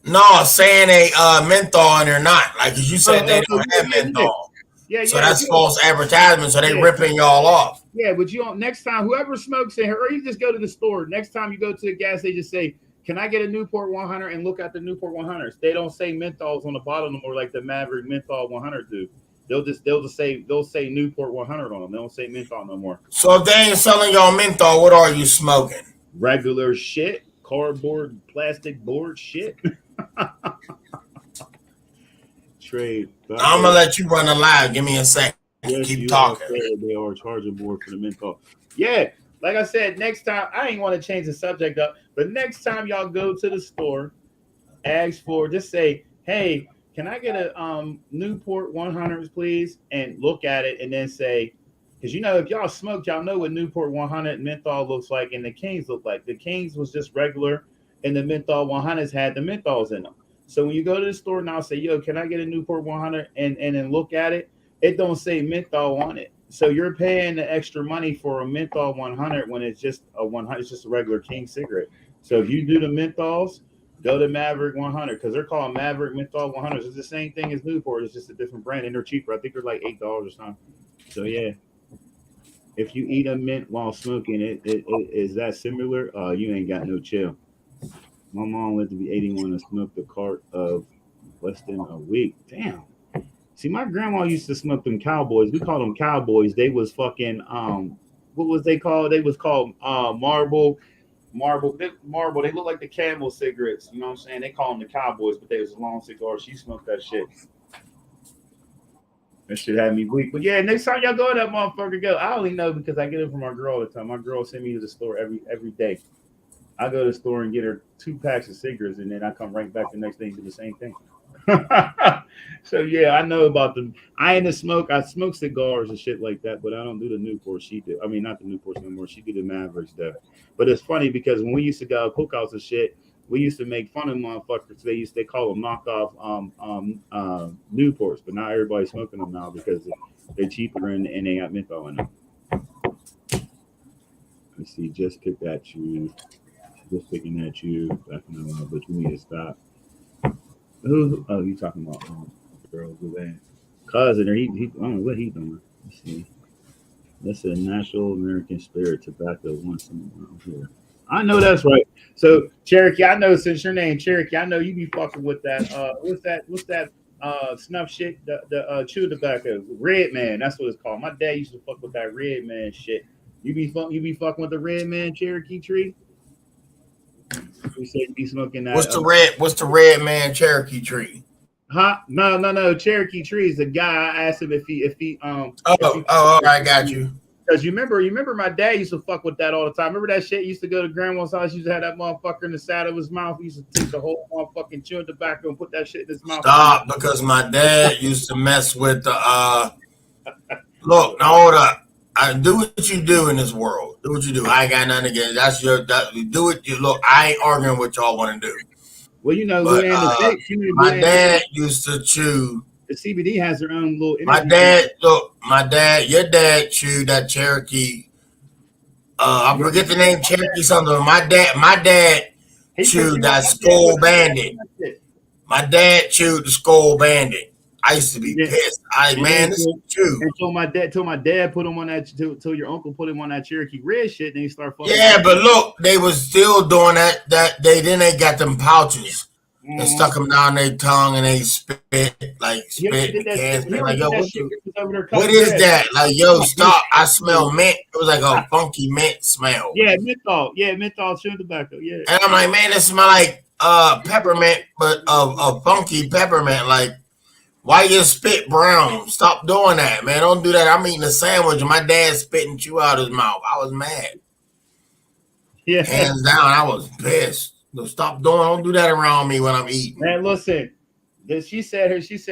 No, saying they menthol and they're not. Like as you said, they don't have yeah, menthol. Yeah, so that's false advertisement. So they ripping y'all off. Yeah, but you don't. Next time, whoever smokes in here, or you just go to the store. Next time you go to the gas, they just say, "Can I get a Newport 100?" and look at the Newport 100s. They don't say menthols on the bottom no more like the Maverick Menthol 100 do. They'll say Newport 100 on them. They don't say menthol no more. So if they ain't selling y'all menthol, what are you smoking? Regular shit, cardboard, plastic board shit. Trade. I'm gonna let you run the live. Give me a second. Yes, keep talking. They are charging more for the menthol. Yeah, like I said, next time I ain't want to change the subject up, but next time y'all go to the store, ask for, just say, "Hey, can I get a Newport 100s, please?" And look at it, and then say, because if y'all smoked, y'all know what Newport 100 menthol looks like, and the Kings look like. The Kings was just regular, and the menthol 100s had the menthols in them. So when you go to the store now, say, "Yo, can I get a Newport 100?" and then look at it, it don't say menthol on it. So you're paying the extra money for a menthol 100 when it's just a 100. It's just a regular King cigarette. So if you do the menthols, go to Maverick 100 because they're called Maverick Menthol 100s. It's the same thing as Newport. It's just a different brand, and they're cheaper. I think they're like $8 or something. So yeah, if you eat a mint while smoking, it is that similar? You ain't got no chill. My mom lived to be 81 and smoked a cart of less than a week. Damn. See, my grandma used to smoke them cowboys. We called them cowboys. They was fucking what was they called? They was called marble. They look like the Camel cigarettes. You know what I'm saying? They call them the cowboys, but they was a long cigar. She smoked that shit. That shit had me weak. But yeah, next time y'all go to that motherfucker, go. I only know because I get it from my girl all the time. My girl send me to the store every day. I go to the store and get her 2 packs of cigarettes, and then I come right back the next day and do the same thing. So yeah, I know about them. I ain't a smoke. I smoke cigars and shit like that, but I don't do the Newport. She did. I mean, not the Newports no more. She did the Maverick stuff. But it's funny because when we used to go cookouts and shit, we used to make fun of motherfuckers. They call them knockoff Newports, but not everybody's smoking them now because they're cheaper and they got menthol in them. Let's see. Just picked at you. Just picking at you. But you need to stop. Oh, you talking about girls with that cousin? Or he I don't know what he doing. Let's see. That's a natural American spirit tobacco once around here. I know that's right. So Cherokee, I know since your name Cherokee, I know you be fucking with that. What's that snuff shit? The chew tobacco, Red Man. That's what it's called. My dad used to fuck with that Red Man shit. You be fucking with the Red Man Cherokee tree. We said you be smoking that. What's the Red Man Cherokee tree? Huh? No. Cherokee tree is the guy. I asked him if he all right, got you. Because you remember my dad used to fuck with that all the time. Remember that shit? He used to go to grandma's house. He used to have that motherfucker in the side of his mouth. He used to take the whole motherfucking chewing tobacco and put that shit in his mouth. Stop, because my dad used to mess with the look, now hold up. I do what you do in this world. Do what you do. I ain't got nothing against. That's your. Do it. You look. I ain't arguing what y'all want to do. Well, but, my dad used to chew. The CBD has their own little. My dad. Your dad chewed that Cherokee. I forget the name. Cherokee something. My dad chewed that Skull Bandit. My dad chewed the Skull Bandit. I used to be pissed. This is true. And told my dad put him on that. Till your uncle put him on that Cherokee Red shit. Then he started fucking. Yeah, but look, they was still doing that. They got them pouches and stuck them down their tongue and they spit cans. Like, yo, what is that? Like, yo, stop! I smell mint. It was like a funky mint smell. Yeah, menthol. Yeah, menthol chewing tobacco. Yeah. And I'm like, man, it smell like peppermint, but a funky peppermint, like. Why you spit brown? Stop doing that, man. Don't do that. I'm eating a sandwich and my dad spitting chew out his mouth. I was mad. Yeah. Hands down, I was pissed. So stop don't do that around me when I'm eating. Man, listen. She said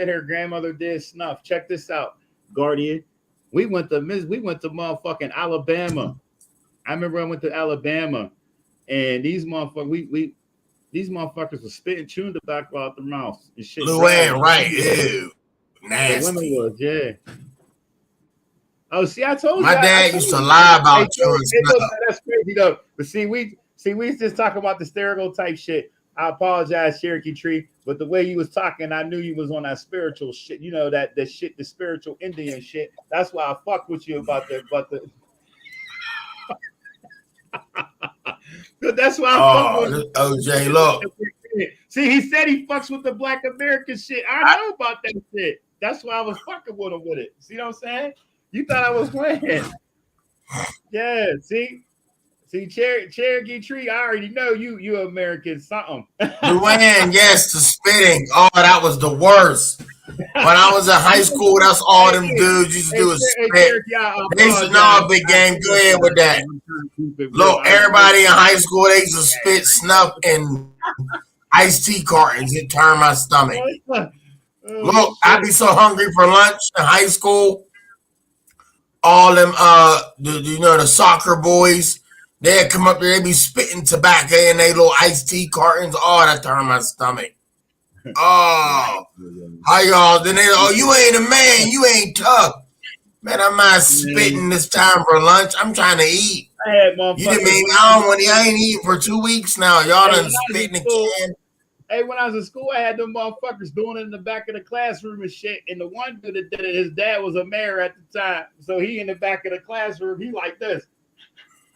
her grandmother did snuff. Check this out, Guardian. We went to motherfucking Alabama. I remember I went to Alabama, and these motherfuckers were spitting chewing tobacco out their mouths and shit. Luann, right? Ew, The nasty. women was, yeah. Oh, see, I told My you. dad used to lie about you and look, stuff. that's crazy though. But see, we just talking about the stereotype shit. I apologize, Cherokee Tree, but the way you was talking, I knew you was on that spiritual shit. You know that shit, the spiritual Indian shit. That's why I fuck with you about the. That's why I fuck with you. OJ, look. See, he said he fucks with the Black American shit. I know about that shit. That's why I was fucking with him with it. See what I'm saying? You thought I was playing. Yeah, see, Cherokee Tree, I already know you American something. Luann, yes, the spitting. Oh, that was the worst. When I was in high school, that's all them dudes used to do is spit. They used to know, big game. Go ahead with that. Look, everybody in high school, they used to spit snuff in iced tea cartons. It turned my stomach. Look, I'd be so hungry for lunch in high school. All them, the soccer boys, they'd come up there, they'd be spitting tobacco in their little iced tea cartons. Oh, that turned my stomach. Oh, how y'all? Then you ain't a man, you ain't tough. Man, I'm not spitting this time for lunch. I'm trying to eat. You didn't mean I ain't eating for 2 weeks now. Y'all done spitting the can. Hey, when I was in school, I had them motherfuckers doing it in the back of the classroom and shit. And the one dude that did it, his dad was a mayor at the time. So he in the back of the classroom, he like this.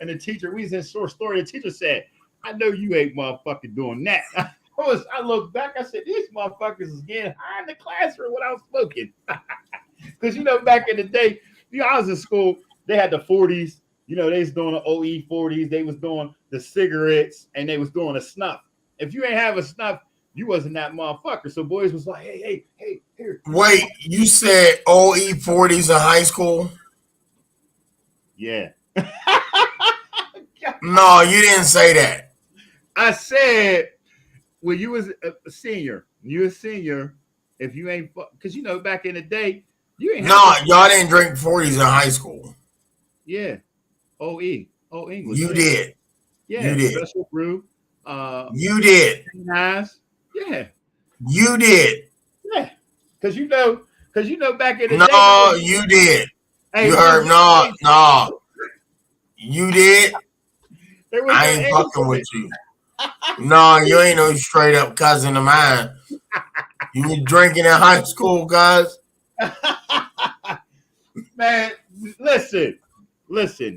And the teacher, we was in short story, the teacher said, I know you ain't motherfucking doing that. I looked back, I said, these motherfuckers is getting high in the classroom when I was smoking. Because, back in the day, I was in school, they had the 40s. They was doing the OE 40s. They was doing the cigarettes, and they was doing the snuff. If you ain't have a snuff, you wasn't that motherfucker. So boys was like, hey, here. Wait, you said OE 40s in high school? Yeah. No, you didn't say that. I said, when you was a senior, if you ain't, because back in the day, you ain't. No, y'all didn't drink 40s in high school. Yeah. OE English. You did. Yeah. You did. Special brew. You did. Nice. Yeah. You did. Yeah. Because back in the day. No, you did. Hey, you heard no. You did. I ain't fucking with you. No, you ain't no straight up cousin of mine. You were drinking in high school, guys. Man, listen.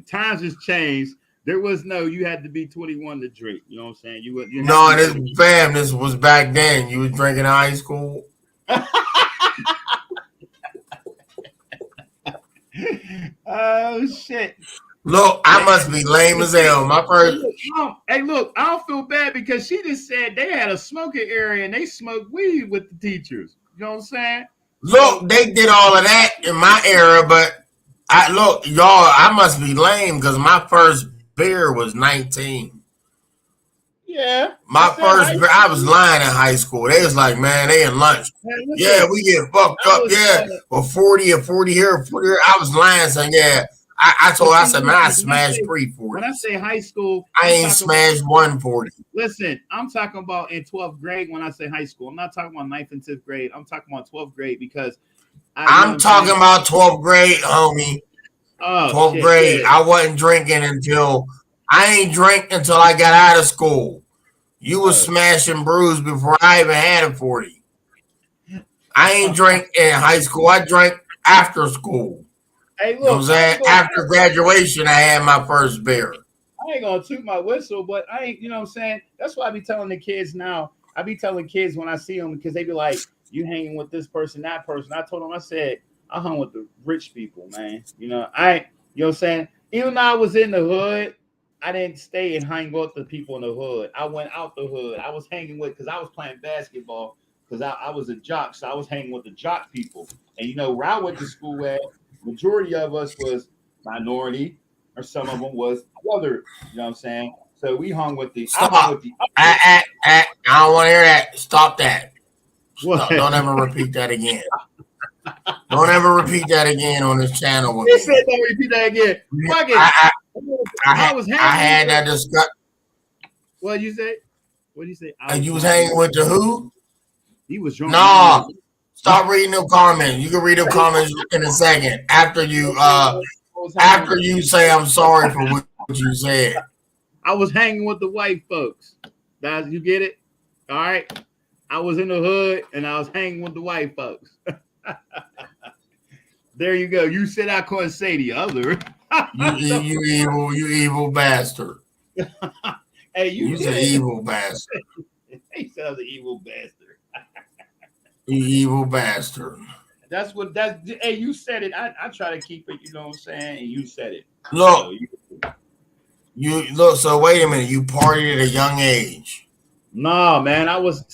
Times has changed. There was you had to be 21 to drink. You know what I'm saying? This was back then. You was drinking in high school. Oh shit. Look, I must be lame as hell. My first. Hey, look, I don't feel bad because she just said they had a smoking area and they smoked weed with the teachers. You know what I'm saying? Look, they did all of that in my era, but I must be lame because my first beer was 19. Yeah. My first beer, I was lying in high school. They was like, man, they in lunch. Man, yeah, we get fucked up. Yeah, for 40 or 40 here, 40 here. I was lying saying, yeah. I said, man, I smashed 340. When I say high school, I ain't smashed 140. Listen, I'm talking about in 12th grade when I say high school. I'm not talking about 9th and 10th grade. I'm talking about 12th grade because I'm talking about 12th grade, homie. 12th grade. Yeah. I wasn't drinking I ain't drank until I got out of school. You was smashing brews before I even had a 40. I ain't drank in high school. I drank after school. Hey, look, you know what I'm saying? After graduation, I had my first beer. I ain't gonna toot my whistle, but I ain't, you know what I'm saying? That's why I be telling the kids now. I be telling kids when I see them because they be like, you hanging with this person, that person. I told them, I said, I hung with the rich people, man. You know what I'm saying? Even though I was in the hood, I didn't stay and hang with the people in the hood. I went out the hood. I was hanging with, because I was playing basketball, because I was a jock, so I was hanging with the jock people. And, where I went to school at, majority of us was minority, or some of them was other, you know what I'm saying? So we hung with the... Stop. I don't want to hear that. Stop that. What? Don't ever repeat that again. Don't ever repeat that again on this channel with He me. said don't repeat that again. Fuck it. I was had that discussion. What you say? What you say? And you was hanging with the who? He was drunk. Nah. Stop reading them comments. You can read them comments in a second. After you say I'm sorry for what you said. I was hanging with the white folks. Guys, you get it? All right. I was in the hood and I was hanging with the white folks. There you go. You said I couldn't say the other. you evil bastard. Hey, you an evil bastard. He said I was an evil bastard. You evil bastard. That's. Hey, you said it. I try to keep it, you know what I'm saying? And you said it. Look. So wait a minute. You partied at a young age. No, man. I was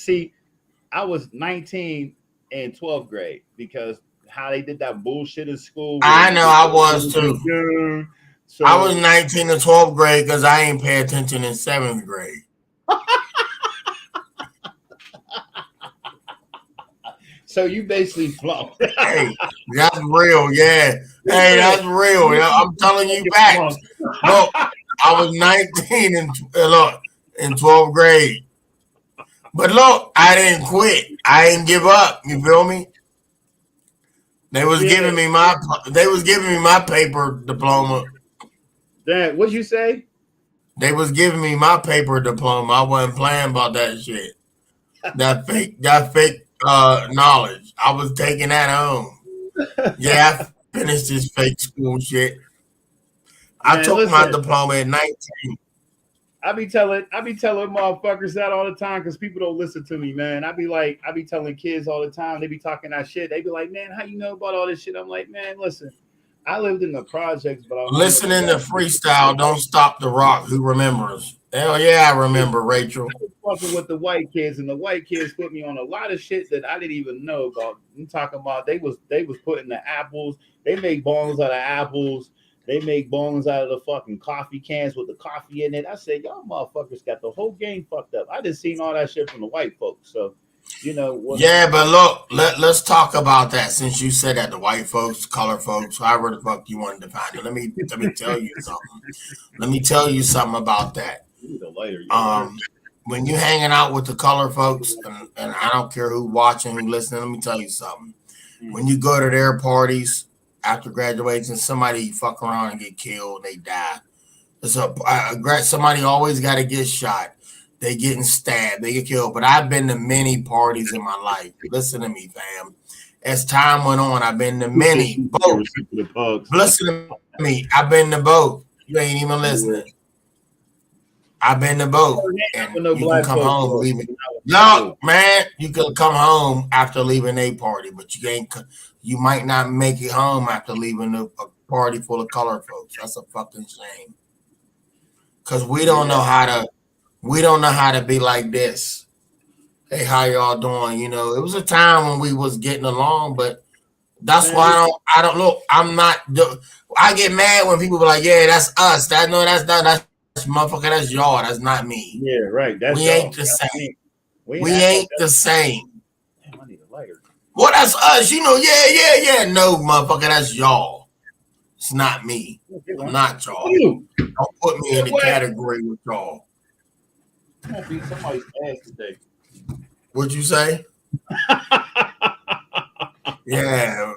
19 in 12th grade because how they did that bullshit in school. I know I was too. So, I was 19 in 12th grade because I ain't pay attention in 7th grade. So you basically flunked. Hey, that's real, yeah. Hey, that's real. I'm telling you facts. Look, I was 19 in 12th grade. But look, I didn't quit. I didn't give up. You feel me? They was giving me my paper diploma. Dad, what'd you say? They was giving me my paper diploma. I wasn't playing about that shit. That fake knowledge. I was taking that home. Yeah, I finished this fake school shit. I took my diploma at 19. I be telling motherfuckers that all the time because people don't listen to me, man. I be telling kids all the time. They be talking that shit. They be like, man, how you know about all this shit? I'm like, man, listen. I lived in the projects, but I'm listening to freestyle. Don't stop the rock. Who remembers? Hell yeah, I remember, Rachel. I was fucking with the white kids, and the white kids put me on a lot of shit that I didn't even know about. I'm talking about they was putting the apples. They make bongs out of apples. They make bongs out of the fucking coffee cans with the coffee in it. I said, y'all motherfuckers got the whole game fucked up. I just seen all that shit from the white folks. So, you know. Yeah, but look, let's talk about that since you said that the white folks, color folks, however the fuck you want to define it. Let me tell you something. Let me tell you something about that. When you hanging out with the color folks, and I don't care who watching, who listening, let me tell you something. When you go to their parties after graduation, somebody fuck around and get killed, they die. Somebody always got to get shot. They getting stabbed, they get killed. But I've been to many parties in my life. Listen to me, fam. As time went on, I've been to many, both. Listen to me. I've been to both. You ain't even listening. I've been to both. And you can come home leaving. No, man, you can come home after leaving a party, but you might not make it home after leaving a party full of color folks. That's a fucking shame. Because we don't know how to be like this. Hey, how y'all doing? You know, it was a time when we was getting along, but that's why I don't look. I get mad when people be like, yeah, that's us. That's motherfucker, that's y'all. That's not me. Yeah, right. We ain't the same. We ain't the same. Damn, I need a lighter. Well, that's us. You know, yeah. No, motherfucker, that's y'all. It's not me. I'm not y'all. Don't put me in the category with y'all. I'm gonna beat somebody's ass today. What'd you say? Yeah,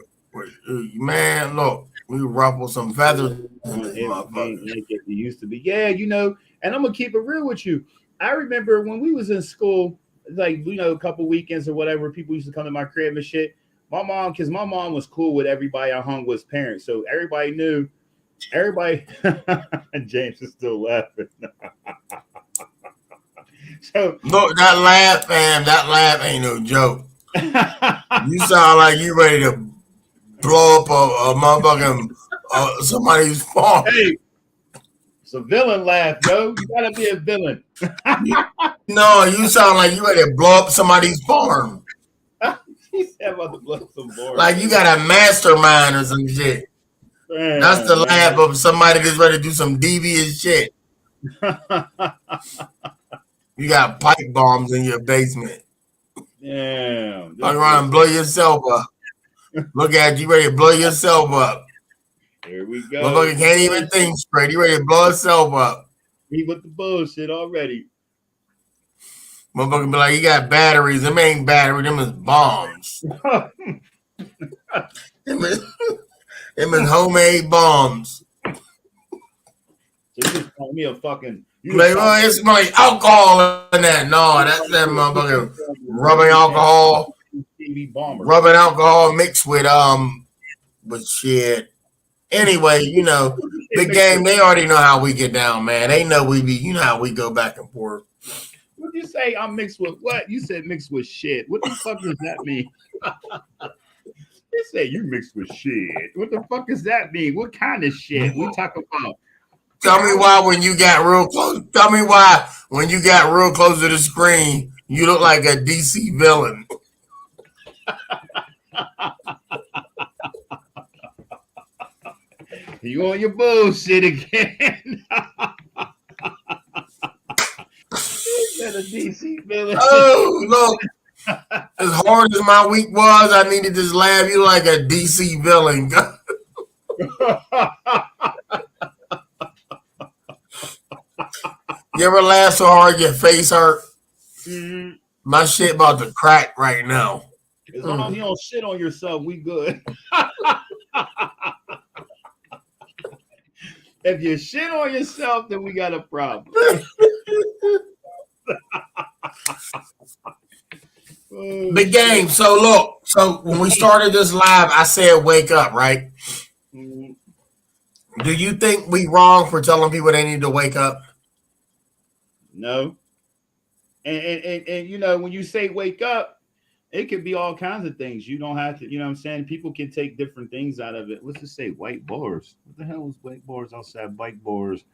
man. Look, we ruffle some feathers. It used to be, yeah, you know. And I'm gonna keep it real with you. I remember when we was in school, like, you know, a couple weekends or whatever, people used to come to my crib and shit. My mom was cool with everybody I hung with parents, so everybody knew. Everybody, James is still laughing. So look, that laugh, fam, that laugh ain't no joke. You sound like you ready to blow up a motherfucking somebody's farm. Hey, it's a villain laugh, yo. You gotta be a villain. No, you sound like you ready to blow up somebody's farm. He said about to blow up some farm. Like you got a mastermind or some shit. Man, that's the laugh of somebody that's ready to do some devious shit. You got pipe bombs in your basement. Man, Damn. Fuck around and blow yourself up. Look at you, ready to blow yourself up. Here we go. Motherfucker can't even think straight. You ready to blow himself up. He with the bullshit already. Motherfucker be like, you got batteries. Them ain't batteries. Them is bombs. them is homemade bombs. So you just call me a fucking... Like, oh, it's like alcohol in that. No, that's that motherfucker rubbing alcohol. Rubbing alcohol mixed with shit. Anyway, you know, the game, they already know how we get down, man. They know we be, you know how we go back and forth. What you say? I'm mixed with what? You said mixed with shit. What the fuck does that mean? You say you mixed with shit. What the fuck does that mean? What kind of shit we talk about? Tell me why when you got real close. Tell me why when you got real close to the screen, you look like a DC villain. You on your bullshit again? That a DC villain. Oh, look. As hard as my week was, I needed this laugh. You like a DC villain. You ever laugh so hard your face hurt? Mm-hmm. My shit about to crack right now. As long as you don't shit on yourself, we good. If you shit on yourself, then we got a problem. Big game. So look, so when we started this live, I said wake up, right? Mm-hmm. Do you think we wrong for telling people they need to wake up? No. And you know, when you say wake up, it could be all kinds of things. You don't have to, you know what I'm saying? People can take different things out of it. Let's just say white bars. What the hell was white bars outside bike bars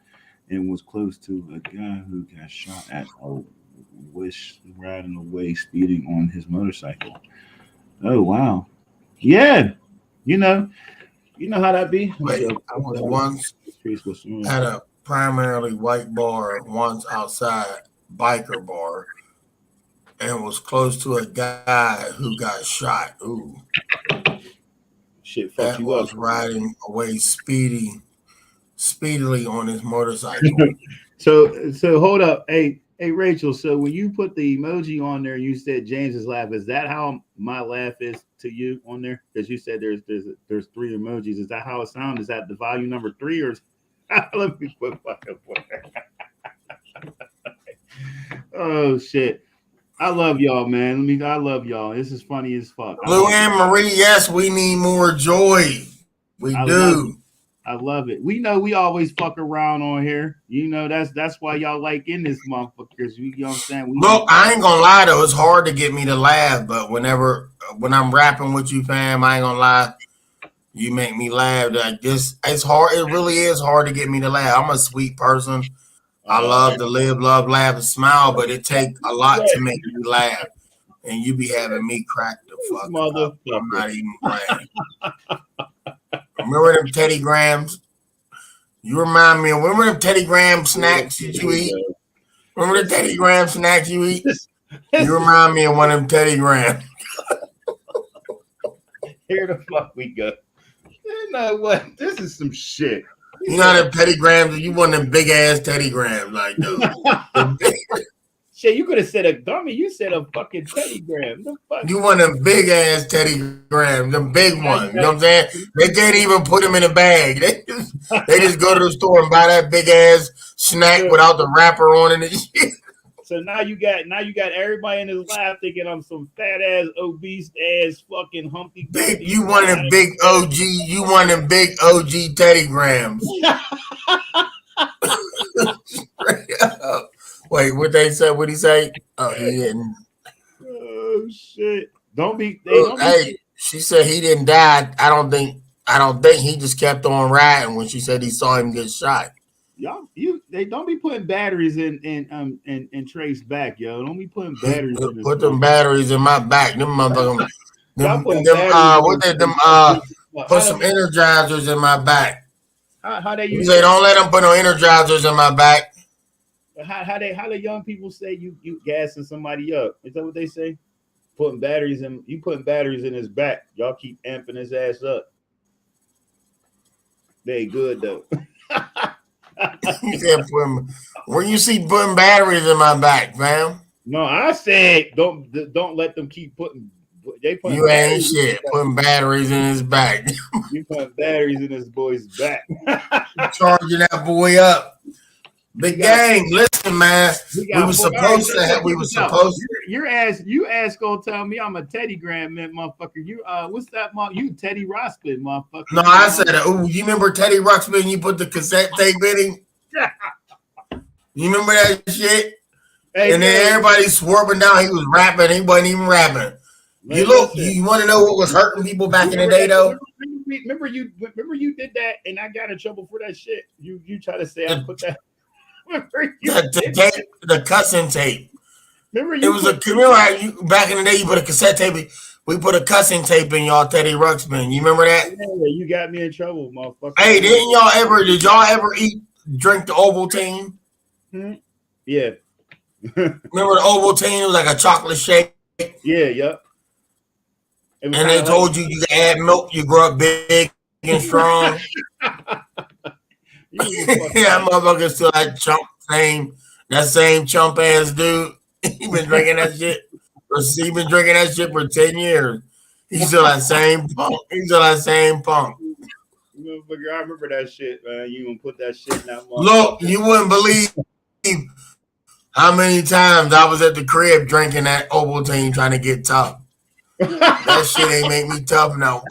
and was close to a guy who got shot at riding away, speeding on his motorcycle. Oh, wow. Yeah. You know how that be? Wait, I was once at a primarily white bar, once outside biker bar, and was close to a guy who got shot. Ooh. Shit, fuck that you was up. Riding away speedily on his motorcycle. So hold up. Hey, Rachel, so when you put the emoji on there, you said James's laugh. Is that how my laugh is to you on there? Because you said there's 3 emojis. Is that how it sounds? Is that the volume number 3 or let me put fucking Oh shit. I love y'all, man. I love y'all. This is funny as fuck. Blue and Marie, yes, we need more joy. We do. I love it. We know we always fuck around on here. You know, that's why y'all like in this motherfuckers. You know what I'm saying? Look, I ain't gonna lie though, it's hard to get me to laugh, but when I'm rapping with you, fam, I ain't gonna lie. You make me laugh. Like this, it's hard. It really is hard to get me to laugh. I'm a sweet person. I love to live, love, laugh, and smile, but it takes a lot to make me laugh. And you be having me crack the fuck up. I'm not even playing. Remember them Teddy Grahams? You remind me of, remember them Teddy Graham snacks that you eat? Remember the Teddy Graham snacks you eat? You remind me of one of them Teddy Graham. Here the fuck we go. You know what? This is some shit. You know them Teddy Grahams? You want them big ass Teddy Grahams like those. Shit, you could have said a dummy. You said a fucking Teddy Graham. You want them big ass Teddy Grahams, them big ones. You know what I'm saying? They can't even put them in a bag. They just go to the store and buy that big ass snack without the wrapper on it and shit. So now you got everybody in his lap thinking I'm some fat ass, obese ass, fucking humpy. Big, you want them big OG? You want them big OG Teddy Grahams? Wait, what they say? What he say? Oh, he didn't. Oh shit! Don't be. Hey, she said he didn't die. I don't think he just kept on riding when she said he saw him get shot. They don't be putting batteries in Trace back, yo. Don't be putting batteries. Put them batteries in my back. Them motherfuckers. Put some energizers in my back. How they you say don't let them put no energizers in my back. How the young people say you gassing somebody up? Is that what they say? putting batteries in his back. Y'all keep amping his ass up. They good though. You said where you see putting batteries in my back, fam? No, I said don't let them keep putting. You ain't shit. Putting batteries in his back. You put batteries in this boy's back. Charging that boy up. Big gang, listen, man. We were supposed to have. We were supposed. Your ass gonna tell me I'm a Teddy Graham man, motherfucker. You what's that? You Teddy Ruxpin, motherfucker. No, I said, you remember Teddy Ruxpin? You put the cassette tape in him. You remember that shit? Hey, and then everybody swerving down. He was rapping. He wasn't even rapping. You look. You want to know what was hurting people back in the day, though? Remember you did that, and I got in trouble for that shit. You try to say I put that. The cussing tape. Remember back in the day you put a cassette tape. We put a cussing tape in y'all Teddy Ruxpin. You remember that? Yeah, you got me in trouble, motherfucker. Hey, did y'all ever drink the Ovaltine? Yeah. Remember the Ovaltine? It was like a chocolate shake. Yeah, yep. And they told you can add milk, you grow up big and strong. Yeah, motherfucker still that same chump ass dude. He been drinking that shit. He been drinking that shit for 10 years. He's still that same punk. Motherfucker, I remember that shit, man. You gonna put that shit in that motherfucker. Look, you wouldn't believe how many times I was at the crib drinking that Ovaltine trying to get tough. That shit ain't make me tough now.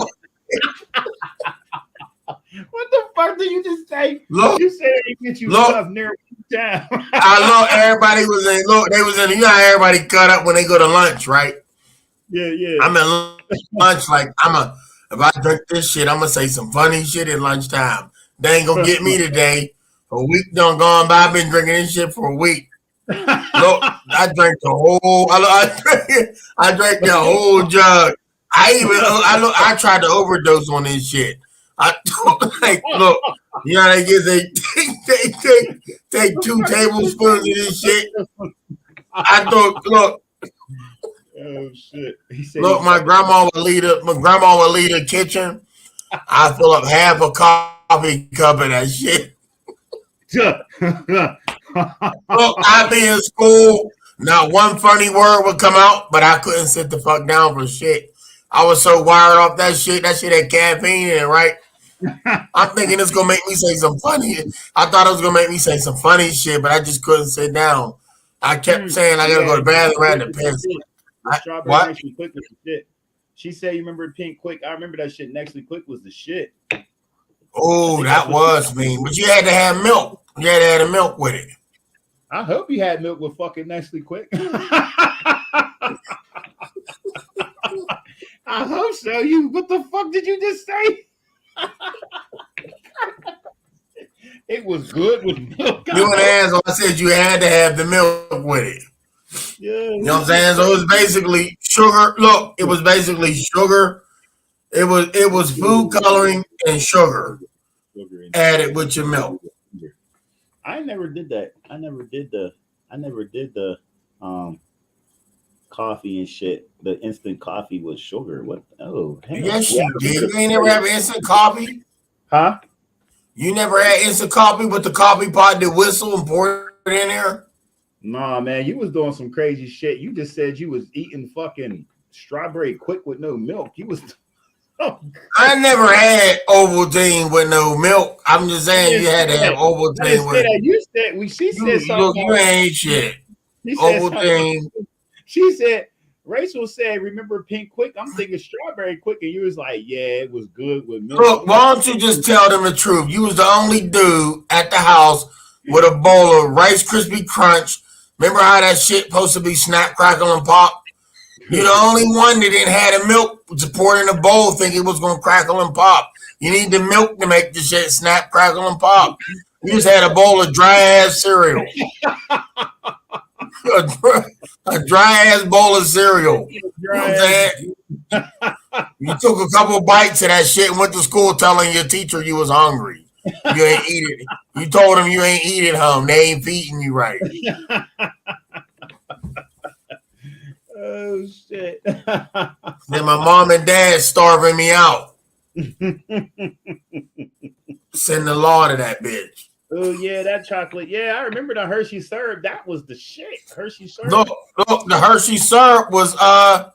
What the fuck did you just say? Look, you said it get you tough near down. I know everybody was in. Look, they was in. You know how everybody cut up when they go to lunch, right? Yeah. I'm at lunch like if I drink this shit, I'm gonna say some funny shit at lunchtime. They ain't gonna get me today. A week done gone by. I've been drinking this shit for a week. Look, I drank the whole. I drank the whole jug. I tried to overdose on this shit. Look, you know they take 2 tablespoons of this shit. I thought, look. Oh shit! Look, my grandma would leave the kitchen. I fill up half a coffee cup of that shit. Look, I'd be in school. Not one funny word would come out, but I couldn't sit the fuck down for shit. I was so wired off that shit. That shit had caffeine in it, right? I'm thinking it's gonna make me say some funny. I thought it was gonna make me say some funny shit, but I just couldn't sit down. I kept saying I gotta go to the bathroom. I had to piss. What? Quick was the shit. She said, "You remember Pink Quick?" I remember that shit. Nextly Quick was the shit. Oh, that was mean. But you had to have milk. You had to have the milk with it. I hope you had milk with fucking Nextly Quick. I hope so. What the fuck did you just say? It was good with milk. You an asshole. I said you had to have the milk with it. Yeah, you know what I'm saying? So it was basically sugar. Look, it was basically sugar. It was food coloring and sugar added with your milk. I never did that. I never did the coffee and shit. The instant coffee with sugar. What? Oh, yes, you did. You ain't never have instant coffee? Huh? You never had instant coffee with the coffee pot that whistle and pour it in there? Nah, man, you was doing some crazy shit. You just said you was eating fucking strawberry quick with no milk. You was. I never had Ovaltine with no milk. I'm just saying you had to have Ovaltine with. You said she said something. Look, you ain't shit. Ovaltine. She said. Rachel said, "Remember Pink Quick?" I'm thinking strawberry quick, and you was like, "Yeah, it was good with milk." Look, why don't you just tell them the truth? You was the only dude at the house with a bowl of Rice Krispie Crunch. Remember how that shit supposed to be snap, crackle, and pop? You're the only one that didn't have the milk to pour it in a bowl, thinking it was gonna crackle and pop. You need the milk to make the shit snap, crackle, and pop. You just had a bowl of dry ass cereal. A dry ass bowl of cereal. You know what I'm saying? You took a couple bites of that shit and went to school telling your teacher you was hungry. You ain't eat it. You told them you ain't eat it home. They ain't feeding you right. Oh shit. shit. Then my mom and dad starving me out. Send the law to that bitch. Oh yeah, that chocolate. Yeah, I remember the Hershey syrup. That was the shit. Hershey syrup. Look, the Hershey syrup was the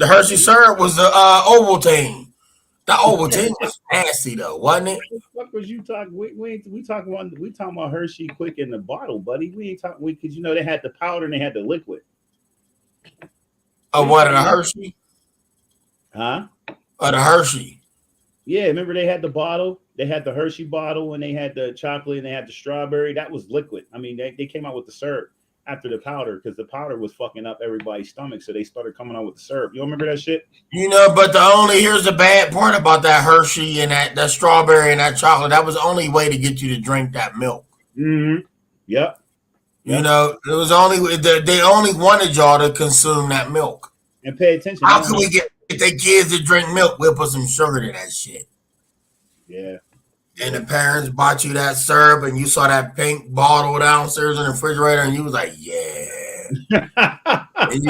Hershey syrup was the Ovaltine. The Ovaltine was nasty though, wasn't it? What the fuck was you talking? We talking about Hershey Quick in the bottle, buddy. We ain't talking because you know they had the powder and they had the liquid. What the Hershey? Huh? The Hershey. Yeah, remember they had the bottle. They had the Hershey bottle and they had the chocolate and they had the strawberry. That was liquid. I mean, they came out with the syrup after the powder because the powder was fucking up everybody's stomach. So they started coming out with the syrup. You don't remember that shit? You know, but here's the bad part about that Hershey and that strawberry and that chocolate. That was the only way to get you to drink that milk. Mm-hmm. Yep. You know, it was they only wanted y'all to consume that milk. And pay attention. How can we get their kids to drink milk? We'll put some sugar to that shit. Yeah. And the parents bought you that syrup and you saw that pink bottle downstairs in the refrigerator and you was like, yeah. And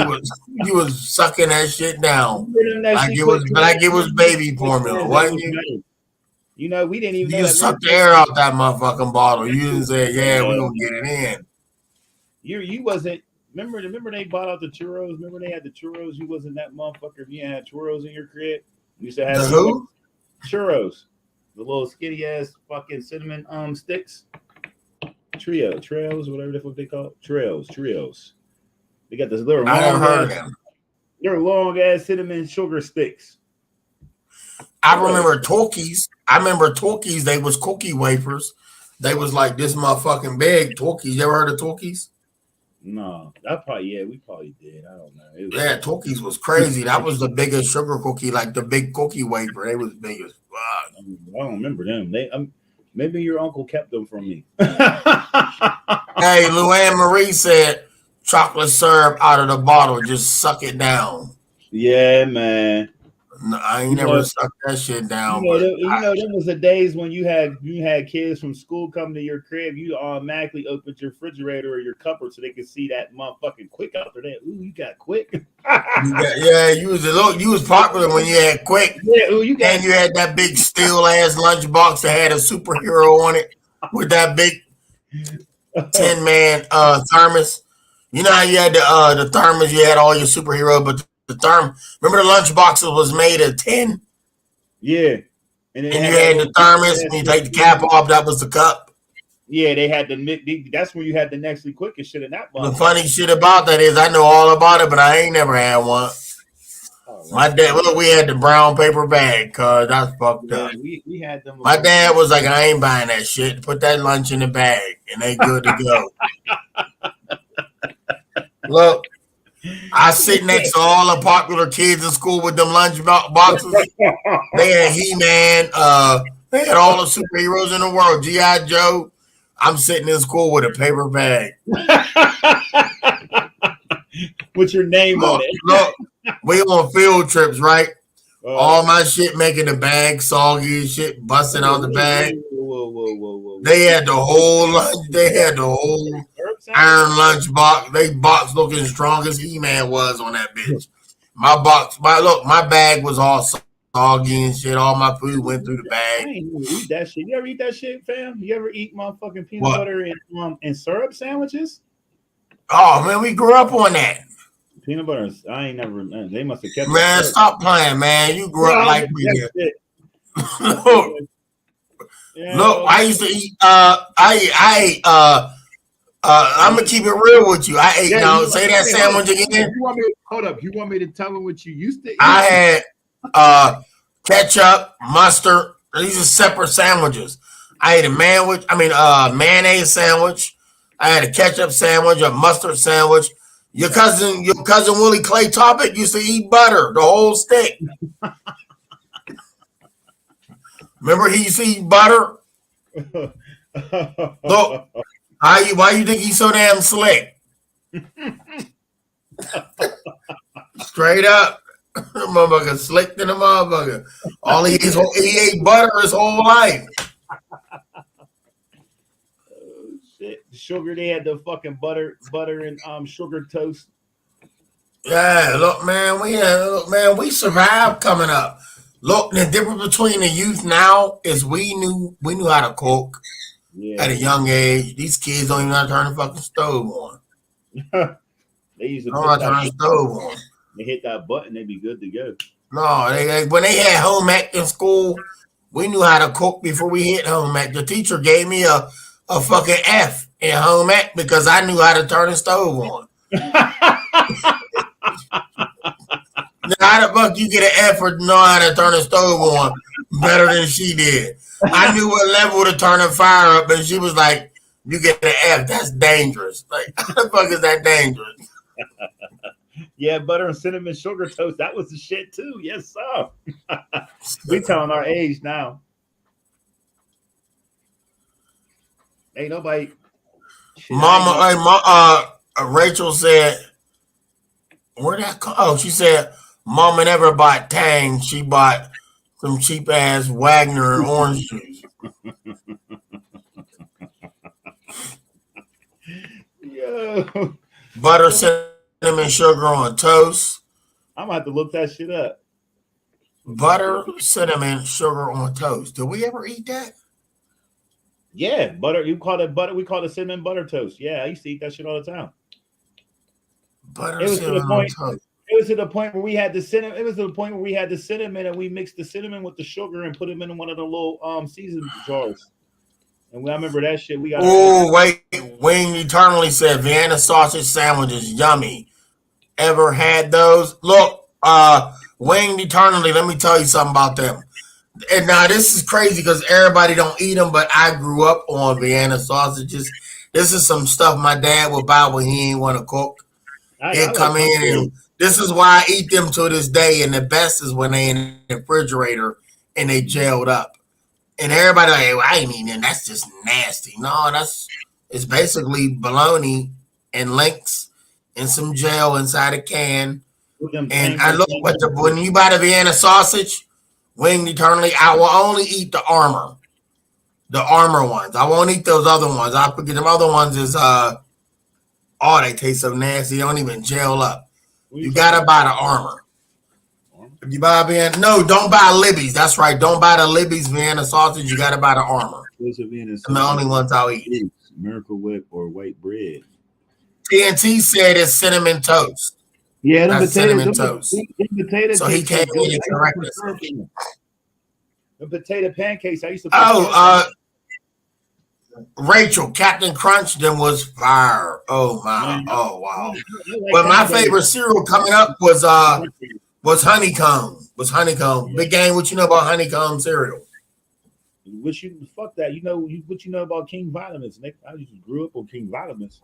you was sucking that shit down. Like it was baby formula, wasn't you? You know, we didn't even know you sucked the air out that motherfucking bottle. You didn't say, yeah, we're gonna get it in. You wasn't remember they bought out the churros. Remember they had the churros. You wasn't that motherfucker if you had churros in your crib. You used to have the who? Churros. The little skinny ass fucking cinnamon sticks. Trails, whatever the fuck they call it. Trios. They got this little I never heard of them. They're long ass cinnamon sugar sticks. I remember Talkies. They was cookie wafers. They was like this motherfucking big. Talkies. You ever heard of Talkies? No, we probably did. I don't know. Talkies was crazy. That was the biggest sugar cookie, like the big cookie wafer. They was big as fuck. I don't remember them. Maybe your uncle kept them from me. Hey, Luann Marie said chocolate syrup out of the bottle. Just suck it down. Yeah, man. No, I ain't never sucked that shit down. There was the days when you had kids from school come to your crib. You automatically opened your refrigerator or your cupboard so they could see that motherfucking Quick out there. Ooh, you got Quick. You was popular when you had Quick. Yeah, ooh, you had that big steel ass lunchbox that had a superhero on it with that big 10-man thermos. You know how you had the thermos, you had all your superheroes, but the remember the lunchboxes was made of tin? Yeah. And you had the thermos, and you take the cap off, that was the cup. Yeah, they had that's when you had the Nestle Quick and shit in that box. The funny shit about that is I know all about it, but I ain't never had one. My dad, we had the brown paper bag, cause that's fucked up. We had them. My dad was like, I ain't buying that shit. Put that lunch in the bag, and they good to go. Look, I sit next to all the popular kids in school with them lunch boxes. They had He-Man. They had all the superheroes in the world. G.I. Joe. I'm sitting in school with a paper bag. With your name on it. Look, we on field trips, right? All my shit making the bag soggy and shit, busting out the bag. Whoa. They had the whole lunch. They had the whole iron lunch box. They box looking strong as He-Man was on that bitch. My bag was all soggy and shit. All my food went through the bag. I ain't eat that shit. You ever eat that shit, fam? You ever eat motherfucking peanut butter and syrup sandwiches? Oh man, we grew up on that. Peanut butter. I ain't never. They must have kept. Man, stop playing, man. You grew up like me. Look, I used to eat. I I'm gonna keep it real with you. I ate. Say that sandwich again. Hold up. You want me to tell them what you used to eat? I had ketchup, mustard. These are separate sandwiches. I ate a mayonnaise sandwich. I had a ketchup sandwich, a mustard sandwich. Your cousin Willie Clay Topic used to eat butter, the whole stick. Remember he used to eat butter? Look, why you think he's so damn slick? Straight up. Motherfucker slick than a motherfucker. He ate butter his whole life. Shit. Sugar, they had the fucking butter and sugar toast. Yeah, look, man, we survived coming up. Look, the difference between the youth now is we knew how to cook at Yeah. a young age. These kids don't even know how to turn the fucking stove on. They used to Don't know put how to that turn the stove on. they hit that button, they'd be good to go. No, when they had home ec in school, we knew how to cook before we hit home ec. The teacher gave me a fucking F in home ec because I knew how to turn the stove on. Now, how the fuck you get an F for know how to turn the stove on better than she did? I knew what level to turn the fire up, and she was like, "You get an F. That's dangerous. Like, how the fuck is that dangerous?" Yeah, butter and cinnamon sugar toast. That was the shit too. Yes, sir. We telling our age now. Ain't nobody. Shit, I ain't Mama, know. Rachel said, "Where that? Oh, she said, Mama never bought Tang. She bought some cheap ass Wagner orange juice, Yo, butter, cinnamon, sugar on toast." I'm gonna have to look that shit up. Butter, cinnamon, sugar on toast. Did we ever eat that? Yeah, butter. You call it butter. We call it cinnamon butter toast. Yeah, I used to eat that shit all the time. Butter, It was to the cinnamon on point. toast. It was to the point where we had the cinnamon. It was to the point where we had the cinnamon, and we mixed the cinnamon with the sugar and put them in one of the little season jars. And I remember that shit. We got our ass. Oh, wait. Wing Eternally said Vienna sausage sandwich is yummy. Ever had those? Look, Winged Eternally, let me tell you something about them. And now this is crazy because everybody don't eat them, but I grew up on Vienna sausages. This is some stuff my dad would buy when he ain't want to cook. I He'd like come in and this is why I eat them to this day. And the best is when they in the refrigerator and they gelled up. And everybody like, hey, well, I ain't eating it. That's just nasty. No, it's basically bologna and links and some gel inside a can. with them And things. I look at when you buy the Vienna sausage, winged eternally, I will only eat the armor ones. I won't eat those other ones. I forget them other ones is oh, they taste so nasty. They don't even gel up. You gotta buy the armor. If you buy Vienna, no, don't buy Libby's. That's right. Don't buy the Libby's Vienna sausage. You gotta buy the armor. Those are Vienna I'm the only ones I'll eat. Miracle Whip or white bread. TNT said it's cinnamon toast. Yeah, them That's potatoes. cinnamon toast. Potato So he came in and corrected us. The potato pancakes. I used to. Rachel, Captain Crunch, them was fire. Oh my, oh wow. But my favorite cereal coming up was honeycomb. Yeah. Big Game, what you know about honeycomb cereal? Which you fuck that. You know what you know about King Vitamins, Nick. I just grew up on King Vitamins.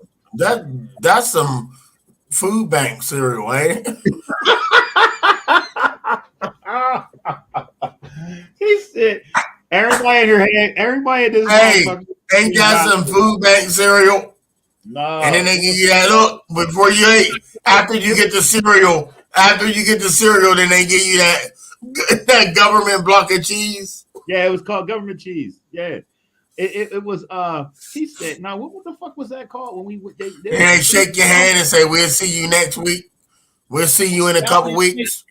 That's some food bank cereal, ain't it? He said, everybody in your head, everybody in this. Hey, ain't that some food bank cereal? No. And then they give you that look before you eat. After you get the cereal, then they give you that government block of cheese. Yeah, it was called government cheese. Yeah. It was he said, now what the fuck was that called when we they shake your hand and say, we'll see you next week. We'll see you in a couple weeks.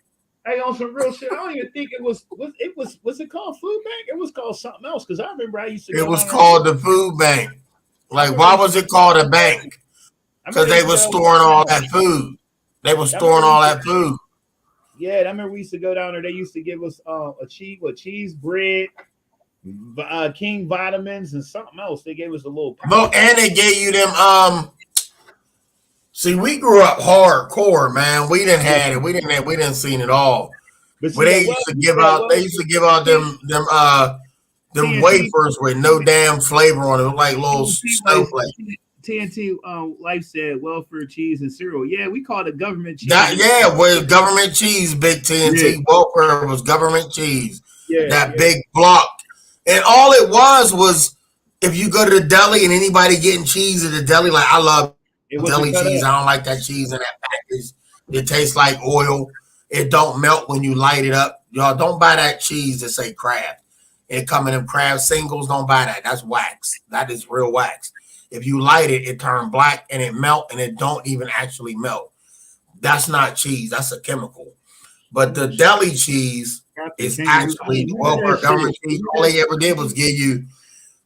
Hey, on some real shit, I don't even think it was it called food bank? It was called something else because I remember I used to. It was called the food bank. Like, why was it called a bank? Because they were storing all that food. They were storing all that food. Yeah, I remember we used to go down there. They used to give us a cheese bread, King Vitamins, and something else. They gave us a little. Look, and they gave you them. See, we grew up hardcore, man. We didn't have it. We didn't see it all. But they used to give out them wafers with no damn flavor on it, like little snowflakes. TNT Life said welfare cheese and cereal. Yeah, we called it government cheese. Was government cheese, big TNT. Yeah. Welfare was government cheese. Yeah, big block. And all it was if you go to the deli and anybody getting cheese at the deli, like I love deli cheese. I don't like that cheese in that package. It tastes like oil. It don't melt when you light it up. Y'all don't buy that cheese that say Kraft. It come in them Kraft singles. Don't buy that. That's wax. That is real wax. If you light it, it turn black and it melt and it don't even actually melt. That's not cheese. That's a chemical. But the Oh, deli cheese Captain is Kangaroo. I actually the remember welfare that shit. government cheese. All they ever did was give you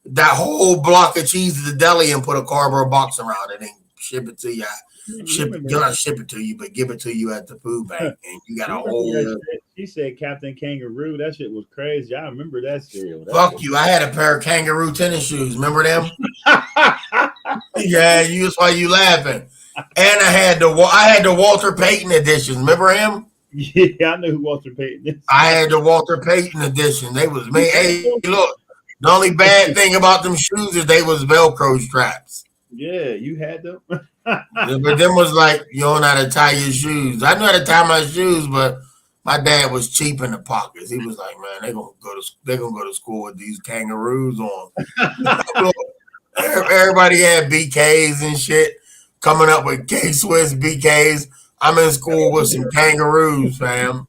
that whole block of cheese to the deli and put a cardboard box around it and ship it to you. You remember You're not ship it to you, but give it to you at the food bank, and you got you a remember that whole shit? She said Captain Kangaroo. That shit was crazy. I remember that cereal. That fuck shit. you. I had a pair of kangaroo tennis shoes. Remember them? Yeah, you. That's why you laughing. And I had the Walter Payton edition. Remember him? Yeah, I know who Walter Payton is. I had the Walter Payton edition. They was You me. had Hey, those? look. The only bad thing about them shoes is they was Velcro straps. Yeah, you had them. Yeah, but them was like you don't know how to tie your shoes. I knew how to tie my shoes, but my dad was cheap in the pockets. He was like, man, they gonna go to school with these kangaroos on. Everybody had BKs and shit coming up with K Swiss BKs. I'm in school with some kangaroos, fam.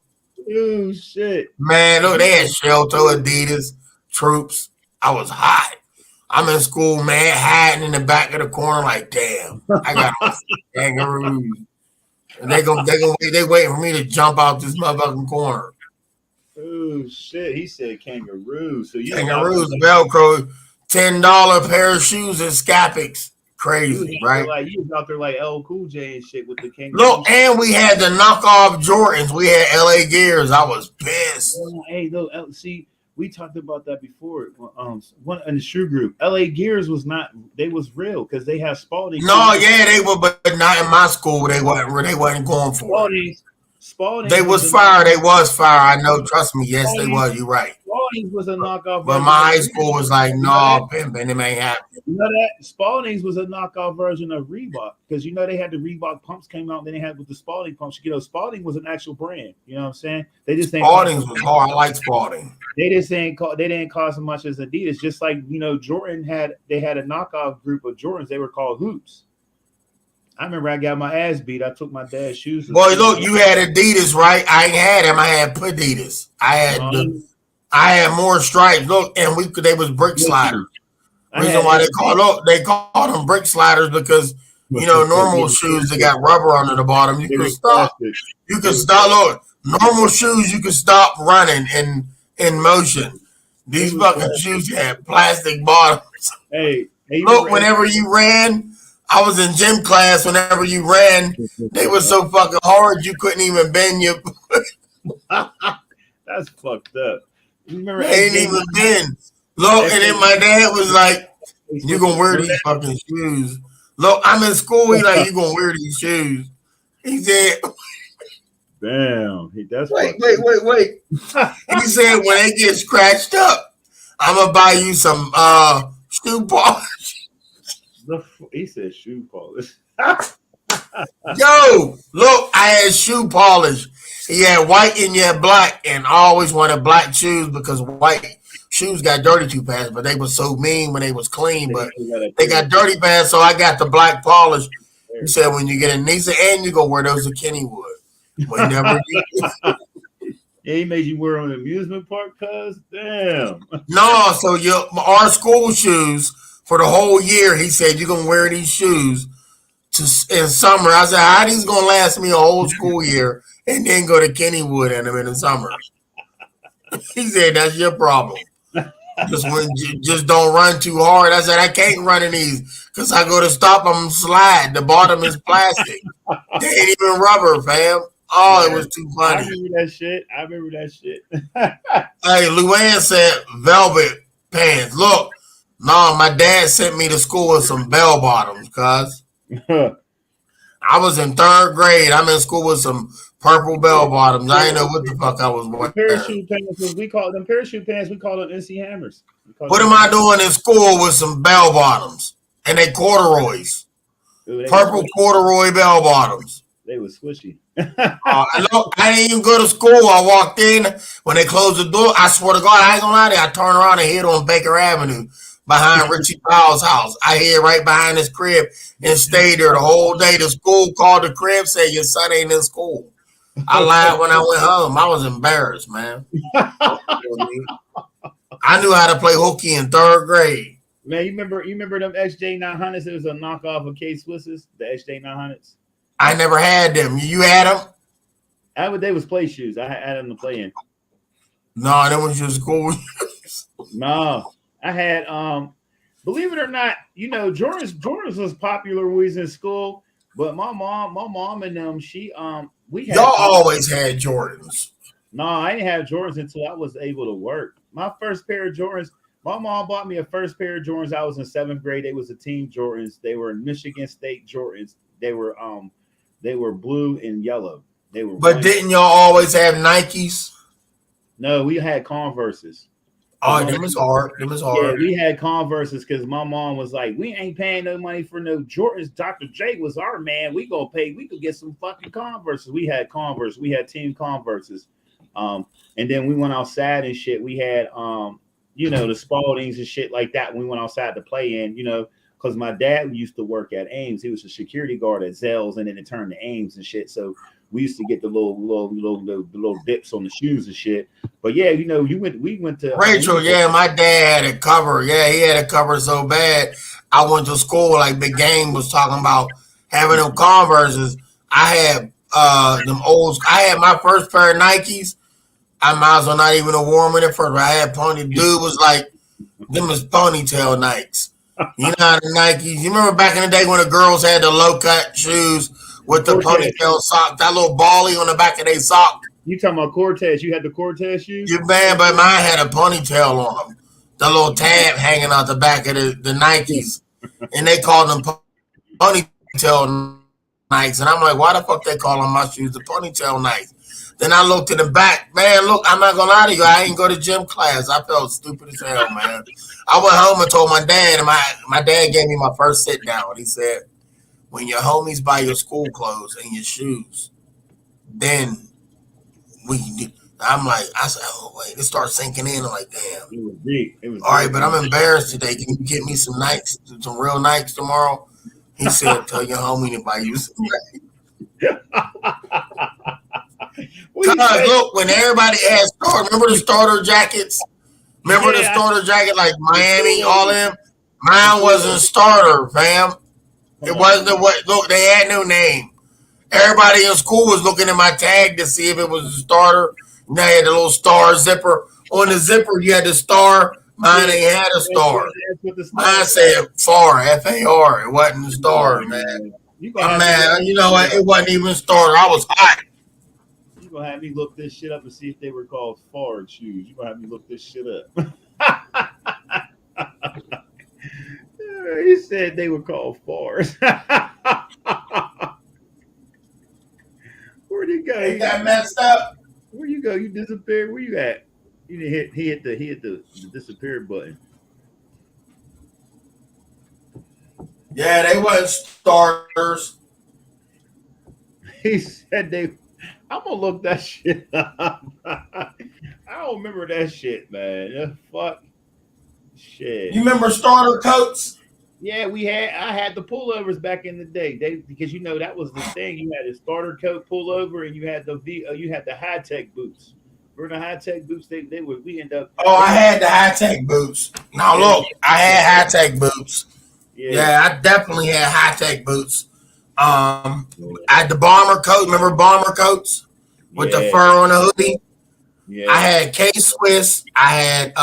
Oh shit. Man, look, they had shell toe Adidas troops. I was hot. I'm in school, man, hiding in the back of the corner, like, damn, I got on some kangaroos. And they waiting for me to jump out this motherfucking corner. Oh shit. He said kangaroo. So you was out there Kangaroos, like Velcro, $10 pair of shoes and Scapics. you was Crazy, out there right? like you was out there like L Cool J and shit with the kangaroo Look, shit. and we had the knockoff Jordans. We had LA Gears. I was pissed. Hey, look, see, we talked about that before. One in the shoe group, LA Gears was not. They was real because they have Spalding. No, yeah, they were, but not in my school. They wasn't going for it. Spalding. Spalding They was fire. They was fire. I know. Trust me. Yes, they was. You right. Spalding's was a knockoff But version my of high Reebok. school was like, You know that? no, pimping. It ain't happening. You know that Spalding's was a knockoff version of Reebok because you know they had the Reebok pumps came out, then they had with the Spalding pumps. You know, Spalding was an actual brand. You know what I'm saying? They just ain't Spalding's was hard. I like Spalding. they just ain't they didn't cost as much as Adidas. Just like Jordan had they had a knockoff group of Jordans. They were called Hoops. I remember I got my ass beat. I took my dad's shoes. Boy, look, you had Adidas, right? I ain't had them. I had Adidas. I had more stripes. Look, and they was brick sliders. Reason why they call them brick sliders because normal shoes they got rubber under the bottom. You can stop. You can stop. Look, normal shoes you can stop running in motion. These fucking shoes had plastic bottoms. Hey, look, whenever you ran, I was in gym class. Whenever you ran, they were so fucking hard you couldn't even bend your. That's fucked up. You remember? They ain't even bend. Look, and then my dad was like, "You gonna wear these fucking shoes?" Look, I'm in school. He like, "You gonna wear these shoes?" He said, "Damn, that's wait." He said, "When they get scratched up, I'm gonna buy you some shoe polish." He said shoe polish. Yo, look, I had shoe polish. He had white and you had black, and I always wanted black shoes because white shoes got dirty too fast, but they was so mean when they was clean, but they got dirty fast, so I got the black polish. He said, when you get a Nisa and you go wear those to Kennywood. Whenever yeah, he made you wear on an amusement park, cuz? Damn. No, so our school shoes for the whole year, he said, you're going to wear these shoes in summer. I said, how these going to last me a whole school year and then go to Kennywood in them in the summer? He said, that's your problem. Just don't run too hard. I said, I can't run in these because I go to stop them slide. The bottom is plastic. They ain't even rubber, fam. Oh, it was too funny. I remember that shit. Hey, Luann said velvet pants. Look, no, my dad sent me to school with some bell bottoms, cuz. I was in 3rd grade. I'm in school with some purple bell bottoms. I didn't know what the fuck I was wearing. Parachute pants, we call them NC Hammers. What am I doing in school with some bell bottoms? And they corduroys. Purple corduroy bell bottoms. They were swishy. I didn't even go to school. I walked in. When they closed the door, I swear to God, I ain't gonna lie to you. I turned around and hid on Baker Avenue behind Richie Powell's house. I hid right behind his crib and stayed there the whole day. The school called the crib, said your son ain't in school. I lied when I went home. I was embarrassed, man. I knew how to play hooky in 3rd grade. Man, you remember them XJ 900s? It was a knockoff of K Swisses, the XJ 900s. I never had them. You had them? They was play shoes. I had them to play in. No, that was just cool. No, I had believe it or not, you know, Jordans was popular when we was in school, but my mom and them, we had Y'all always had Jordans. No, I didn't have Jordans until I was able to work. My first pair of Jordans, my mom bought me a first pair of Jordans. I was in 7th grade. They was a team Jordans. They were Michigan State Jordans. They were blue and yellow. They were. But didn't y'all always have Nikes? No, we had Converses. Oh, them is hard. Them is hard. Yeah, we had Converses because my mom was like, "We ain't paying no money for no Jordans." Dr. J was our man. We gonna pay. We could get some fucking Converses. We had Converse. We had team Converses. And then we went outside and shit. We had you know, the Spaldings and shit like that when we went outside to play in, you know, because my dad used to work at Ames. He was a security guard at Zell's, and then it turned to Ames and shit. So we used to get the little dips on the shoes and shit. But yeah, you know, we went to Rachel. Yeah, my dad had a cover. Yeah, he had a cover so bad. I went to school like Big Game was talking about having them Converses. I had them old. I had my first pair of Nikes. I might as well not even have worn them at first. I had pony. Dude was like, them was ponytail Nikes. You know how the Nikes. You remember back in the day when the girls had the low cut shoes with the ponytail sock, that little bally on the back of their sock. You talking about Cortez? You had the Cortez shoes? You man, but mine had a ponytail on them. The little tab hanging out the back of the Nikes, and they called them ponytail Nikes. And I'm like, why the fuck they calling my shoes the ponytail Nikes? Then I looked in the back, man. Look, I'm not gonna lie to you. I ain't go to gym class. I felt stupid as hell, man. I went home and told my dad, and my dad gave me my first sit down. He said, "When your homies buy your school clothes and your shoes, then I'm like, I said, oh wait, it starts sinking in. I'm like, damn. It was deep. It was all right, but I'm embarrassed today. Can you get me some Nikes, some real Nikes tomorrow? He said, tell your homie to buy you some Nikes. Cause look, when everybody had remember the starter jackets? Remember the starter jacket like Miami, all them? Mine wasn't starter, fam. It wasn't what look, they had no name. Everybody in school was looking at my tag to see if it was a starter. And they had the little star zipper. On the zipper, you had the star. Mine ain't had a star. Mine said FAR, F-A-R. It wasn't a star, man. I'm mad. You know what? It wasn't even a starter. I was hot. You gonna have me look this shit up and see if they were called FAR shoes. You gonna have me look this shit up. He said they were called FARs. Where'd he go? Ain't that messed up? Where you go? You disappeared. Where you at? You didn't hit the disappear button. Yeah, they wasn't starters. He said they. I'm gonna look that shit up. I don't remember that shit, man. Fuck shit. You remember starter coats? Yeah, I had the pullovers back in the day. Because you know that was the thing. You had a starter coat pullover, and you had the high tech boots. Remember the high tech boots? We end up. Oh, I had the high tech boots. Now look, I had high tech boots. Yeah, I definitely had high tech boots. I had the bomber coat. Remember bomber coats with the fur on the hoodie? Yeah. I had K-Swiss. I had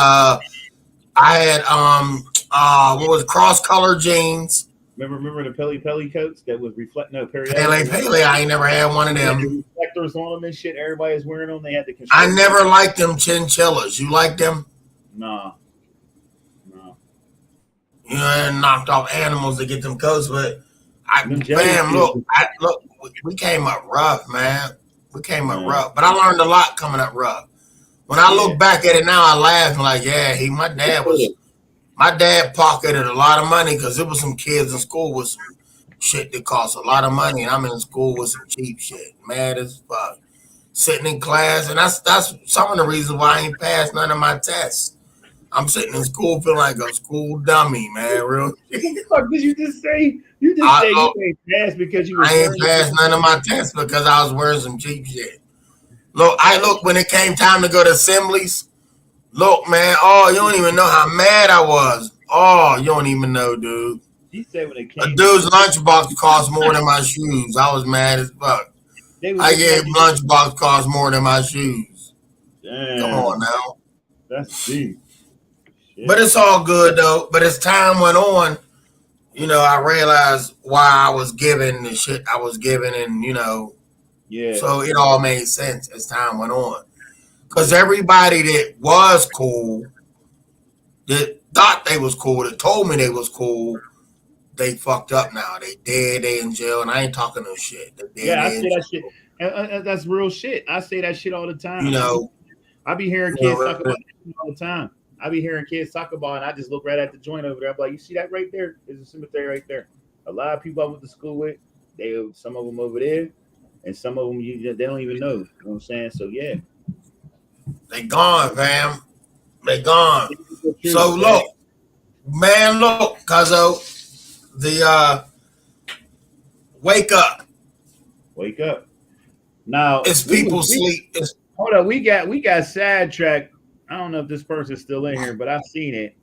what was cross color jeans. Remember the Pele coats that was Pele. I ain't never had one of them. The reflectors on them and shit. Everybody's wearing them. They had the. I never liked them chinchillas. You like them? No. You know, knocked off animals to get them coats, but we came up rough, man. We came up rough, but I learned a lot coming up rough. When I look back at it now, I laugh and like, my dad pocketed a lot of money because there was some kids in school with some shit that cost a lot of money, and I'm in school with some cheap shit, mad as fuck. Sitting in class, and that's some of the reasons why I ain't passed none of my tests. I'm sitting in school feeling like a school dummy, man. Real. What the fuck did you just say? You ain't passed because you. I ain't passed none of my tests because I was wearing some cheap shit. Look, when it came time to go to assemblies. Look, man. Oh, you don't even know how mad I was. Oh, you don't even know, dude. He said when it A came to dude's lunchbox cost more than my shoes. I was mad as fuck. they was I looking gave at the lunchbox cost more than my shoes. Come on damn, now. that's deep. But Shit. it's all good though. But as time went on, I realized why I was given the shit I was given, and Yeah. so it all made sense as time went on. Because everybody that was cool, that thought they was cool, that told me they was cool, they fucked up now. They dead, they in jail, and I ain't talking no shit. They dead, Yeah, I they in say that shit. jail. That's real shit. I say that shit all the You time. know, I be hearing kids talk about that all the time. I be hearing kids talk about, it, and I just look right at the joint over there. I'm like, you see that right there? There's a cemetery right there. A lot of people I went to school with, some of them over there, and some of them they don't even know. You know what I'm saying? So yeah, they gone, fam. They gone. the truth, So man. look, man, look, cuzzo, the wake up. Wake up. Now It's people sleep. It's hold up. We got sidetracked. I don't know if this person's still in here, but I've seen it.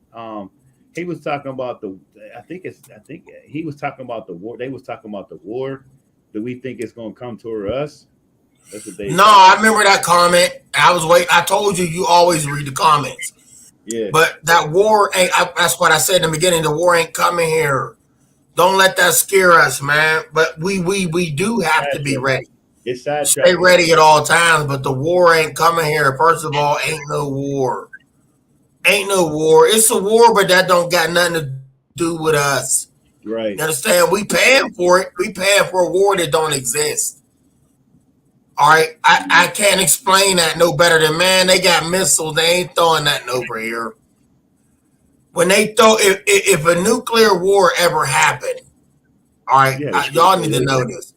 He was talking about I think he was talking about the war. They was talking about the war that we think is going to come toward us. That's what they no, talking. I remember that comment. I was waiting. I told you, you always read the comments. Yeah, But that war ain't. That's what I said in the beginning. The war ain't coming here. Don't let that scare us, man. But we do have to be sidetrack. ready. It's Stay sidetracking. ready at all times. But the war ain't coming here. First of all, ain't no war. Ain't no war. It's a war, but that don't got nothing to do with us. Right. You understand? We paying for it. We paying for a war that don't exist. All right. I can't explain that no better than, man, they got missiles. They ain't throwing nothing over here. When they throw, if a nuclear war ever happened, all right, Yeah. y'all need to know this.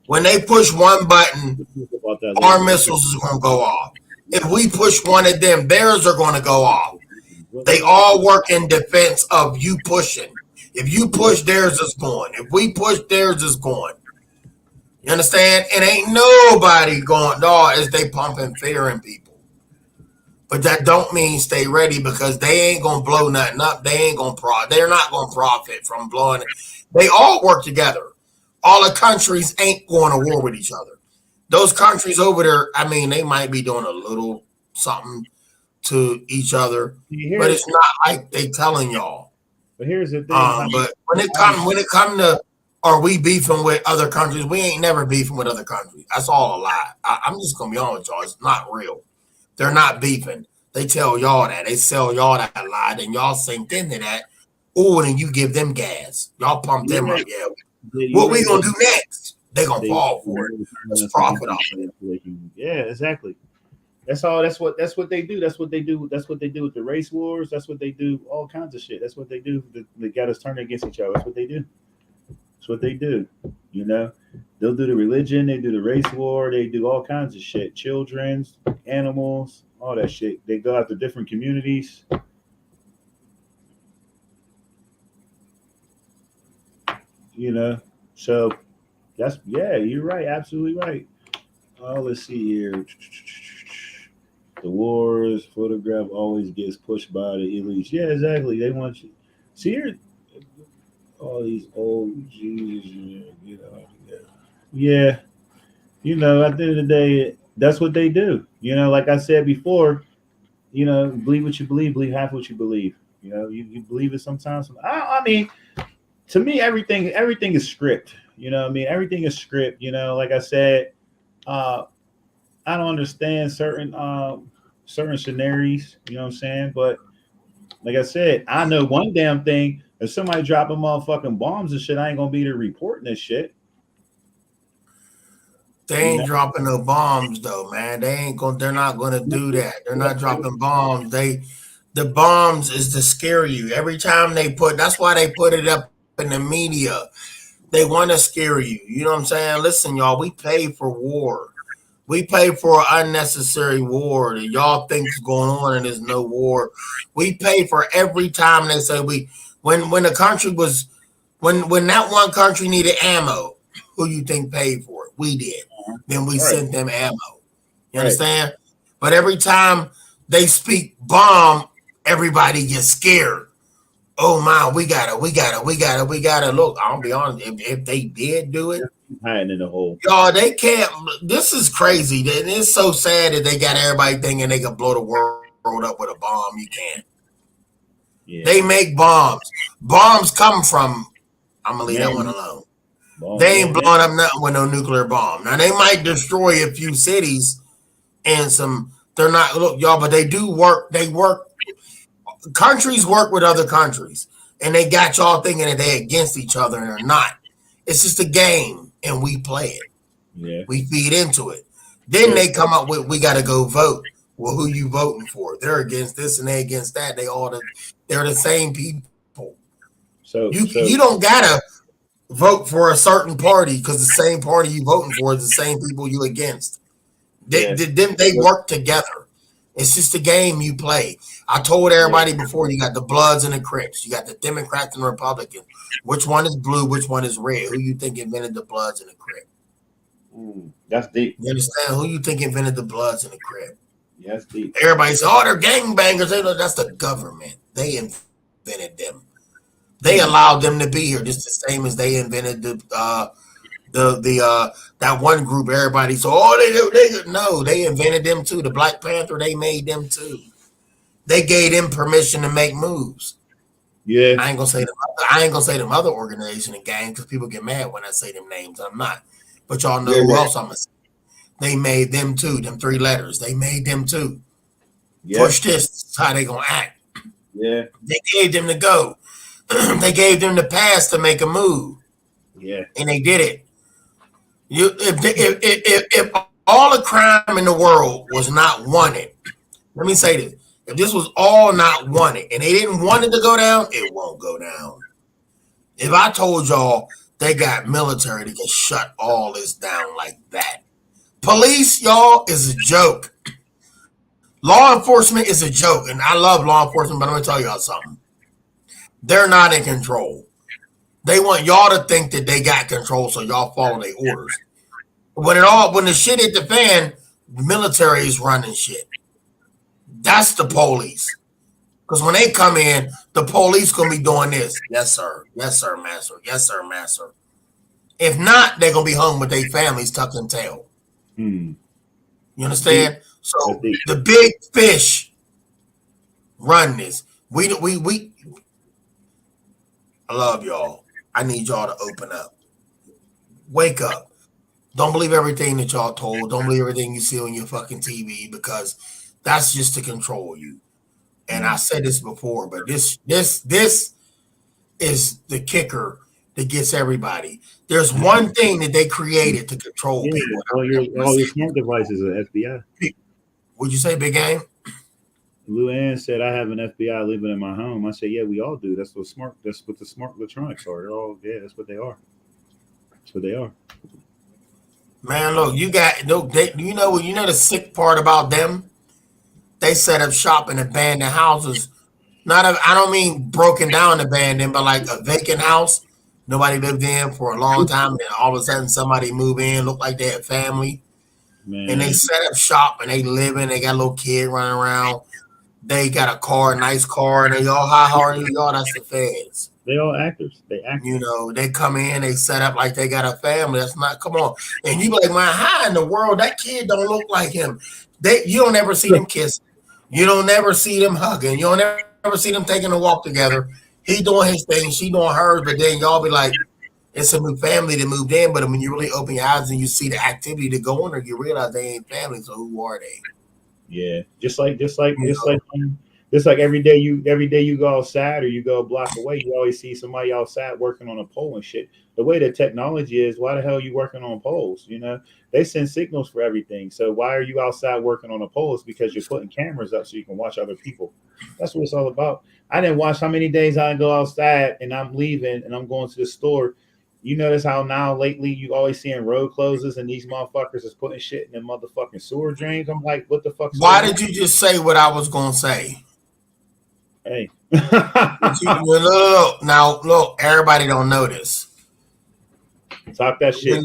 When they push one button, About that our later. missiles is going to go off. If we push one of them, theirs are going to go off. What They they got? all work in defense of you pushing. If you push, theirs is going. If we push, theirs is going. You understand? And ain't nobody going, dog, is they pumping fear in people. But that don't mean stay ready, because they ain't gonna blow nothing up. They ain't gonna they're not gonna profit from blowing it. They all work together. All the countries ain't going to war with each other. Those countries over there, I mean, they might be doing a little something to each other, but Here's it's not like they telling y'all. but here's the thing. But when I'm it come to, are we beefing with other countries? We ain't never beefing with other countries. That's all a lie. I'm just gonna be honest with y'all. It's not real. They're not beefing. They tell y'all that. They sell y'all that lie, and y'all sink into that. Oh, and then you give them gas. Y'all pump you're them up. right. Yeah. You're What we right. gonna do next? They gonna They fall for it. Let's profit off of it. yeah, exactly. That's all. That's what they do. That's what they do. That's what they do with the race wars. That's what they do. All kinds of shit. That's what they do. They got us turning against each other. That's what they do. That's what they do. You know, they'll do the religion. They do the race war. They do all kinds of shit. Children's, animals, all that shit. They go after different communities. You know, so that's yeah. You're right. Absolutely right. Oh, let's see here. The wars photograph always gets pushed by the elites. Yeah, exactly. They want you. See here, all these old Jesus. You know, yeah. You know, at the end of the day, that's what they do. You know, like I said before, you know, believe what you believe half what you believe. You know, you believe it sometimes. I mean, to me, everything is script. You know, what I mean, everything is script. You know, like I said, uh, I don't understand certain scenarios. You know what I'm saying? But like I said, I know one damn thing. If somebody dropping motherfucking bombs and shit, I ain't gonna be there reporting this shit. They You know, ain't dropping no bombs though, man. They ain't going. They're not going to do that. They're not dropping bombs. The bombs is to scare you. Every time they put, that's why they put it up in the media. They want to scare you. You know what I'm saying? Listen, y'all, we pay for war. We pay for an unnecessary war that y'all think is going on, and there's no war. We pay for every time they say when the country was when that one country needed ammo, who you think paid for it? We did. Then we right, sent them ammo. You right. understand? But every time they speak bomb, everybody gets scared. Oh my, we gotta look. I'll be honest. If they did do it, hiding in the hole. y'all, they can't. This is crazy. And it's so sad that they got everybody thinking they can blow the world up with a bomb. You can't. Yeah. They make bombs. Bombs come from. I'm gonna leave that one alone. They ain't blowing up nothing with no nuclear bomb. Now they might destroy a few cities and some. They're not look, y'all, but they do work. They work. Countries work with other countries, and they got y'all thinking that they're against each other, and they're not. It's just a game, and we play it. Yeah. We feed into it. Then they come up with, we got to go vote. Well, who you voting for? They're against this and they against that. They're the same people. So you don't gotta vote for a certain party because the same party you voting for is the same people you against. They work together. It's just a game you play. I told everybody before, you got the Bloods and the Crips. You got the Democrats and the Republicans. Which one is blue? Which one is red? Who you think invented the Bloods and the Crips? That's deep. You understand? Who you think invented the Bloods and the Crips? Yeah, that's deep. Everybody says, oh, they're gangbangers. That's the government. They invented them. They allowed them to be here, just the same as they invented that one group. Everybody said, oh, they invented them too. The Black Panther, they made them too. They gave them permission to make moves. Yeah, I ain't gonna say them other organization and gang because people get mad when I say them names. I'm not, but y'all know who else I'm gonna say. They made them too. Them 3 letters. They made them too. Push this. That's how they gonna act. Yeah. They gave them to go. They gave them the pass to make a move. Yeah. And they did it. If all the crime in the world was not wanted, let me say this. If this was all not wanted and they didn't want it to go down, it won't go down. If I told y'all they got military that can shut all this down like that. Police, y'all, is a joke. Law enforcement is a joke. And I love law enforcement, but I'm going to tell y'all something. They're not in control. They want y'all to think that they got control so y'all follow their orders. When the shit hit the fan, the military is running shit. That's the police. Because when they come in, the police going to be doing this. Yes, sir. Yes, sir, master. Yes, sir, master. If not, they're going to be home with their families tucked in tail. You understand? So the big fish run this. I love y'all. I need y'all to open up. Wake up. Don't believe everything that y'all told. Don't believe everything you see on your fucking TV because that's just to control you. And I said this before, but this is the kicker that gets everybody. There's one thing that they created to control people. All your smart devices are FBI. Would you say, Big Game? Lou Ann said, I have an FBI living in my home. I said, yeah, we all do. That's what the smart electronics are. They're all, that's what they are. That's what they are. Man, look, you know the sick part about them? They set up shop in abandoned houses. I don't mean broken down abandoned, but like a vacant house. Nobody lived in for a long time, and then all of a sudden somebody move in, look like they had family. Man. And they set up shop and they live in, they got a little kid running around. They got a nice car, and they all high y'all, that's the feds. They all actors. They act. You know, they come in, they set up like they got a family. That's not, come on. And you be like, man, how in the world that kid don't look like him? You don't ever see them kissing. You don't ever see them hugging. You don't ever see them taking a walk together. He doing his thing, she doing hers, but then y'all be like, it's a new family that moved in. But when you really open your eyes and you see the activity that go on there, you realize they ain't family. So who are they? Yeah, just like every day you go outside or you go a block away, you always see somebody outside working on a pole and shit. The way the technology is, why the hell are you working on poles? You know, they send signals for everything. So why are you outside working on a pole? It's because you're putting cameras up so you can watch other people. That's what it's all about. I didn't watch how many days I go outside and I'm leaving and I'm going to the store. You notice how now lately you always seeing road closes and these motherfuckers is putting shit in the motherfucking sewer drains. I'm like, what the fuck? Why did you just say what I was gonna say? Hey, look, now look, everybody don't know this. Talk that shit.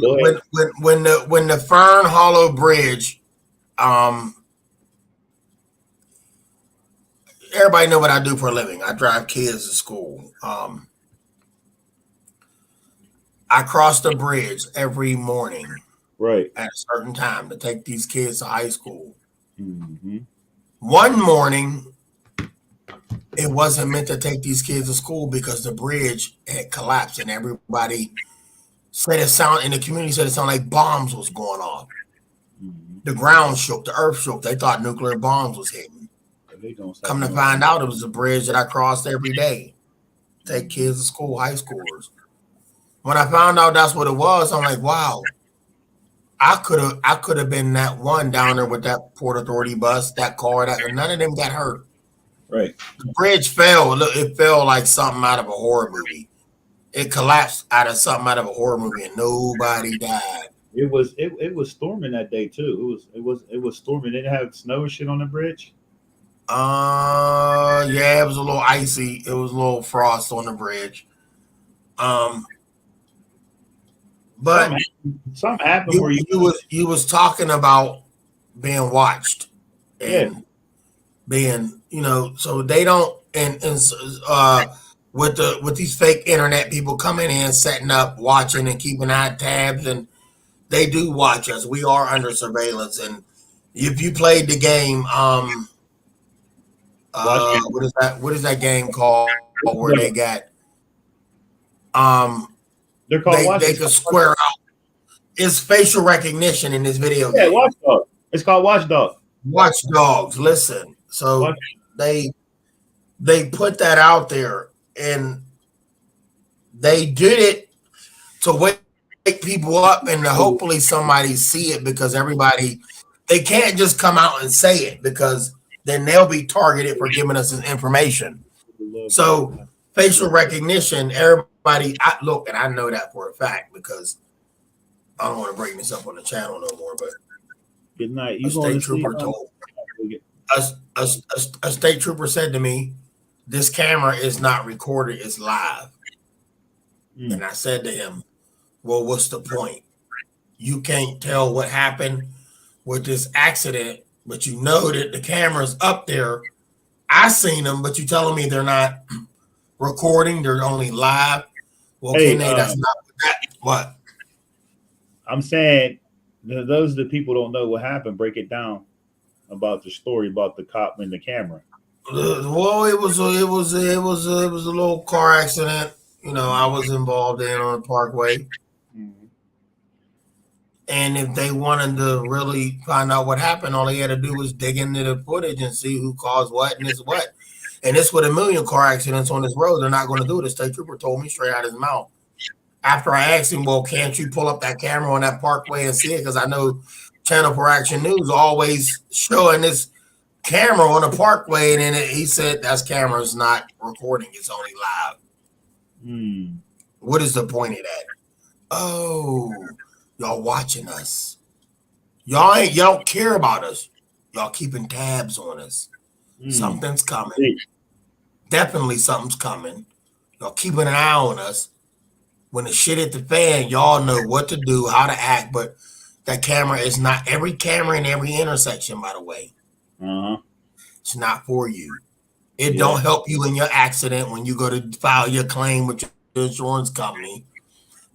When the Fern Hollow Bridge, everybody know what I do for a living. I drive kids to school. I cross the bridge every morning Right. at a certain time to take these kids to high school. Mm-hmm. One morning, it wasn't meant to take these kids to school because the bridge had collapsed and everybody said it sounded in the community said it sounded like bombs was going off. Mm-hmm. The ground shook, the earth shook. They thought nuclear bombs was hitting. Come to find out, it was a bridge that I crossed every day. Take kids to school, high schoolers. When I found out that's what it was, I'm like, wow. I could have been that one down there with that Port Authority bus, that car, that none of them got hurt. Right. The bridge fell. It fell like something out of a horror movie. It collapsed out of something out of a horror movie, and nobody died. It was storming that day too. It was storming. Didn't it have snow and shit on the bridge? Yeah, it was a little icy. It was a little frost on the bridge. But something happened where you was talking about being watched and being, so they don't with these fake internet people coming in, setting up, watching and keeping eye tabs, and they do watch us. We are under surveillance, and if you played the game, what is that game called where they got they're called they can square out. It's facial recognition in this video game. Watchdog. It's called Watchdog. Watchdogs. Listen, so they put that out there, and they did it to wake people up, and to hopefully somebody see it, because they can't just come out and say it, because then they'll be targeted for giving us this information. So facial recognition, everybody, and I know that for a fact, because I don't want to bring this up on the channel no more, but good night. A state trooper said to me, this camera is not recorded, it's live. And I said to him, well, what's the point? You can't tell what happened with this accident, but you know that the camera's up there. I seen them, but you telling me they're not recording, they're only live. Well, that's not that. What? I'm saying, those the people don't know what happened. Break it down about the story about the cop and the camera. Well, it was a little car accident. I was involved in on the Parkway. Mm-hmm. And if they wanted to really find out what happened, all they had to do was dig into the footage and see who caused what and this what. And this with a million car accidents on this road, they're not going to do it. The state trooper told me straight out of his mouth. After I asked him, well, can't you pull up that camera on that Parkway and see it? Because I know Channel 4 Action News always showing this camera on the Parkway. And then he said, that camera's not recording. It's only live. What is the point of that? Oh, y'all watching us. Y'all don't care about us. Y'all keeping tabs on us. Something's coming. Definitely something's coming. Y'all keeping an eye on us. When the shit hit the fan, y'all know what to do, how to act, but that camera is not every camera in every intersection, by the way. It's not for you. It don't help you in your accident when you go to file your claim with your insurance company.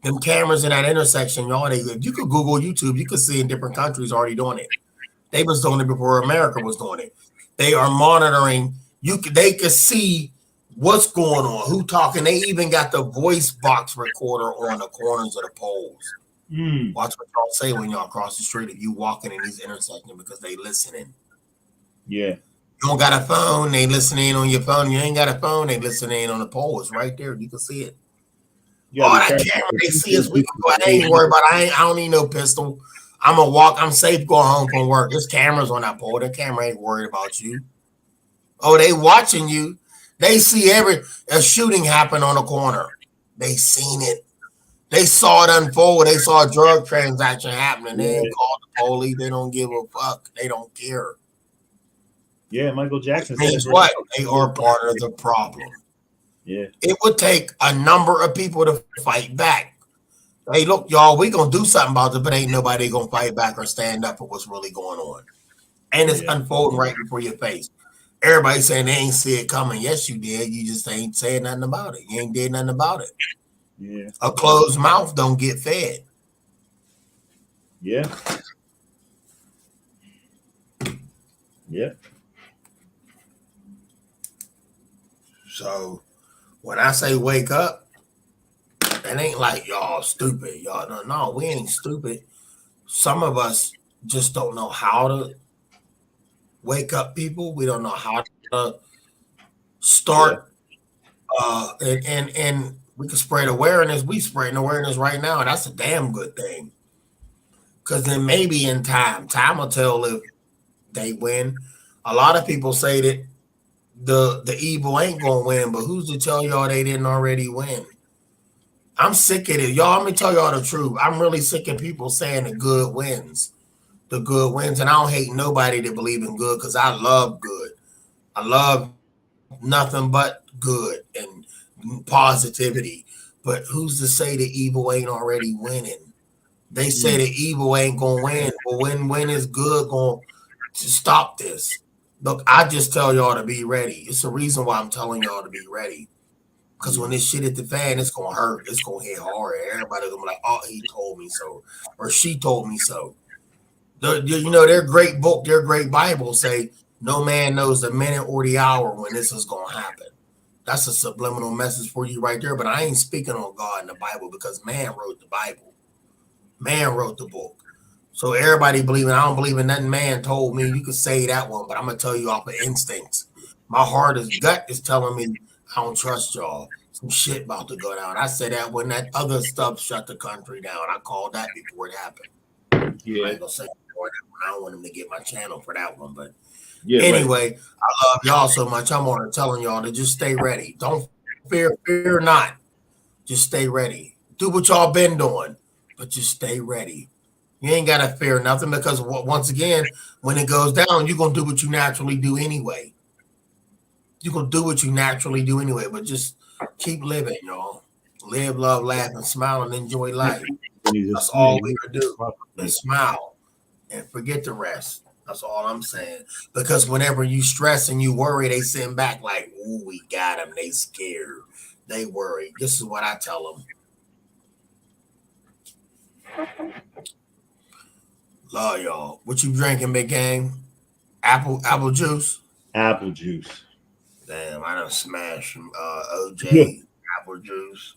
Them cameras in that intersection, y'all, you could Google YouTube, you could see in different countries already doing it. They was doing it before America was doing it. They are monitoring. They could see what's going on, who talking. They even got the voice box recorder on the corners of the poles. Watch what y'all say when y'all cross the street if you walking in these intersections, because they listening. Yeah. You don't got a phone, they listening on your phone. You ain't got a phone, they listening on the pole. It's right there. You can see it. That camera, they see us. We can go. I ain't worried about it. I don't need no pistol. I'm gonna walk. I'm safe going home from work. There's cameras on that pole. The camera ain't worried about you. Oh, they watching you. They see a shooting happen on the corner. They seen it. They saw it unfold. They saw a drug transaction happening. They ain't called the police. They don't give a fuck. They don't care. Yeah, Michael Jackson. Means what? They are part of the problem. Yeah. It would take a number of people to fight back. Hey, look, y'all, we gonna do something about it, but ain't nobody gonna fight back or stand up for what's really going on. And it's unfolding right before your face. Everybody saying they ain't see it coming. Yes, you did. You just ain't saying nothing about it. You ain't did nothing about it. Yeah. A closed mouth don't get fed. Yeah. Yeah. So when I say wake up, it ain't like y'all stupid. Y'all no, we ain't stupid. Some of us just don't know how to wake up people. We don't know how to start and we can spread awareness. We spreading awareness right now, and that's a damn good thing. Cause then maybe in time will tell if they win. A lot of people say that the evil ain't gonna win, but who's to tell y'all they didn't already win? I'm sick of it. Y'all, let me tell y'all the truth. I'm really sick of people saying the good wins. The good wins. And I don't hate nobody that believe in good because I love good. I love nothing but good and positivity. But who's to say the evil ain't already winning? They say the evil ain't gonna win. Well, when is good going to stop this? Look, I just tell y'all to be ready. It's the reason why I'm telling y'all to be ready. Because when this shit hit the fan, it's gonna hurt. It's gonna hit hard. Everybody's gonna be like, "Oh, he told me so," or "She told me so." You know, their great book, their great Bible say, "No man knows the minute or the hour when this is gonna happen." That's a subliminal message for you right there. But I ain't speaking on God in the Bible because man wrote the Bible. Man wrote the book. So everybody believing, I don't believe in nothing man told me. You could say that one, but I'm gonna tell you off of instincts. My heart is gut is telling me I don't trust y'all. Some shit about to go down. I said that when that other stuff shut the country down. I called that before it happened. Yeah. I ain't gonna say before that one. I don't want him to get my channel for that one. But Yeah. anyway, Right. I love y'all so much. I'm on telling y'all to just stay ready. Don't fear not. Just stay ready. Do what y'all been doing, but just stay ready. You ain't gotta fear nothing because once again, when it goes down, you're gonna do what you naturally do anyway. You're gonna do what you naturally do anyway, but just keep living, y'all. Live, love, laugh, and smile and enjoy life. That's all we can do. And smile and forget the rest. That's all I'm saying. Because whenever you stress and you worry, they send back like, "Ooh, we got them." They scared. They worry. This is what I tell them. Love y'all. What you drinking, big game? Apple juice. Apple juice. Damn, I done smashed some OJ apple juice.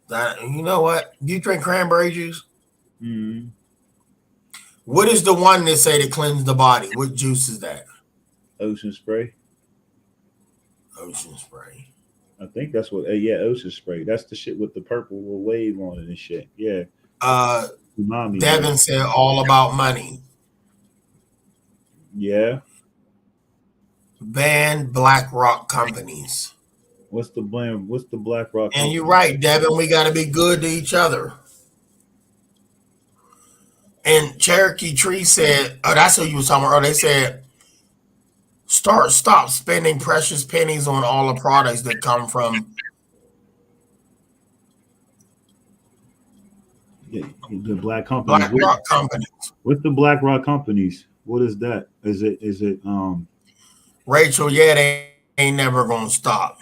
That, you know what? You drink cranberry juice? Mm. What is the one that say to cleanse the body? What juice is that? Ocean spray. Ocean spray. I think that's what. Yeah, ocean spray. That's the shit with the purple little wave on it and shit. Yeah. Mommy. Devin said all about money. Yeah. Ban BlackRock companies. What's the blame? What's the BlackRock? And you're right, Devin. We got to be good to each other. And Cherokee Tree said, "Oh, that's what you was talking about." They said, stop spending precious pennies on all the products that come from the black companies. BlackRock companies." What's the BlackRock companies? What is that? Is it Rachel? Yeah, they ain't never gonna stop.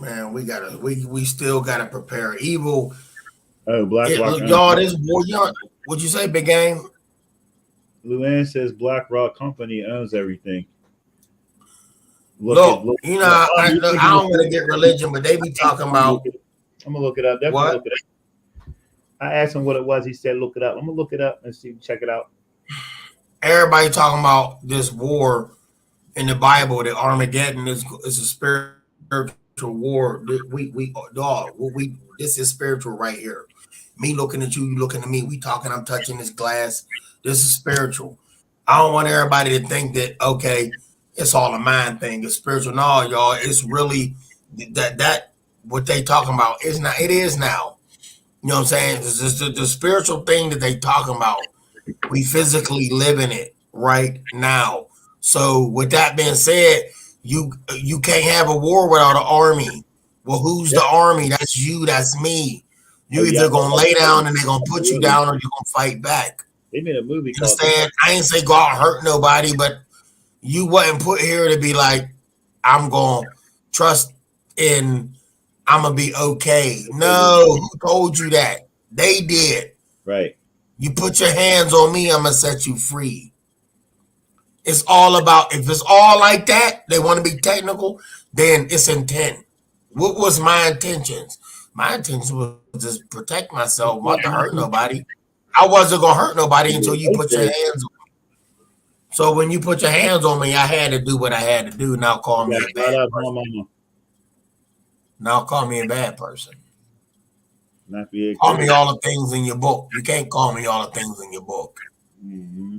Man, we still gotta prepare. Evil. Oh, BlackRock. Y'all, this boy, y'all, what'd you say, big game? Luann says BlackRock company owns everything. Look, you know, I don't want to get religion, but they be talking about. I'm gonna look it up. Definitely What? look it up. I asked him what it was. He said, "Look it up." I'm gonna look it up and see. Check it out. Everybody talking about this war in the Bible. That Armageddon is a spiritual war. This is spiritual right here. Me looking at you, you looking at me. We talking. I'm touching this glass. This is spiritual. I don't want everybody to think that okay, it's all a mind thing. It's spiritual. No, y'all. It's really that what they talking about is not. It is now. You know what I'm saying? It's just the spiritual thing that they talking about. We physically live in it right now. So with that being said, you can't have a war without an army. Well, who's the army? That's you. That's me. You either gonna lay down and they're gonna put you down, or you're gonna fight back. They made a movie You called. understand? I ain't say go out and hurt nobody, but you wasn't put here to be like, I'm gonna trust in, I'm gonna be okay. No, who told you that? They did. Right. You put your hands on me, I'm gonna set you free. It's all about, if it's all like that, they want to be technical, then it's intent. What was my intentions? My intention was just protect myself, not to hurt nobody. I wasn't gonna hurt nobody until you put your hands on me. So when you put your hands on me, I had to do what I had to do. Now call me a bad person. Now call me a bad person. Call me all the things in your book. You can't call me all the things in your book. Mm-hmm.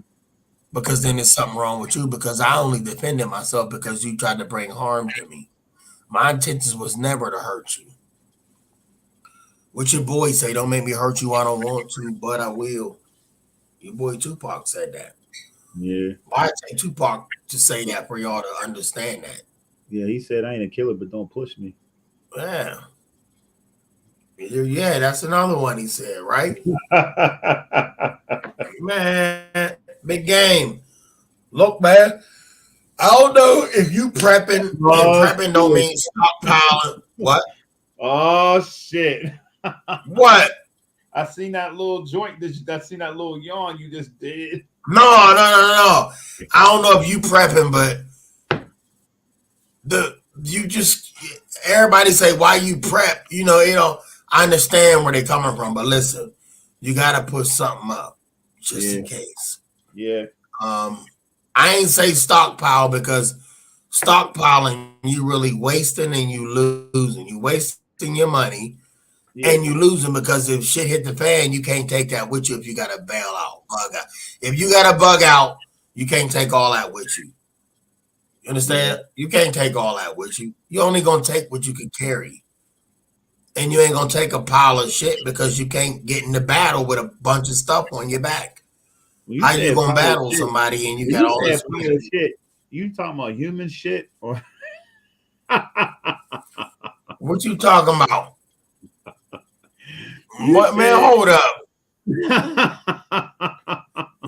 Because then there's something wrong with you, because I only defended myself because you tried to bring harm to me. My intentions was never to hurt you. What your boy say, don't make me hurt you, I don't want to, but I will. Your boy Tupac said that. Yeah. Why take Tupac to say that for y'all to understand that? Yeah, he said, I ain't a killer, but don't push me. Yeah. Yeah, that's another one he said, right? Man, big game. Look, man, I don't know if you prepping, and prepping don't mean stockpiling. What? Oh, shit. What? I seen that little joint, I seen that little yawn you just did. No. I don't know if you prepping, but everybody say, why you prep? I understand where they're coming from, but listen, you gotta put something up just in case. Yeah. I ain't say stockpile, because stockpiling, you really wasting and you losing. You wasting your money and you losing, because if shit hit the fan, you can't take that with you if you got to bail out, bug out. If you got to bug out, you can't take all that with you. You understand? You can't take all that with you. You only gonna take what you can carry. And you ain't gonna take a pile of shit, because you can't get in the battle with a bunch of stuff on your back. How you gonna battle somebody and you got all this shit? You talking about human shit or what you talking about? What, man? Hold up.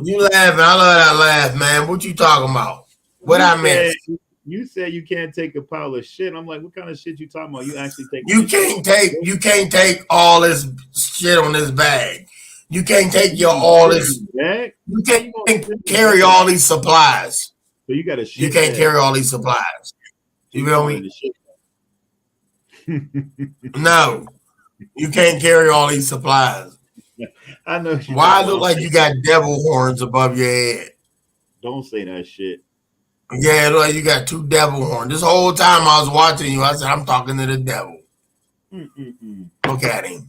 You laughing? I love that laugh, man. What you talking about? What I missed? You said you can't take a pile of shit. I'm like, what kind of shit you talking about? You actually take? You can't take all this shit on this bag. You can't take all this. You can't carry all these supplies. So you got to. You can't carry all these supplies. You feel me? No, you can't carry all these supplies. I know. Why it look like you got devil horns above your head? Don't say that shit. Yeah, it look like you got two devil horns. This whole time I was watching you, I said, I'm talking to the devil. Look at him.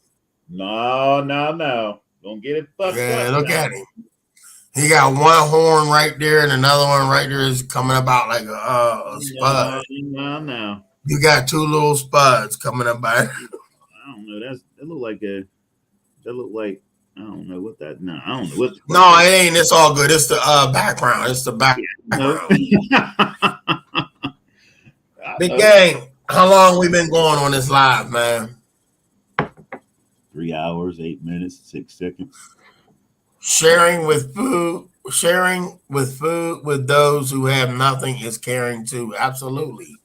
No. Don't get it fucked up. Yeah, look at him. He got one horn right there, and another one right there is coming about like a spud. No. You got two little spuds coming up by. I don't know. That look like I don't know what that. No, I don't know what. No, it ain't. It's all good. It's the background. It's the background. Big gang. How long we been going on this live, man? 3 hours, 8 minutes, 6 seconds. Sharing with food with those who have nothing is caring too. Absolutely.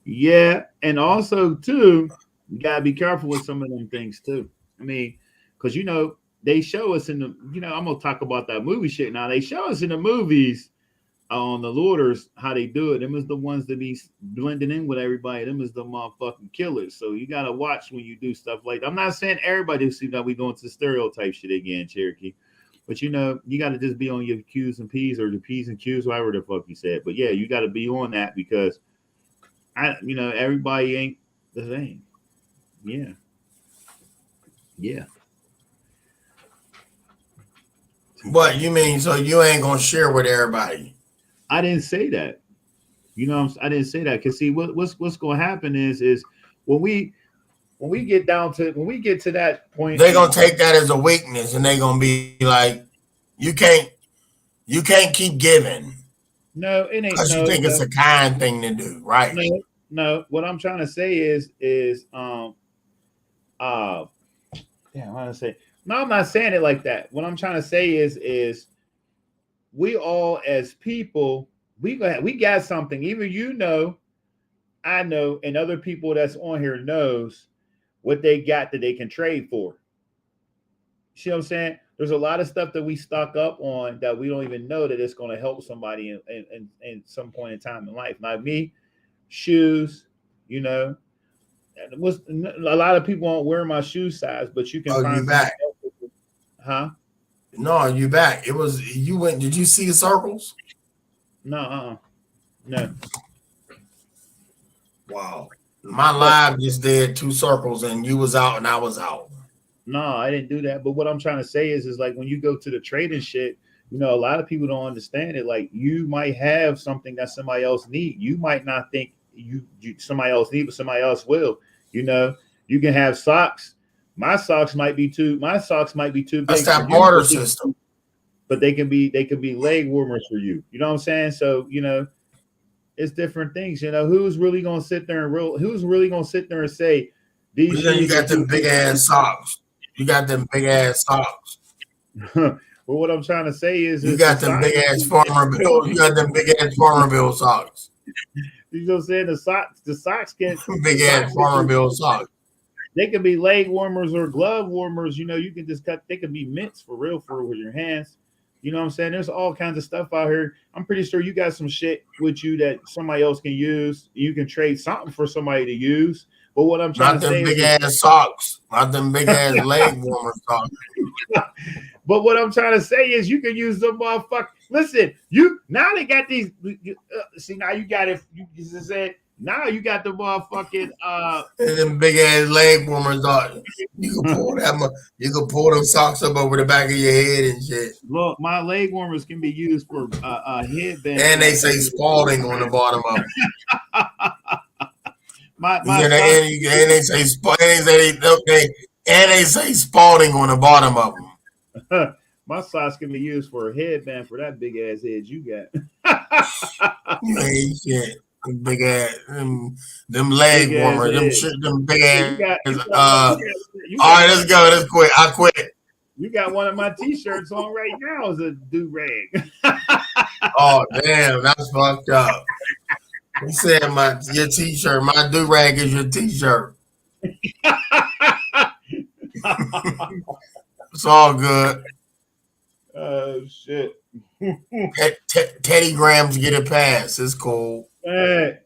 Yeah, and also too, you gotta be careful with some of them things too. I mean, because they show us in the, I'm gonna talk about that movie shit now. They show us in the movies on the looters how they do it. Them is the ones that be blending in with everybody. Them is the motherfucking killers. So you gotta watch when you do stuff like that. I'm not saying everybody see that we going to stereotype shit again, Cherokee. But you gotta just be on your Q's and P's, or the P's and Q's, whatever the fuck you said. But yeah, you gotta be on that, because everybody ain't the same. Yeah. What you mean? So you ain't gonna share with everybody? I didn't say that. I didn't say that, because see, what's gonna happen is when we get to that point, they're gonna take that as a weakness, and they're gonna be like, you can't keep giving. No, it ain't. Because you think it's a kind thing to do, right? No. What I'm trying to say is Yeah, I want to say no. I'm not saying it like that. What I'm trying to say is we all as people we got something. Even I know, and other people that's on here knows what they got that they can trade for. See what I'm saying? There's a lot of stuff that we stock up on that we don't even know that it's going to help somebody in some point in time in life. Like me, shoes, you know, was a lot of people won't wear my shoe size, but you can Oh, you find somebody back? else. Huh? No, you back. It was you went. Did you see the circles? No, no. Wow. My But live just did 2 circles, and you was out and I was out. no, I didn't do that. But what I'm trying to say is like when you go to the trading shit, a lot of people don't understand it. Like you might have something that somebody else need. You might not think you somebody else need, but somebody else will. You know, you can have socks. My socks might be too That's big for that you, barter system. but they can be leg warmers for you. You know what I'm saying? So it's different things. Who's really gonna sit there who's really gonna sit there and say these But then you shoes are got too them big ass socks. You got them big ass socks. well, what I'm trying to say You is the got them socks. big ass farmer bill. You got them big ass farmer bill socks. You know what I'm saying? The Big ass socks farmer bill socks. they can be leg warmers or glove warmers. You can just cut. They can be mints for real for with your hands. You know what I'm saying? There's all kinds of stuff out here. I'm pretty sure you got some shit with you that somebody else can use. You can trade something for somebody to use. But what I'm trying Not to say them big is, ass socks. Not them big ass leg warmer socks. but what I'm trying to say is, you can use them motherfucker. Listen, now they got these. See, now you got it. You just said now you got the motherfucking. And them big ass leg warmers on. You can pull that. You can pull them socks up over the back of your head and shit. Look, my leg warmers can be used for a headband for And they that say big. Spalding on the bottom of them. My Yeah, socks. and they say and they say Spalding on the bottom of them. My socks can be used for a headband for that big ass head you got. You ain't shit. Big ass, them Big leg ass warmers, them head. shit, them big Yeah, ass. you All got right, one let's of go. Let's quit. I quit. you got one of my t-shirts on right now as a do rag. Oh damn, that's fucked up. You said your t-shirt, my do rag is your t-shirt. It's all good. Oh shit. Teddy Grahams get a pass. It's cool. Hey,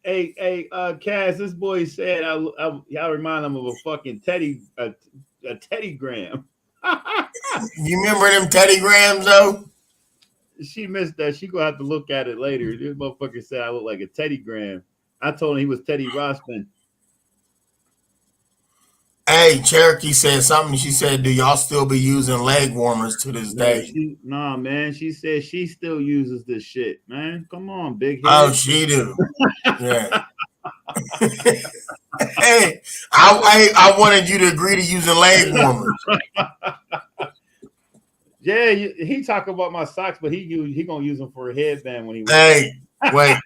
Cass, this boy said I remind him of a fucking a Teddy Graham. You remember them Teddy Grahams though? She missed that. She gonna have to look at it later. This motherfucker said I look like a Teddy Graham. I told him he was Teddy Rossman. Hey, Cherokee said something. She said, "Do y'all still be using leg warmers to this No, day?" nah, man. She said she still uses this shit, man. Come on, big Oh, head. she do. Yeah. Hey, I wanted you to agree to using leg warmers. Yeah, he talk about my socks, but he gonna use them for a headband when he works. Hey, wait,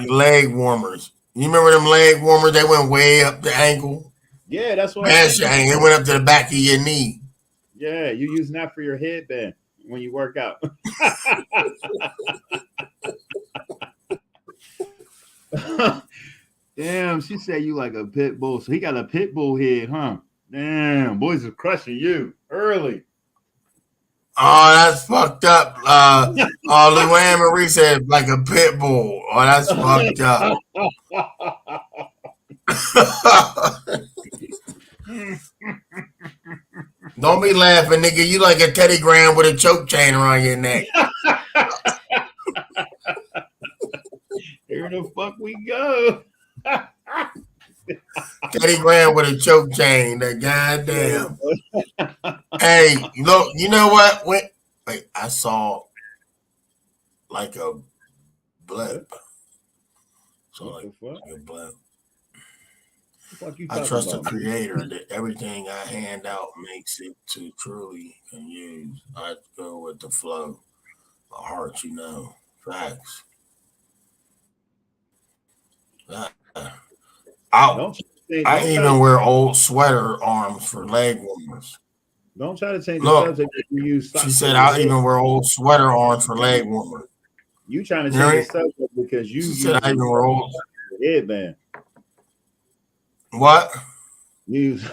leg warmers. You remember them leg warmers? They went way up the ankle. Yeah, that's what I'm Past your saying. ankle. It went up to the back of your knee. Yeah, you using that for your headband when you work out. Damn, she said you like a pit bull. So he got a pit bull head, huh? Damn, boys are crushing you early. Oh, that's fucked up. Luann Marie said like a pit bull. Oh, that's fucked up. Don't be laughing, nigga. You like a Teddy Graham with a choke chain around your neck. Here the fuck we go. Teddy Graham with a choke chain. That goddamn. Hey, look. You know what? Wait, I saw like a blip. So like a blip. I trust the creator that everything I hand out makes it to truly can use. I go with the flow. My heart, facts. I I even wear old sweater arms for leg warmers. Don't try to change the Look, subject. You use she said I even wear old sweater arms for leg warmers. You trying to change the subject because you said I even wear old headband. What? Use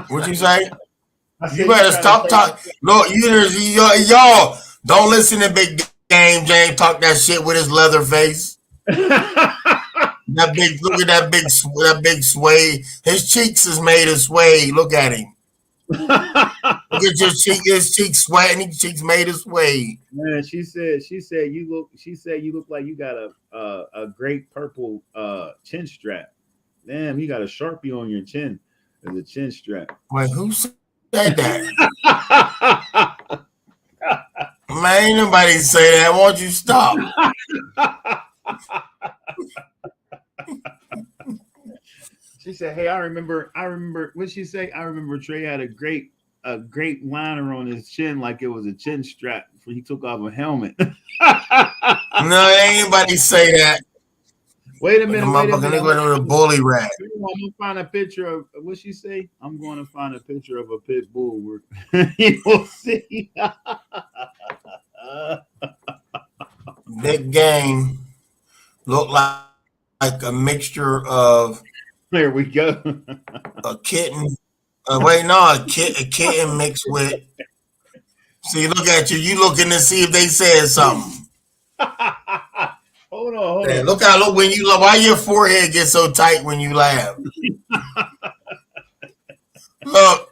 What you say? You better stop talking. Look, y'all don't listen to Big Game James talk that shit with his leather face. That big, look at that big suede. His cheeks is made of suede. Look at him. Look at your cheek. His cheeks sweating. His cheeks made of suede. Man, she said you look like you got a great purple chin strap. Damn, you got a Sharpie on your chin. There's a chin strap. Wait, who said that? Man, ain't nobody say that. Won't you stop? She said, "Hey, I remember what she say? I remember Trey had a great liner on his chin, like it was a chin strap before he took off a helmet." No, ain't anybody say that. Wait a minute. I'm going to bully rat. I'm gonna find a picture of what she say. I'm going to find a picture of a pit bull. You will see. Big Game looked like a mixture of. There we go. A kitten. A kitten mixed with. See, look at you. You looking to see if they said something. Hold on. Look when you laugh. Why your forehead gets so tight when you laugh? Look,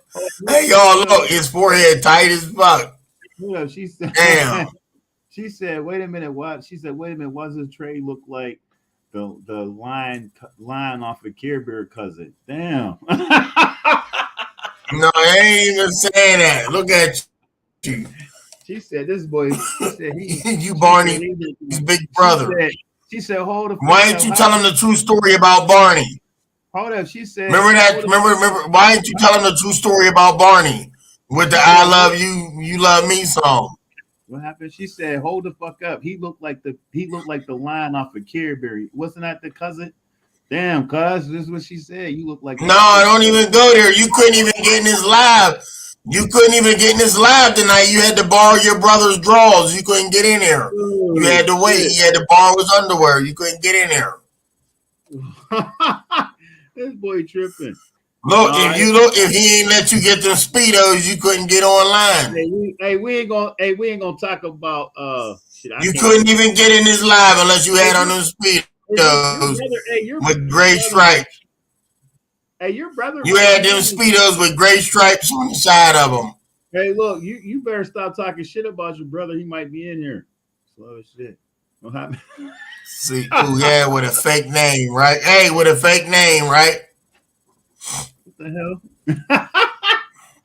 hey y'all, look, his forehead tight as fuck. Yeah, she said. Damn. She said, "Wait a minute, what?" She said, "Wait a minute, why does Trey look like the line off of Care Bear cousin?" Damn. No, I ain't even saying that. Look at you. She said, "This boy." She said, "You Barney, his big brother." She said, "Hold the." Why ain't you telling the true story about Barney? Hold up. She said, "Remember that? Remember? Why ain't you telling the true story about Barney with the 'I love you, you love me' song?" What happened? She said, "Hold the fuck up. He looked like the line off of Care Bear. Wasn't that the cousin?" Damn, cuz this is what she said. You look like. No, I don't even go there. You couldn't even get in his live. You couldn't even get in his live tonight. You had to borrow your brother's drawers. You couldn't get in there. You had to wait. You had to borrow his underwear. You couldn't get in there. This boy tripping. Look, if he ain't let you get them Speedos, you couldn't get online. We ain't gonna talk about shit. You couldn't even get in his live unless you had on them Speedos with gray stripes. Hey, your brother. You had them Speedos with gray stripes on the side of them. Hey, look, you better stop talking shit about your brother. He might be in here. Slow as shit. See, yeah, with a fake name, right? Hey, with a fake name, right? What the hell?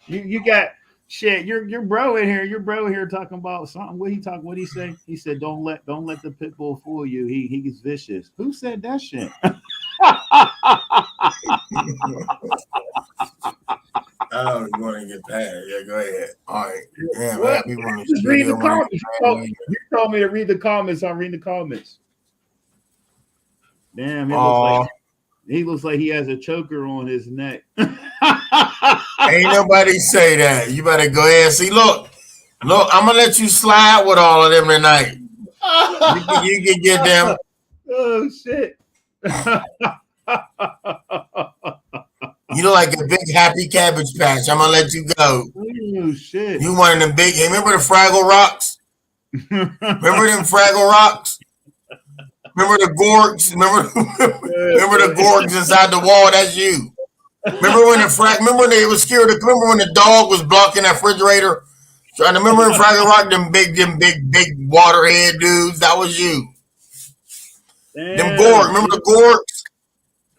you got shit. Your bro in here. Your bro here talking about something. What he say? He said, "Don't let the pit bull fool you. He gets vicious." Who said that shit? Oh, you want to get that? Yeah, go ahead. All right. Damn, well, just read the comments. You told me to read the comments. I'm reading the comments. Damn, he looks like he has a choker on his neck. Ain't nobody say that. You better go ahead. See, look, I'm gonna let you slide with all of them tonight. You can get them. Oh shit. You look like a big happy cabbage patch. I'm gonna let you go. Oh shit! You one of them big. Hey, remember the Fraggle Rocks? Remember them Fraggle Rocks? Remember the Gorgs? Remember the Gorgs inside the wall? That's you. Remember when they was scared? Remember when the dog was blocking that refrigerator? Trying to remember in Fraggle Rock them big waterhead dudes? That was you. Damn. Them Gorgs. Remember the Gorgs?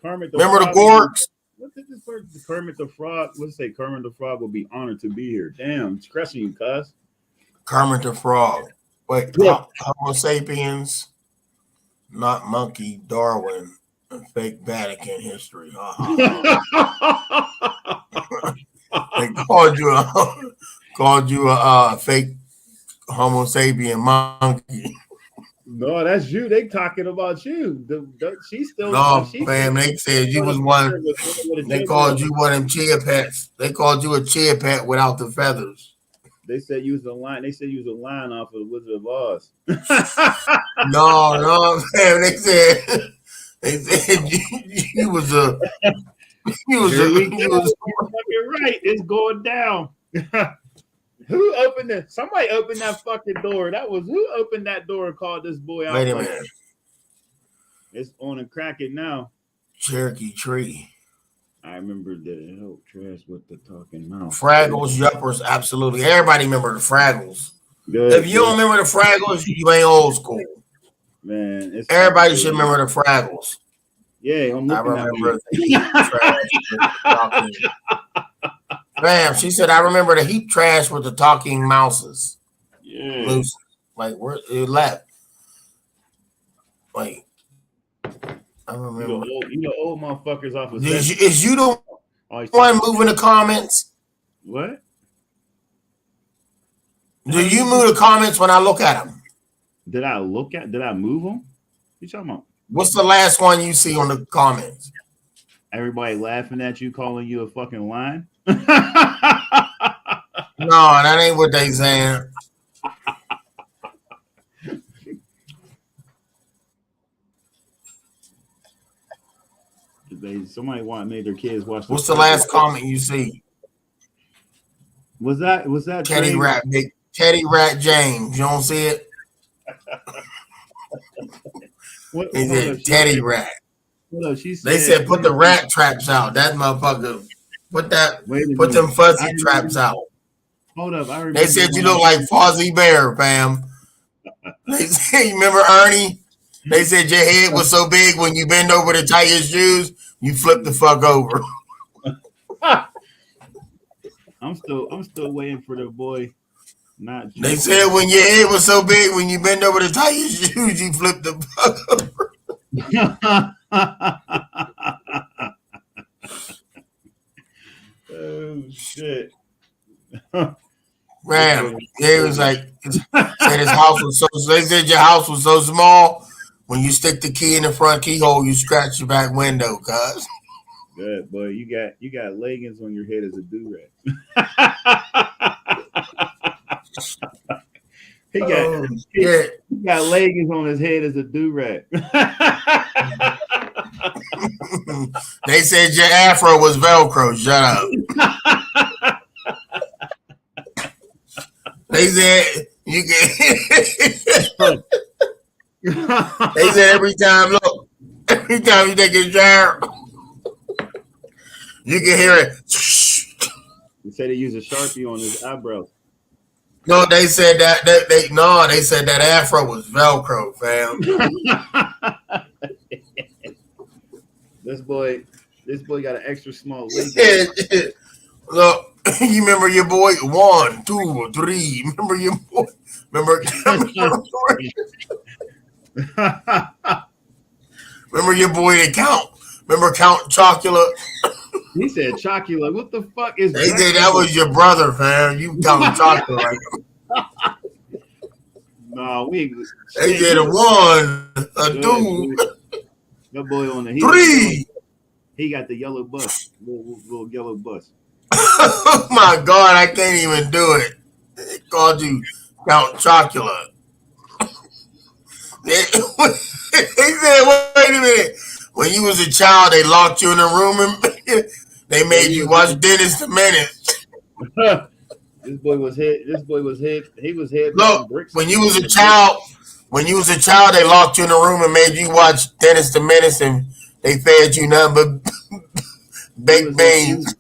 Remember the Gorgs? What did this word? Kermit the Frog. Let's say Kermit the Frog will be honored to be here. Damn, it's crushing you, cuz. Kermit the Frog. Wait, yeah. Homo sapiens, not monkey, Darwin, and fake Vatican history. They called you a fake Homo sapien monkey. No, that's you. They talking about you. She's still. No, She's fam. They said you was one. They called you one of them chia pets. They called you a chia pet without the feathers. They said you was a line. They said you was a line off of the Wizard of Oz. No, fam. They said you was a. You was You're right. It's going down. Who opened it? Somebody opened that fucking door. That was who opened that door and called this boy out. Wait a minute. It's on and cracking now. Cherokee tree. I remember the help trash with the talking mouth. Fraggles, yuppers, absolutely. Everybody remember the Fraggles. Good, if you don't remember the Fraggles, you ain't old school. Man, everybody should remember the Fraggles. Yeah, I'm looking I remember the Bam, she said, I remember the heap trash with the talking mouses. Yeah. Loose. Like, where it left. Like, I remember. You know, old motherfuckers off of Is you the one moving the comments? What? Do you move the comments when I look at them? Did I move them? What you talking about? What's the last one you see on the comments? Everybody laughing at you, calling you a fucking line? No, that ain't what they saying. Somebody made their kids watch. What's the last comment you see? Was that Teddy Rat, big Teddy Rat James? You don't see it? They said Teddy Rat. They said put the rat traps out. That motherfucker. Put them fuzzy traps out. Hold up, I remember. They said you look like Fozzie Bear, fam. They said, you remember Ernie? They said your head was so big when you bend over to tie your shoes, you flip the fuck over. I'm still waiting for the boy. They said when your head was so big when you bend over to tie your shoes, you flip the fuck over. Oh shit. Man, it was like said his house was so. They said your house was so small. When you stick the key in the front keyhole, you scratch your back window, cuz. Good boy, you got leggings on your head as a do-rag. he got leggings on his head as a do-rag. They said your afro was Velcro. Shut up. They said you can. They said every time you take a shower, you can hear it. He said he used a Sharpie on his eyebrows. No, they said that they said that afro was Velcro, fam. This boy got an extra small leg. Look, you remember your boy 1, 2, 3. Remember your boy? Remember your boy that count? Remember Count Chocula? He said Chocula. What the fuck is they said that was your brother, fam. You Count Chocula like no, they said a 1, a 2. That boy on the 3. He got the yellow bus, little yellow bus. Oh my God, I can't even do it. They called you Count Chocula. They said, wait a minute. When you was a child, they locked you in a room and they made you watch Dennis the Menace. This boy was hit. He was hit. Look, when you was a child, they locked you in a room and made you watch Dennis the Menace, and they fed you nothing but baked beans.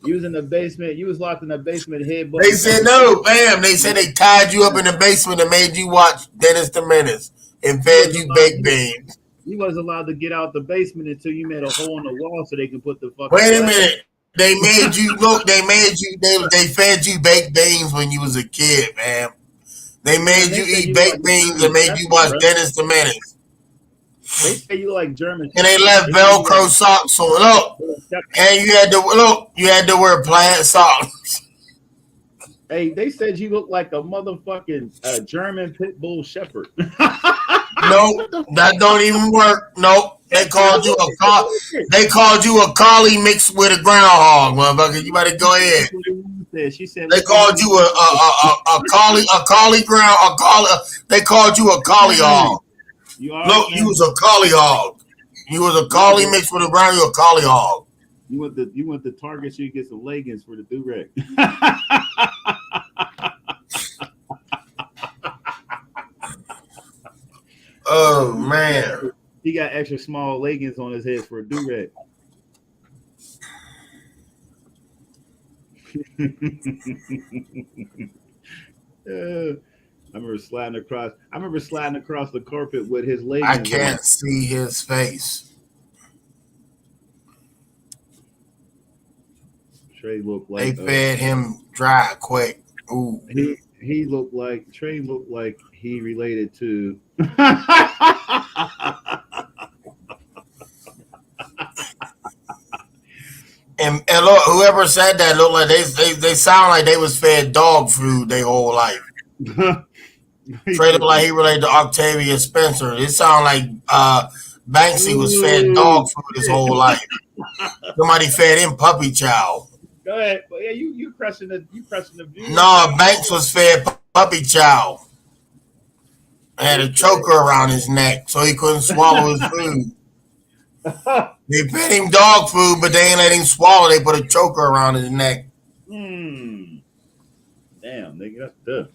You was in the basement. You was locked in the basement. They said no, bam. They said they tied you up in the basement and made you watch Dennis the Menace and fed you baked beans. You wasn't allowed to get out the basement until you made a hole in the wall so they can put the fucking. Wait a minute. They made you look. They fed you baked beans when you was a kid, man. They made you eat baked beans and made you watch Dennis the Menace. They say you like German. And they left Velcro socks on. Look, and you had to wear plaid socks. Hey, they said you look like a motherfucking German pit bull shepherd. Nope, that don't even work. Nope. They called you a collie mixed with a groundhog, motherfucker. You better go ahead. She said They called you a collie ground a collie. They called you a collie hog. Look, you was a collie hog. You was a collie mixed with a ground. You a collie hog. You went to Target so you get some leggings for the do-rag. Oh man. He got extra small leggings on his head for a do-rag. I remember sliding across the carpet with his leggings. I can't see his face. Trey looked like they fed him dry quick. Ooh. He looked like Trey looked like he related to and look, whoever said that looked like they sound like they was fed dog food their whole life. Trey looked like he related to Octavia Spencer. It sounded like Banksy was fed dog food his whole life. Somebody fed him puppy chow. Go ahead, but yeah, you pressing the view. No, Banks was fed puppy chow. Had a choker around his neck so he couldn't swallow his food. They fed him dog food, but they ain't let him swallow. They put a choker around his neck. Damn, nigga, that's tough.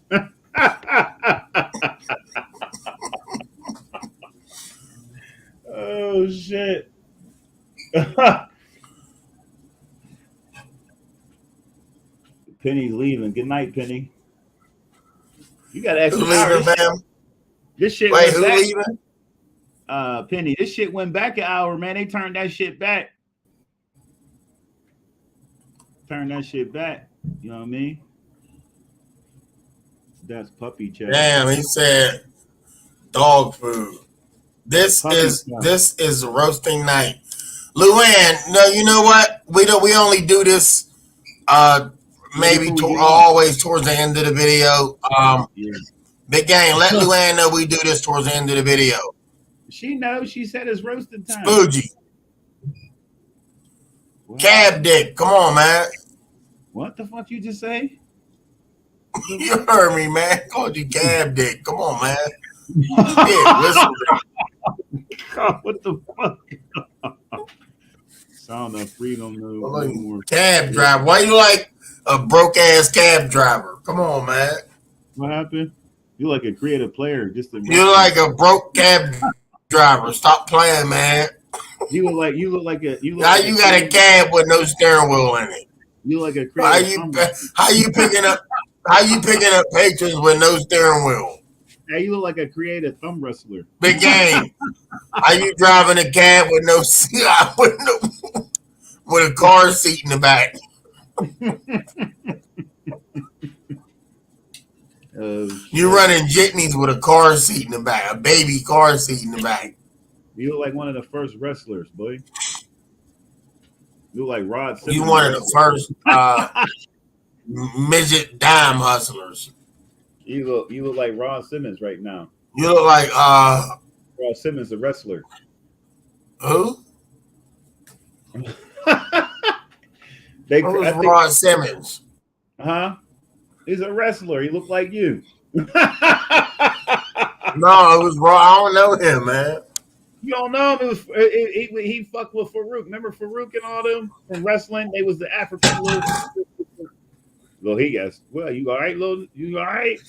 Oh shit. Penny's leaving. Good night, Penny. You got to ask leaving, this shit. Wait, who leaving? Penny. This shit went back an hour, man. They turned that shit back. You know what I mean? That's puppy chat. Damn, he said dog food. This is roasting night. Luann, no, you know what? We only do this maybe always towards the end of the video. Big Gang, let Luann know we do this towards the end of the video. She knows. She said it's roasting time. Spoogie. Cab dick. Come on, man. What the fuck you just say? You heard me, man. Called you cab dick. Come on, man. Yeah, listen. God, what the fuck? Sound of freedom. No more. Cab driver. Why you like a broke ass cab driver? Come on, man. What happened? You like a creative player, You're like a broke cab driver. Stop playing, man. You look like you got a cab with no steering wheel in it. You like a creative. How you picking up patrons with no steering wheel? Hey, you look like a creative thumb wrestler. Big Game. Are you driving a cab with no with a car seat in the back? You're running jitneys with a car seat in the back, a baby car seat in the back. You look like one of the first wrestlers, boy. You look like Rod Simmons. You one of the first midget dime hustlers. You look like Rod Simmons right now. You look like Rod Simmons, the wrestler. Who? Who's Rod Simmons? Huh? He's a wrestler. He looked like you. No, it was Rod. I don't know him, man. You don't know him? He fucked with Farouk. Remember Farouk and all them from wrestling? They was the African little. Well, he goes, well, you all right, little? You all right?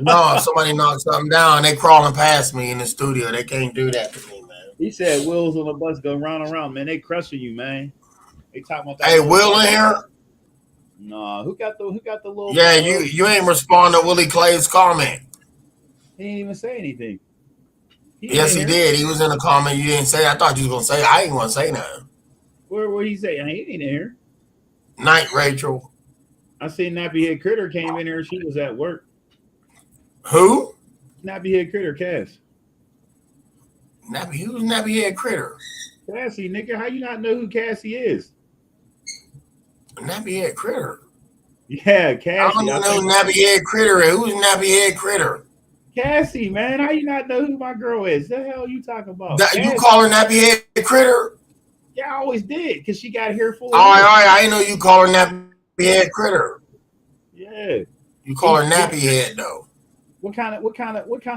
No, somebody knocked something down. They crawling past me in the studio. They can't do that to me, man. He said wheels on the bus go round and round, man. They crushing you, man. They talking about that. Hey, Will in here? No, who got the little? Yeah, you ain't respond to Willie Clay's comment. He didn't even say anything. Yes, he did. He was in the comment. You didn't say. I thought you was gonna say. I ain't gonna say nothing. Where he say? He ain't in here. Night, Rachel. I seen Nappy Head Critter came in here. She was at work. Who? Nappy Head Critter, Cass. Who's Nappy Head Critter? Cassie, nigga. How you not know who Cassie is? Nappy Head Critter. Yeah, Cassie. I don't know Nappy Head Critter. Who's Nappy Head Critter? Cassie, man, how you not know who my girl is? The hell you talking about? You Cassie, call her nappy head critter? yeah, I always did because she got hair full of All right, hair. all right. I didn't know you call her nappy head critter. Yeah. You call her nappy head though. What kind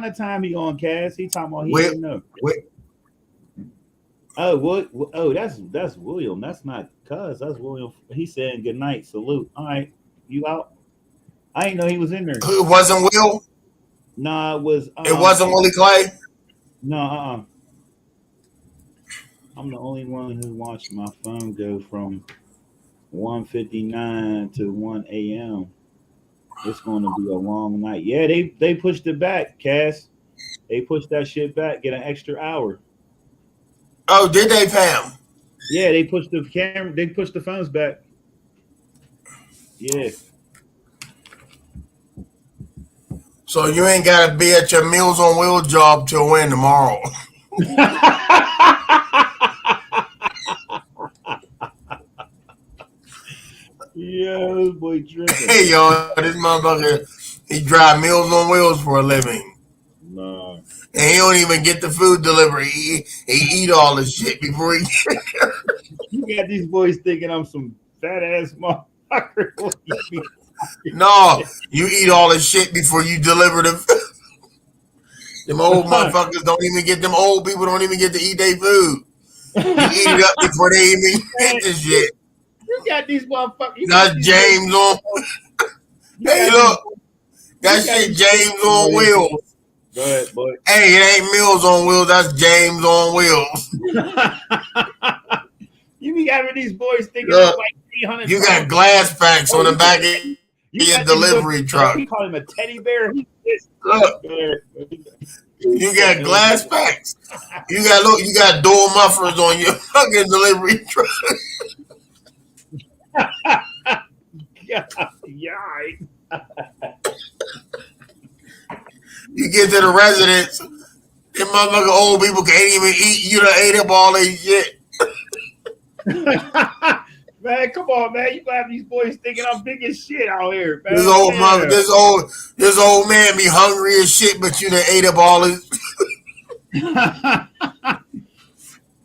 of time he on, Cass? He talking about he With, didn't know. with, Oh, what? Oh, that's William. That's not Cuz. That's William. He's saying good night, salute. All right, you out? I didn't know he was in there. it wasn't Will. Nah, it was. It wasn't Willie Clay. No, I'm the only one who watched my phone go from 1:59 to 1 a.m. It's going to be a long night. Yeah, they pushed it back, Cass. They pushed that shit back. Get an extra hour. Oh, did they, Pam? Yeah, they pushed the camera. They pushed the phones back. Yeah. So you ain't got to be at your Meals on Wheels job till when tomorrow? Yo, boy, tripping. Hey, y'all, this motherfucker, he drive Meals on Wheels for a living. Nah. And he don't even get the food delivery. He eat all the shit before he... You got these boys thinking I'm some fat ass motherfucker. No, you eat all the shit before you deliver the food. Them old motherfuckers don't even get, them old people don't even get to eat their food. You eat it up before they even get the shit. You got these motherfuckers. That's James on. Hey, look. That shit James on Wheels. Go ahead, boy. Hey, it ain't Meals on Wheels. That's James on Wheels. You be having these boys thinking Look, like 300. you got glass packs on the back of your delivery truck. You call him a teddy bear. Look, you got glass packs. You got door mufflers on your fucking delivery truck. Yeah. You get to the residence, them motherfucking old people can't even eat. You done ate up all that shit. Man, come on, man. You have these boys thinking I'm big as shit out here, man. This old man be hungry as shit, but you done ate up all his.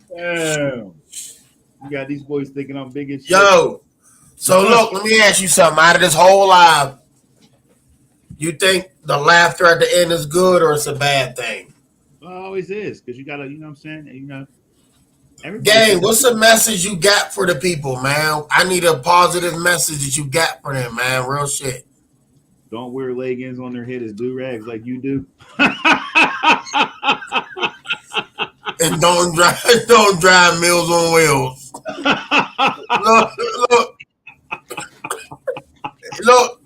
Damn. You got these boys thinking I'm big as shit. Yo, so look, let me ask you something. Out of this whole live, you think the laughter at the end is good or it's a bad thing? Well, it always is, because you gotta, you know what I'm saying? You know, Gang, what's the message you got for the people, man? I need a positive message that you got for them, man. Real shit. Don't wear leggings on their head as do-rags like you do. And don't drive Meals on Wheels. Look.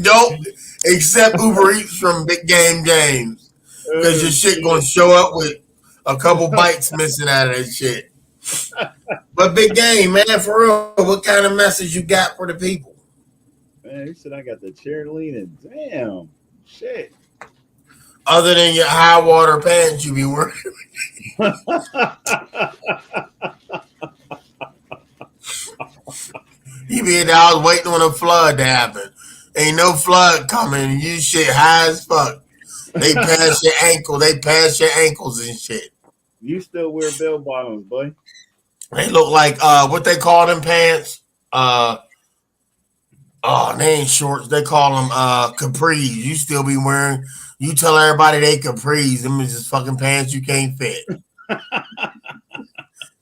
Don't accept Uber Eats from Big Game James, because your shit gonna show up with a couple bites missing out of that shit. But Big Game, man, for real, what kind of message you got for the people? Man, he said I got the chair leaning. Damn, shit. Other than your high water pants you be wearing. You be in the house waiting on a flood to happen. Ain't no flood coming. You shit high as fuck. They pass your ankle. They pass your ankles and shit. You still wear bell bottoms, boy. They look like what they call them pants. They ain't shorts. They call them capris. You still be wearing. You tell everybody they capris. Them is just fucking pants you can't fit.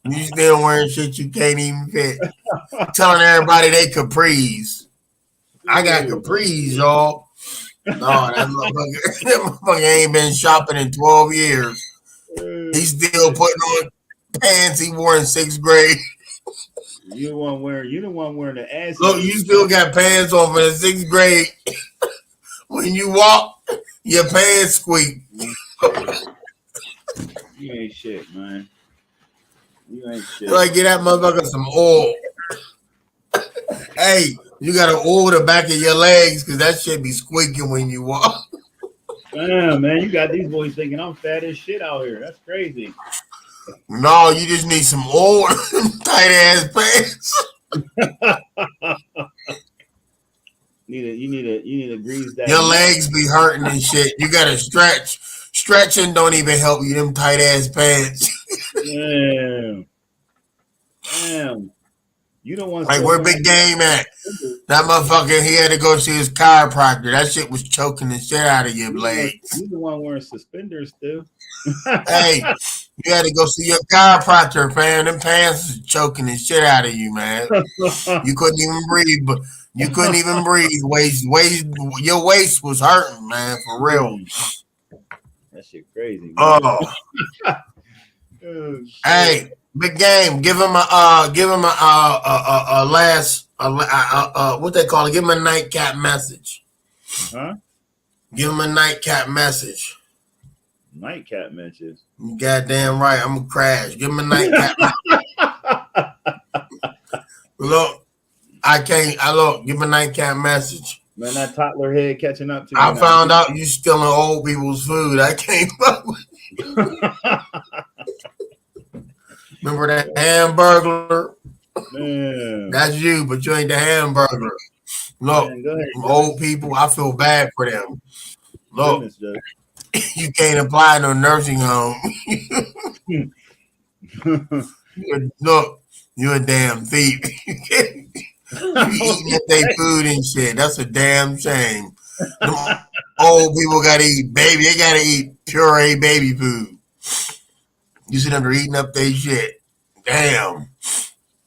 You still wearing shit you can't even fit. Telling everybody they capris. I got capris, y'all. No, that motherfucker ain't been shopping in 12 years. He's still putting on pants he wore in 6th grade. You the one wearing the ass. Look, you still got pants on in 6th grade. When you walk, your pants squeak. You ain't shit, man. You ain't shit. Like, get that motherfucker some oil. Hey, you gotta oil the back of your legs because that shit be squeaking when you walk. Damn, man, you got these boys thinking I'm fat as shit out here. That's crazy. No, you just need some oil, tight ass pants. You need to grease that. Your legs be hurting and shit. You gotta stretch. Stretching don't even help you. Them tight ass pants. Damn. Damn. You don't want to Like start where doing Big Game at? That motherfucker, he had to go see his chiropractor. That shit was choking the shit out of your legs. You the one wearing suspenders still. Hey, you had to go see your chiropractor, man. Them pants is choking the shit out of you, man. You couldn't even breathe, but you couldn't even breathe. Your waist was hurting, man, for real. That shit crazy. Oh, hey, Big Game, give him a last what they call it? Give him a nightcap message. Huh? Give him a nightcap message. Nightcap message. You goddamn right. I'm gonna crash. Give him a nightcap. Look, I can't. Give him a nightcap message. Man, that toddler head catching up to me. I found out you stealing old people's food. I can't fuck with you. Remember that Hamburglar? Man. That's you, but you ain't the Hamburglar. Look, Man, go ahead, old people, I feel bad for them. Look, goodness, you can't apply no nursing home. Look, you're a damn thief. You eating up their food and shit. That's a damn shame. Them old people gotta eat baby. They gotta eat puree baby food. You sit under eating up their shit. Damn.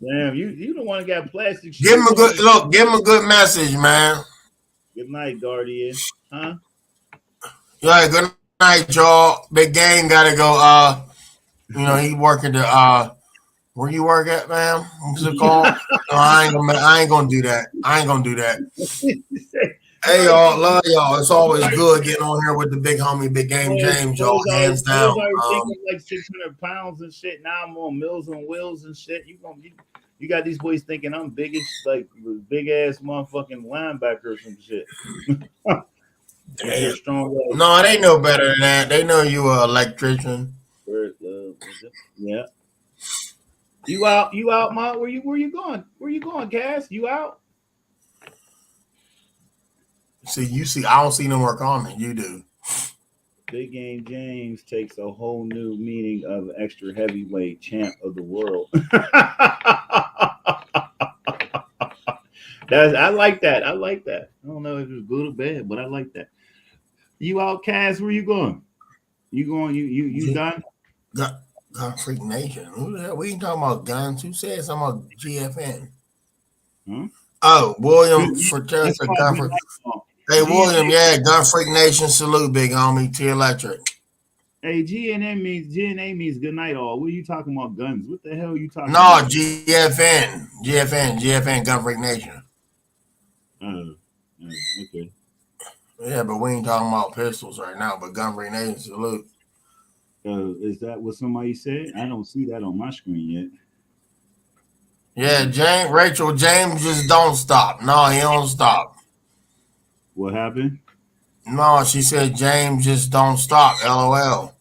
Damn, you don't want to get plastic shit. Give him a good look. Give him a good message, man. Good night, Guardian. Huh? Yeah, good night, y'all. Big Game gotta go. He working the where you work at, man? What's it called? No, I ain't gonna do that. I ain't gonna do that. Hey, y'all, love y'all. It's always good getting on here with the big homie, Big Game James, y'all. Hands down. Like 600 pounds and shit. Now I'm on Mills and Wheels and shit. You got these boys thinking I'm biggest, like big ass motherfucking linebacker or some shit. Damn. No, they know better than that. They know you an electrician. Yeah. You out, Ma? Where you going? Where you going, Cass? You out? See, I don't see no work on me. You do. Big Game James takes a whole new meaning of extra heavyweight champ of the world. I like that. I don't know if it's good or bad, but I like that. You out, Cass? Where you going? You going? You done? Gun Freak Nation. Who the hell? We ain't talking about guns. Who said something about GFN? Huh? Oh, William Fraterra Gun Freak. Hey, William, yeah, Gun Freak Nation. Salute, big homie. T Electric. Hey, GNA means good night all. What are you talking about guns? What the hell are you talking about? No, GFN, Gun Freak Nation. Okay. Yeah, but we ain't talking about pistols right now, but Gun Freak Nation, salute. Is that what somebody said? I don't see that on my screen Yeah, yet. James just don't stop. No, he don't stop. What happened? No, she said James just don't stop. LOL.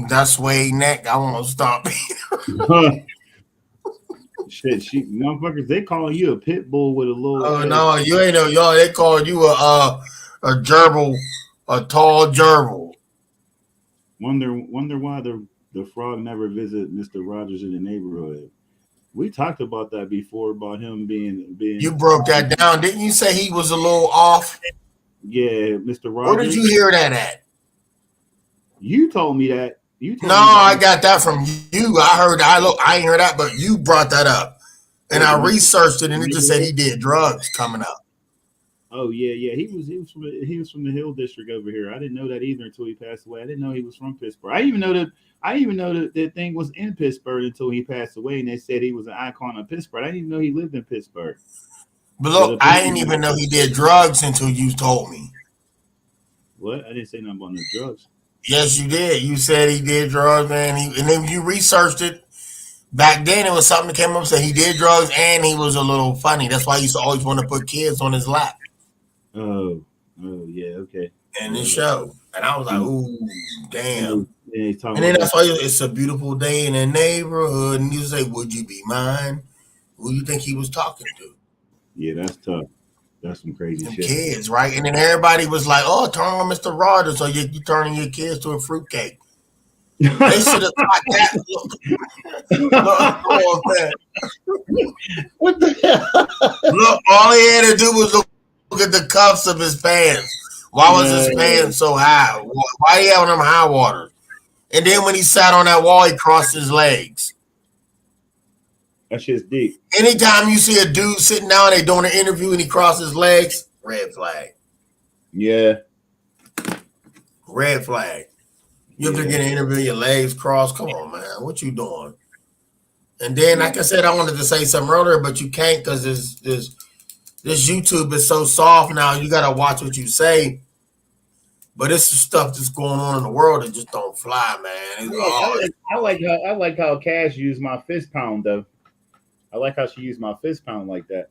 That's Wade Neck. I won't stop. Shit, motherfuckers, they call you a pit bull with a little. Oh no, you ain't y'all. They called you a gerbil, a tall gerbil. Wonder why the frog never visit Mr. Rogers in the neighborhood. We talked about that before about him being. You broke that down, didn't you? Say he was a little off. Yeah, Mr. Rogers. Where did you hear that at? You told me that. I got that from you. I ain't heard that, but you brought that up, and I researched it, and it just said he did drugs coming up. Oh yeah. He was from the Hill District over here. I didn't know that either until he passed away. I didn't know he was from Pittsburgh. I didn't even know that that thing was in Pittsburgh until he passed away, and they said he was an icon of Pittsburgh. I didn't even know he lived in Pittsburgh. But look, I didn't even know he did drugs until you told me. What? I didn't say nothing about no drugs. Yes, you did. You said he did drugs, man. And then you researched it. Back then, it was something that came up and said he did drugs and he was a little funny. That's why he used to always want to put kids on his lap. Oh, yeah, okay. And this show. And I was like, ooh, damn. And then that's why it's a beautiful day in the neighborhood. And you say, would you be mine? Who do you think he was talking to? Yeah, that's tough. That's some crazy Them shit. kids, right? And then everybody was like, "Oh, turn on Mr. Rogers, so you turning your kids to a fruitcake." They should have caught that. Look, come on, man. What the hell? Look, all he had to do was look at the cuffs of his pants. Why was his pants so high? Why he having them high waters? And then when he sat on that wall, he crossed his legs. That shit's deep. Anytime you see a dude sitting down, they doing an interview, and he crosses his legs, red flag. Yeah. Red flag. You have to get an interview, your legs crossed. Come on, man. What you doing? And then, like I said, I wanted to say something earlier, but you can't because this YouTube is so soft now. You got to watch what you say. But it's stuff that's going on in the world that just don't fly, man. I like how Cash used my fist pound, though. I like how she used my fist pound like that.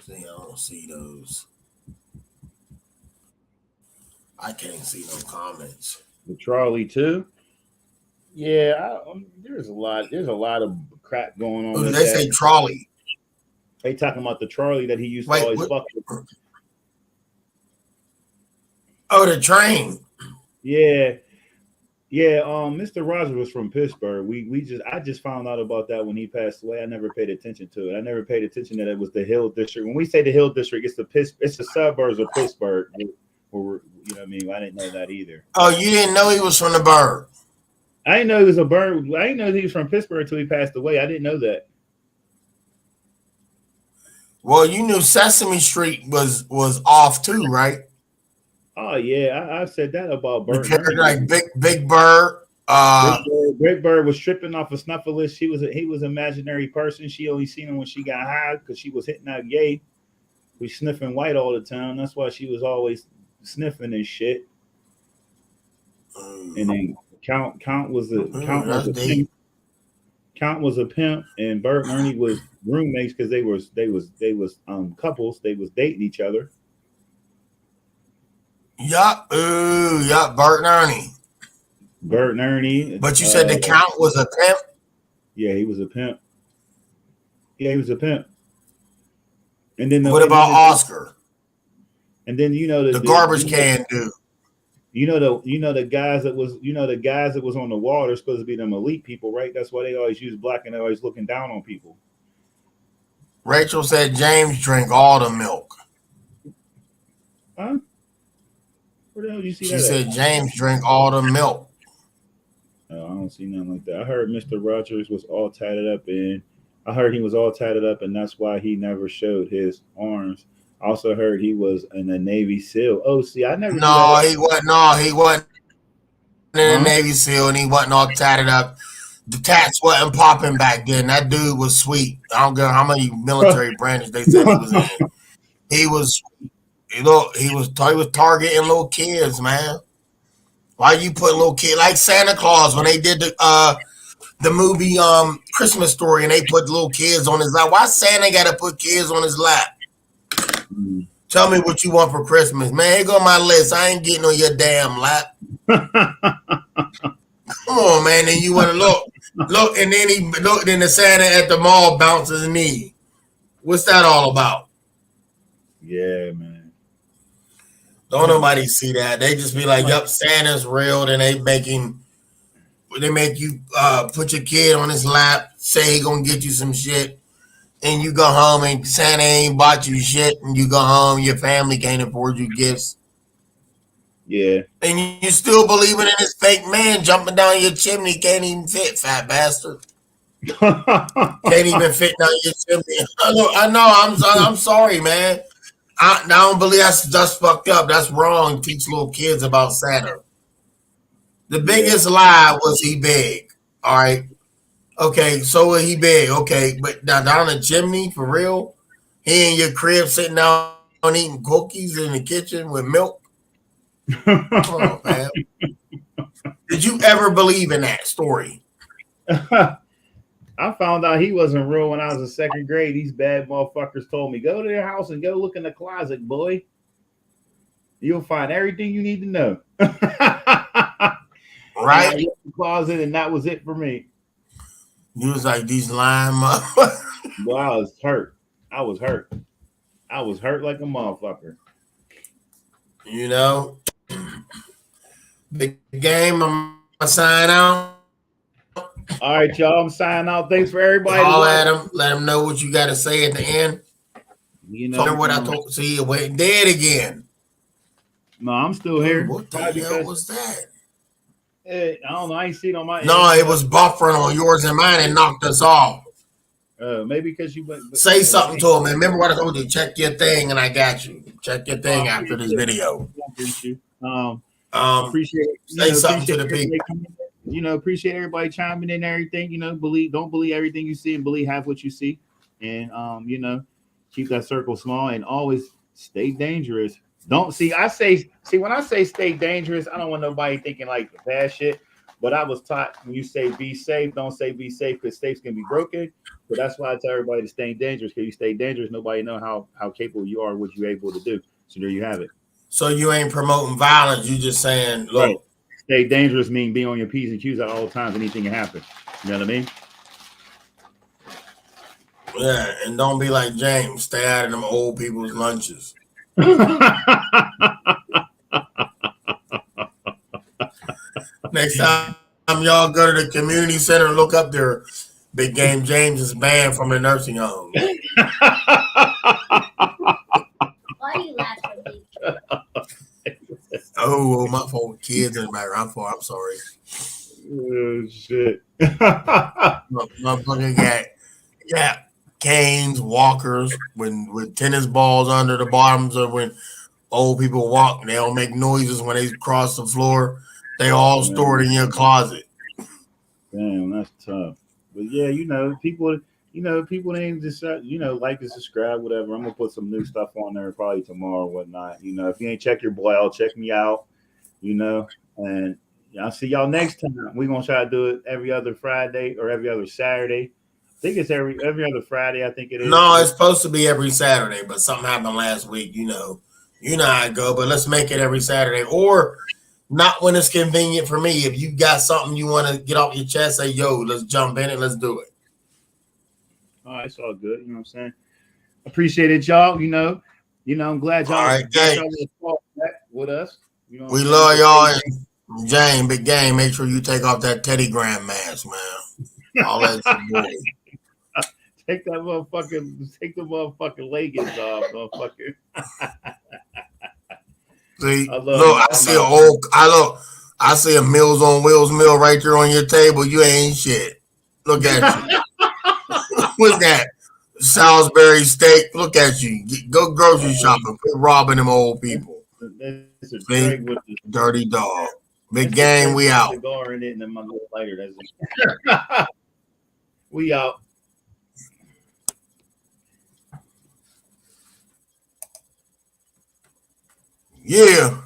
See, I don't see those. I can't see no comments. The Charlie too. Yeah, there's a lot of crap going on. They say trolley. They talking about the Charlie that he used to always fuck with. Oh, the train. Yeah. Mr. Rogers was from Pittsburgh. I just found out about that when he passed away. I never paid attention to it. I never paid attention that it was the Hill District. When we say the Hill District, it's the suburbs of Pittsburgh. Or, you know what I mean? I didn't know that either. Oh, you didn't know he was from the burg? I didn't know he was a burg. I didn't know he was from Pittsburgh until he passed away. I didn't know that. Well, you knew Sesame Street was off too, right? Oh yeah, I said that about Bird. Like Big Bird. Big Bird was tripping off a Snuffleupagus. He was an imaginary person. She only seen him when she got high because she was hitting that gay. We sniffing white all the time. That's why she was always sniffing and shit. And then Count was a pimp. Count was a pimp, and Bert and Ernie was roommates because they was couples. They was dating each other. Yup. Bert and Ernie. Bert and Ernie. But you said the Count was a pimp? Yeah, he was a pimp. Yeah, he was a pimp. And then what about Oscar? And then the garbage can dude. The guys that was on the wall, they're supposed to be them elite people, right? That's why they always use black and they're always looking down on people. Rachel said James drank all the milk. Huh? Where the hell did you see she that? She said James drank all the milk. Oh, I don't see nothing like that. I heard Mr. Rogers was all tatted up, and I heard he was all tatted up, and that's why he never showed his arms. I also heard he was in the Navy SEAL. Oh, see, I never. No, he wasn't. No, he wasn't in the Navy SEAL, and he wasn't all tatted up. The tats wasn't popping back then. That dude was sweet. I don't care how many military branches they said he was in. He was, he was targeting little kids, man. Why you put little kids like Santa Claus when they did the movie Christmas Story and they put little kids on his lap? Why Santa got to put kids on his lap? Tell me what you want for Christmas, man. Here go my list. I ain't getting on your damn lap. Come on, man. Then you want to look, and then then the Santa at the mall bounces his knee. What's that all about? Yeah, man. Don't nobody see that. They just be like, "Yup, Santa's real." Then they make you put your kid on his lap, say he gonna get you some shit. And you go home and Santa ain't bought you shit, and you go home, your family can't afford you gifts. Yeah. And you still believing in this fake man jumping down your chimney, can't even fit, fat bastard. Can't even fit down your chimney. I know, I'm sorry, man. I don't believe that's fucked up. That's wrong. Teach little kids about Santa. The biggest lie was he big. All right. Okay, so he big. Okay, but down the chimney for real? He in your crib sitting down eating cookies in the kitchen with milk? Come on, man. Did you ever believe in that story? I found out he wasn't real when I was in second grade. These bad motherfuckers told me, go to their house and go look in the closet, boy. You'll find everything you need to know. Right? The closet, and that was it for me. You was like, these lying motherfuckers. Well, I was hurt. I was hurt. I was hurt like a motherfucker. You know, big game. I'm gonna sign out. All right, y'all. I'm signing out. Thanks for everybody. Holler at him. Let him know what you got to say at the end. You Tell know him what I told. See, you went dead again. No, I'm still here. What the hell was that? I don't know. I ain't seen on my. No, it was buffering on yours and mine and knocked us off. Maybe because you went. Say something to him. And remember what I told you. Check your thing, and I got you. Check your thing after this video. Appreciate. Say something to the people. Appreciate everybody chiming in and everything. Don't believe everything you see, and believe half what you see. And keep that circle small and always stay dangerous. Don't see. When I say stay dangerous, I don't want nobody thinking like bad shit. But I was taught when you say be safe, don't say be safe because safes can be broken. So that's why I tell everybody to stay dangerous. Because you stay dangerous, nobody know how capable you are, what you're able to do. So there you have it. So you ain't promoting violence. You just saying, look, right. Stay dangerous means be on your P's and Q's at all times. Anything can happen. You know what I mean? Yeah, and don't be like James. Stay out of them old people's lunches. Next time y'all go to the community center, look up there. Big Game James is banned from the nursing home. Why are you laughing? Oh, my fault. Kids in the background. I'm sorry. Oh, shit. Motherfucker got canes, walkers, with tennis balls under the bottoms, or when old people walk, they don't make noises when they cross the floor. They all stored in your closet. Damn, that's tough. But yeah, people ain't just like and subscribe, whatever. I'm gonna put some new stuff on there probably tomorrow, whatnot. If you ain't check your boy out, check me out. And I'll see y'all next time. We're gonna try to do it every other Friday or every other Saturday. I think it's every other Friday. I think it is. No, it's supposed to be every Saturday, but something happened last week. You know how it go. But let's make it every Saturday, or not when it's convenient for me. If you got something you want to get off your chest, say, yo, let's jump in and let's do it. All right, it's all good. You know what I'm saying? Appreciate it, y'all. I'm glad y'all, y'all back with us. We love y'all. And Jane, Big Game, make sure you take off that Teddy Graham mask, man. All that boy. Take the motherfucking leggings off, motherfucker. See, I see a Meals on Wheels meal right there on your table. You ain't shit. Look at you. What's that? Salisbury steak. Look at you. Go grocery shopping. Quit robbing them old people. See? Dirty dog. Big Game, we out. We out. Yeah.